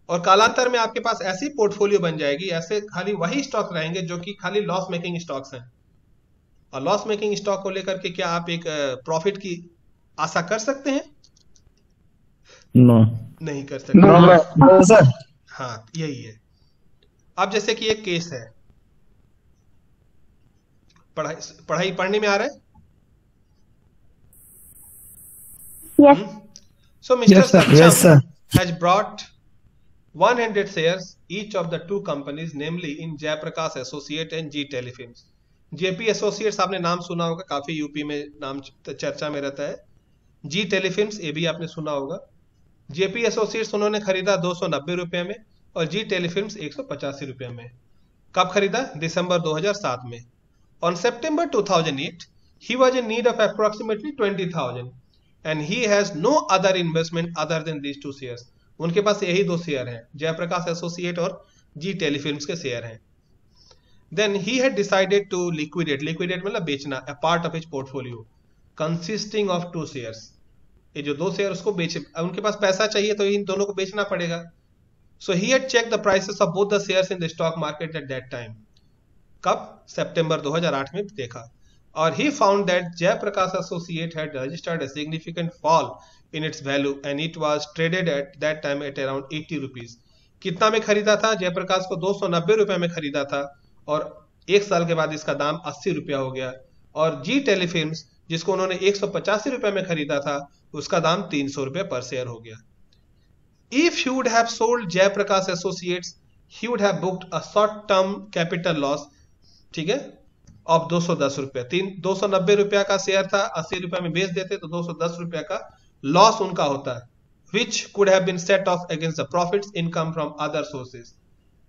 और कालांतर में आपके पास ऐसी पोर्टफोलियो बन जाएगी, ऐसे खाली वही स्टॉक रहेंगे जो कि खाली लॉस मेकिंग स्टॉक्स हैं। और लॉस मेकिंग स्टॉक को लेकर के क्या आप एक प्रॉफिट की आशा कर सकते हैं? नो, नहीं कर सकते। No sir. हाँ, यही है। अब जैसे कि एक केस है, पढ़ाई पढ़ने में आ रहा है। Yes. So Mr. Yes, sir. Saksham Yes, sir. has brought 100 shares each of the two companies, namely in Jayaprakash Associate and G Telefilms. JP Associates आपने नाम सुना होगा, काफी यूपी में नाम चर्चा में रहता है। G Telefilms ये भी आपने सुना होगा। JP Associates उन्होंने खरीदा 290 रुपए में, और G Telefilms 185 रुपए में। कब खरीदा? दिसंबर 2007 में। On September 2008, he was in need of approximately 20,000 and he has no other investment other than these two shares. उनके पास यही दो शेयर हैं, जयप्रकाश एसोसिएट और जी टेलीफिल्म्स के शेयर हैं। Then he had decided to liquidate मतलब बेचना, a part of his portfolio consisting of two shares. ये जो दो शेयर उसको बेचे, उनके पास पैसा चाहिए तो इन दोनों को बेचना पड़ेगा। So he had checked the prices of both the shares in the stock market at that time. कब? सितंबर 2008 में देखा, और he found that Jayaprakash Associate had registered a significant fall in its value and it was traded at that time at around 80 rupees. कितना में खरीदा था? जयप्रकाश को 290 रुपए में खरीदा था, और एक साल के बाद इसका दाम 80 रुपया हो गया। और जी टेलीफिल्म्स जिसको उन्होंने 185 रुपए में खरीदा था, उसका दाम 300 रुपए पर शेयर हो गया। If he would have sold Jayaprakash Associates, he would have booked a short-term capital loss ठीक है, ऑफ 210 रुपया। 290 रुपया का शेयर था, 80 रुपया में बेच देते तो 210 रुपया का लॉस उनका होता है, which could have been set off against the profits income from other sources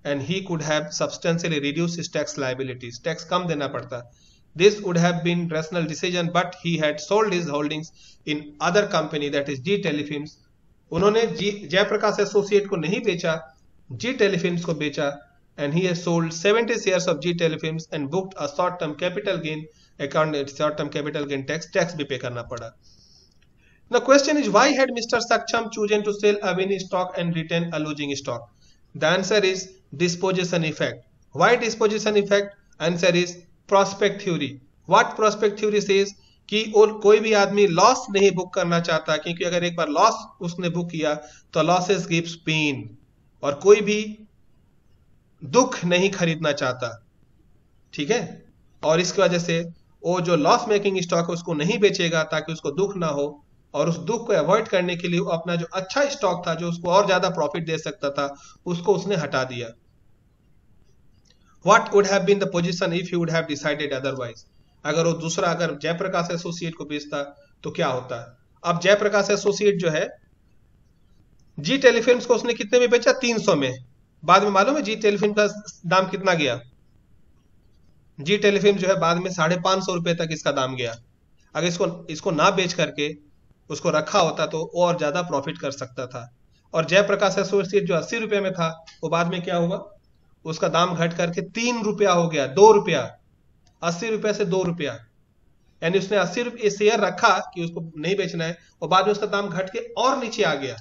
and he could have substantially reduced his tax liabilities. Tax कम देना पड़ता। This would have been rational decision, but he had sold his holdings in other company, that is G Telefilms. उन्होंने Jayaprakash associate को नहीं बेचा, G Telefilms को बेचा, and he has sold 70 shares of G Telefilms and booked a short-term capital gain account. Short-term capital gain tax भी पे करना पड़ा। The question is, why had Mr. Saksham chosen to sell a winning stock and retain a losing stock? The answer is disposition effect. Why disposition effect? Answer is prospect theory. What prospect theory says? कि कोई भी आदमी loss नहीं book करना चाहता, क्योंकि अगर एक बार लॉस उसने बुक किया तो लॉसेस गिव्स पेन, और कोई भी दुख नहीं खरीदना चाहता, ठीक है। और इसकी वजह से वो जो लॉस मेकिंग स्टॉक है उसको नहीं बेचेगा ताकि उसको दुख ना हो, और उस दुख को अवॉइड करने के लिए वो अपना जो अच्छा स्टॉक था जो उसको और ज्यादा प्रॉफिट दे सकता था उसको उसने हटा दिया। What would have been the position if he would have decided otherwise? अगर वो दूसरा, अगर जयप्रकाश एसोसिएट को बेचता तो क्या होता? अब जयप्रकाश एसोसिएट जो है जी टेलीफिल्म्स को उसने कितने में बेचा? 300 में। बाद में मालूम है जी टेलीफिल्म का दाम कितना गया? जी टेलीफिल्म जो है बाद में 550 रुपए तक इसका दाम गया। अगर इसको ना बेच करके उसको रखा होता तो और ज्यादा प्रॉफिट कर सकता था। और जयप्रकाश एसोसिएट जो 80 रुपए में था वो बाद में क्या हुआ? उसका दाम घट करके 3 रुपया हो गया, 2 रुपया, 80 रुपए से 2 रुपया। यानी उसने 80 रुपये शेयर रखा कि उसको नहीं बेचना है, और बाद में उसका दाम घट के और नीचे आ गया,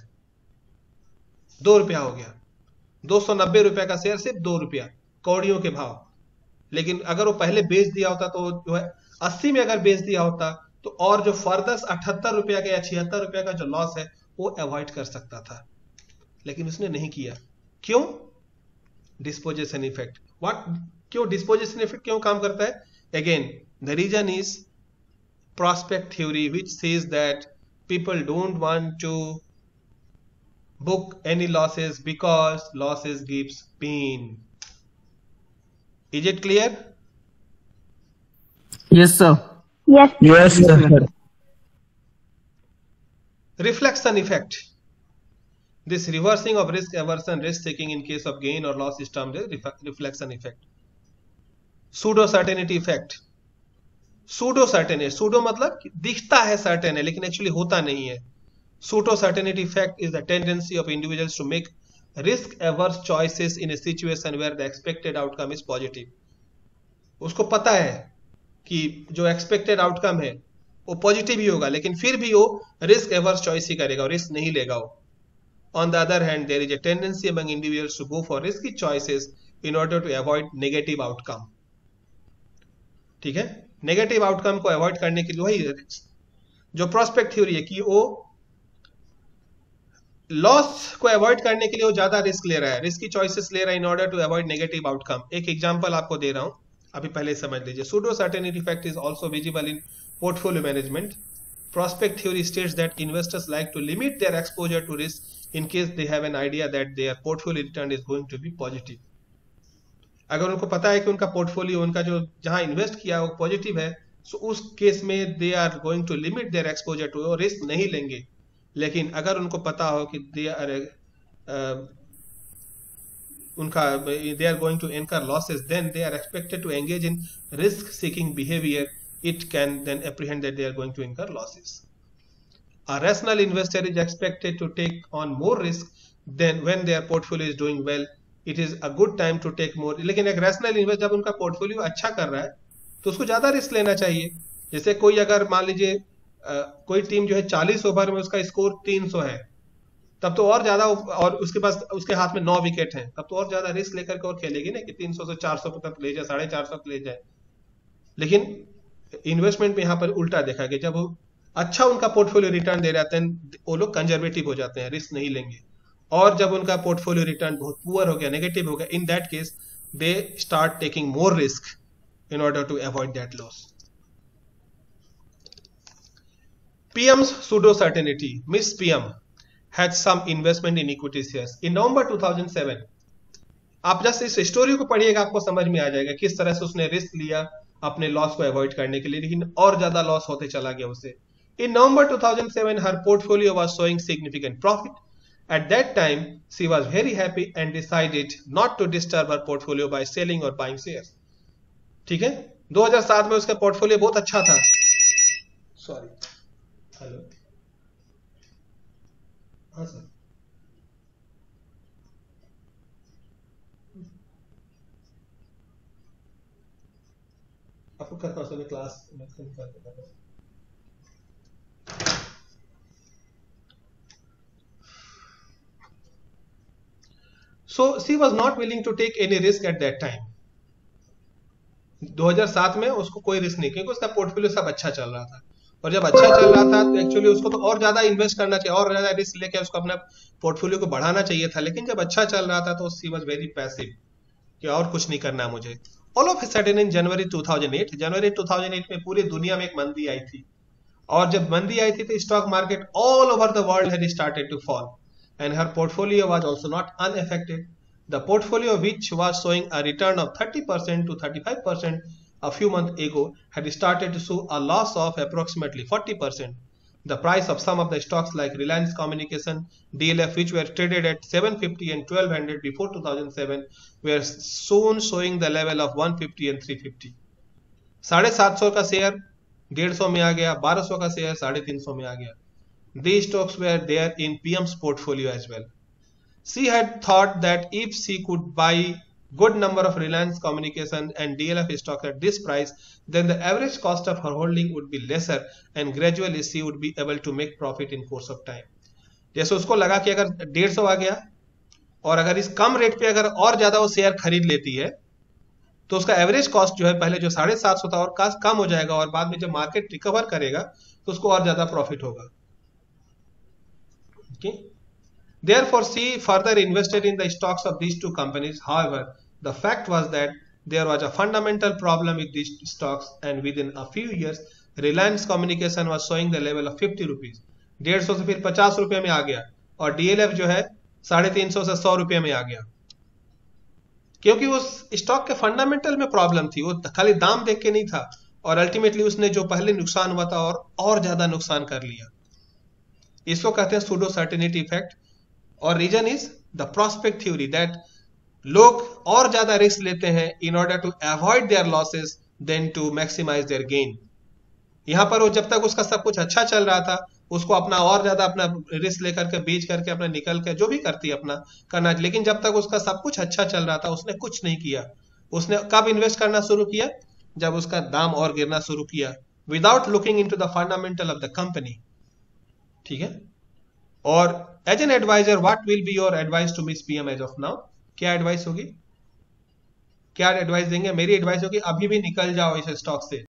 2 रुपया हो गया। 290 रुपया का शेयर सिर्फ 2 रुपया कौड़ियों के भाव। लेकिन अगर वो पहले बेच दिया होता तो जो है 80 में अगर बेच दिया होता तो और जो फर्दर 78 रुपया का या 76 रुपया का जो लॉस है वो अवॉइड कर सकता था, लेकिन उसने नहीं किया। क्यों? Disposition effect. क्यों डिस्पोजिशन इफेक्ट क्यों काम करता है? Again the reason is prospect theory, which says that people don't want to book any losses because losses gives pain. Is it clear? Yes, sir. Yes. Yes sir. Reflection effect. This reversing of risk aversion, risk taking in case of gain or loss is termed as reflection effect. Pseudo certainty effect. Pseudo certainty, pseudo मतलब दिखता है certain है लेकिन actually होता नहीं है। Pseudo certainty effect is the tendency of individuals to make risk averse choices in a situation where the expected outcome is positive. उसको पता है कि जो expected outcome है वो पॉजिटिव ही होगा, लेकिन फिर भी वो रिस्क एवर्स चॉइस ही करेगा और रिस्क नहीं लेगा वो। On the other hand, there is a tendency among individuals to go for risky choices in order to avoid negative outcome. ठीक है, नेगेटिव आउटकम को अवॉइड करने के लिए वही जो प्रोस्पेक्ट थ्योरी है कि वो लॉस को अवॉइड करने के लिए वो ज्यादा रिस्क ले रहा है, रिस्की चॉइसेस ले रहा है in order to avoid negative outcome. एक एग्जांपल आपको दे रहा हूं, अभी पहले समझ लीजिए। Pseudo certainty effect is also visible in portfolio management. Prospect theory states that investors like to limit their exposure to risk in case they have an idea that their portfolio return is going to be positive. अगर उनको पता है कि उनका portfolio, उनका जो जहां invest किया वो पॉजिटिव है, सो उस केस में they are going to limit their exposure to, risk नहीं लेंगे। लेकिन अगर उनको पता हो कि they are going to incur losses, then they are expected to engage in risk seeking behaviour. It can then apprehend that they are going to incur losses. A rational investor is expected to take on more risk than when their portfolio is doing well. It is a good time to take more. लेकिन एक rational investor जब उनका portfolio अच्छा कर रहा है तो उसको ज्यादा रिस्क लेना चाहिए। जैसे कोई अगर मान लीजिए कोई टीम जो है 40 ओवर में उसका स्कोर 300 है, तब तो और ज्यादा, और उसके पास उसके हाथ में 9 विकेट हैं, तब तो और ज्यादा रिस्क लेकर के और खेलेगी ना कि 300 से 400 तक ले जाए, 450 तक ले जाए। लेकिन इन्वेस्टमेंट में यहां पर उल्टा देखा गया, जब वो अच्छा उनका पोर्टफोलियो रिटर्न दे रहे हैं वो लोग कंजर्वेटिव हो जाते हैं, रिस्क नहीं लेंगे। और जब उनका पोर्टफोलियो रिटर्न बहुत पुअर हो गया, नेगेटिव हो गया, in that case they start taking more risk in order to avoid that loss. PM's pseudo certainty. Miss PM had some investment in equity shares. In November 2007, आप just इस story को पढ़िएगा, आपको समझ में आ जाएगा किस तरह से उसने रिस्क लिया अपने लॉस को अवॉइड करने के लिए, लेकिन और ज्यादा लॉस होते चला गया उसे। In November 2007 her portfolio was showing significant profit. At that time, she was very happy and decided not to disturb her portfolio by selling or buying shares. ठीक है, 2007 में उसका पोर्टफोलियो बहुत अच्छा था। सॉरी, हेलो, हाँ सर, आपको करता हूँ क्लास में करता हूँ। So she was not willing to take any risk at that time. 2007 में उसको कोई रिस्क नहीं, क्योंकि उसका पोर्टफोलियो सब अच्छा चल रहा था, और जब अच्छा चल रहा था तो एक्चुअली उसको तो और ज्यादा इन्वेस्ट करना चाहिए, और ज्यादा रिस्क लेके उसको अपना पोर्टफोलियो को बढ़ाना चाहिए था, लेकिन जब अच्छा चल रहा था तो she was very passive कि और कुछ नहीं करना मुझे। All of a sudden in January 2008 में पूरी दुनिया में एक मंदी आई थी, और जब मंदी आई थी तो stock market all over the world had started to fall, and her portfolio was also not unaffected. The portfolio, which was showing a return of 30% to 35% a few months ago, had started to show a loss of approximately 40%. The price of some of the stocks like Reliance Communication, DLF, which were traded at 750 and 1200 before 2007, were soon showing the level of 150 and 350. 750 का share 150 में आ गया, 1200 का share 350 में आ गया। These stocks were there in PM's portfolio as well. She had thought that if she could buy good number of Reliance Communication and DLF stocks at this price, then the average cost of her holding would be lesser and gradually she would be able to make profit in course of time. जैसे उसको लगा कि अगर 150 आ गया और अगर इस कम rate पे अगर और ज्यादा वो शेयर खरीद लेती है तो उसका एवरेज कॉस्ट जो है पहले जो 750 था और कास्ट कम हो जाएगा, और बाद में जब मार्केट रिकवर करेगा तो उसको और ज्यादा प्रॉफिट होगा। Okay. Therefore, she further invested in the stocks of these two companies. However, the fact was that there was a fundamental problem with these stocks, and within a few years, Reliance Communication was showing the level of 50 rupees. 150 से फिर 50 रुपए में आ गया, और DLF जो है 350 से 100 रुपए में आ गया, क्योंकि उस स्टॉक के फंडामेंटल में प्रॉब्लम थी, वो खाली दाम देख के नहीं था, और अल्टीमेटली उसने जो पहले नुकसान हुआ था और ज्यादा नुकसान कर लिया। इसको कहते हैं सूडो सर्टेनिटी इफेक्ट, और reason is the prospect theory that लोग और ज्यादा रिस्क लेते हैं in order to avoid their losses than to maximise their gain. यहां पर वो जब तक उसका सब कुछ अच्छा चल रहा था उसको अपना और ज्यादा अपना रिस्क लेकर के बेच करके अपना निकल के जो भी करती है अपना करना, लेकिन जब तक उसका सब कुछ अच्छा चल रहा था उसने कुछ नहीं किया। उसने कब इन्वेस्ट करना शुरू किया? जब उसका दाम और गिरना शुरू किया, without looking into the fundamental of the company. ठीक है, और as an advisor what will be your advice to Miss PM as of now? क्या एडवाइस होगी, क्या एडवाइस देंगे? मेरी एडवाइस होगी अभी भी निकल जाओ इस स्टॉक से।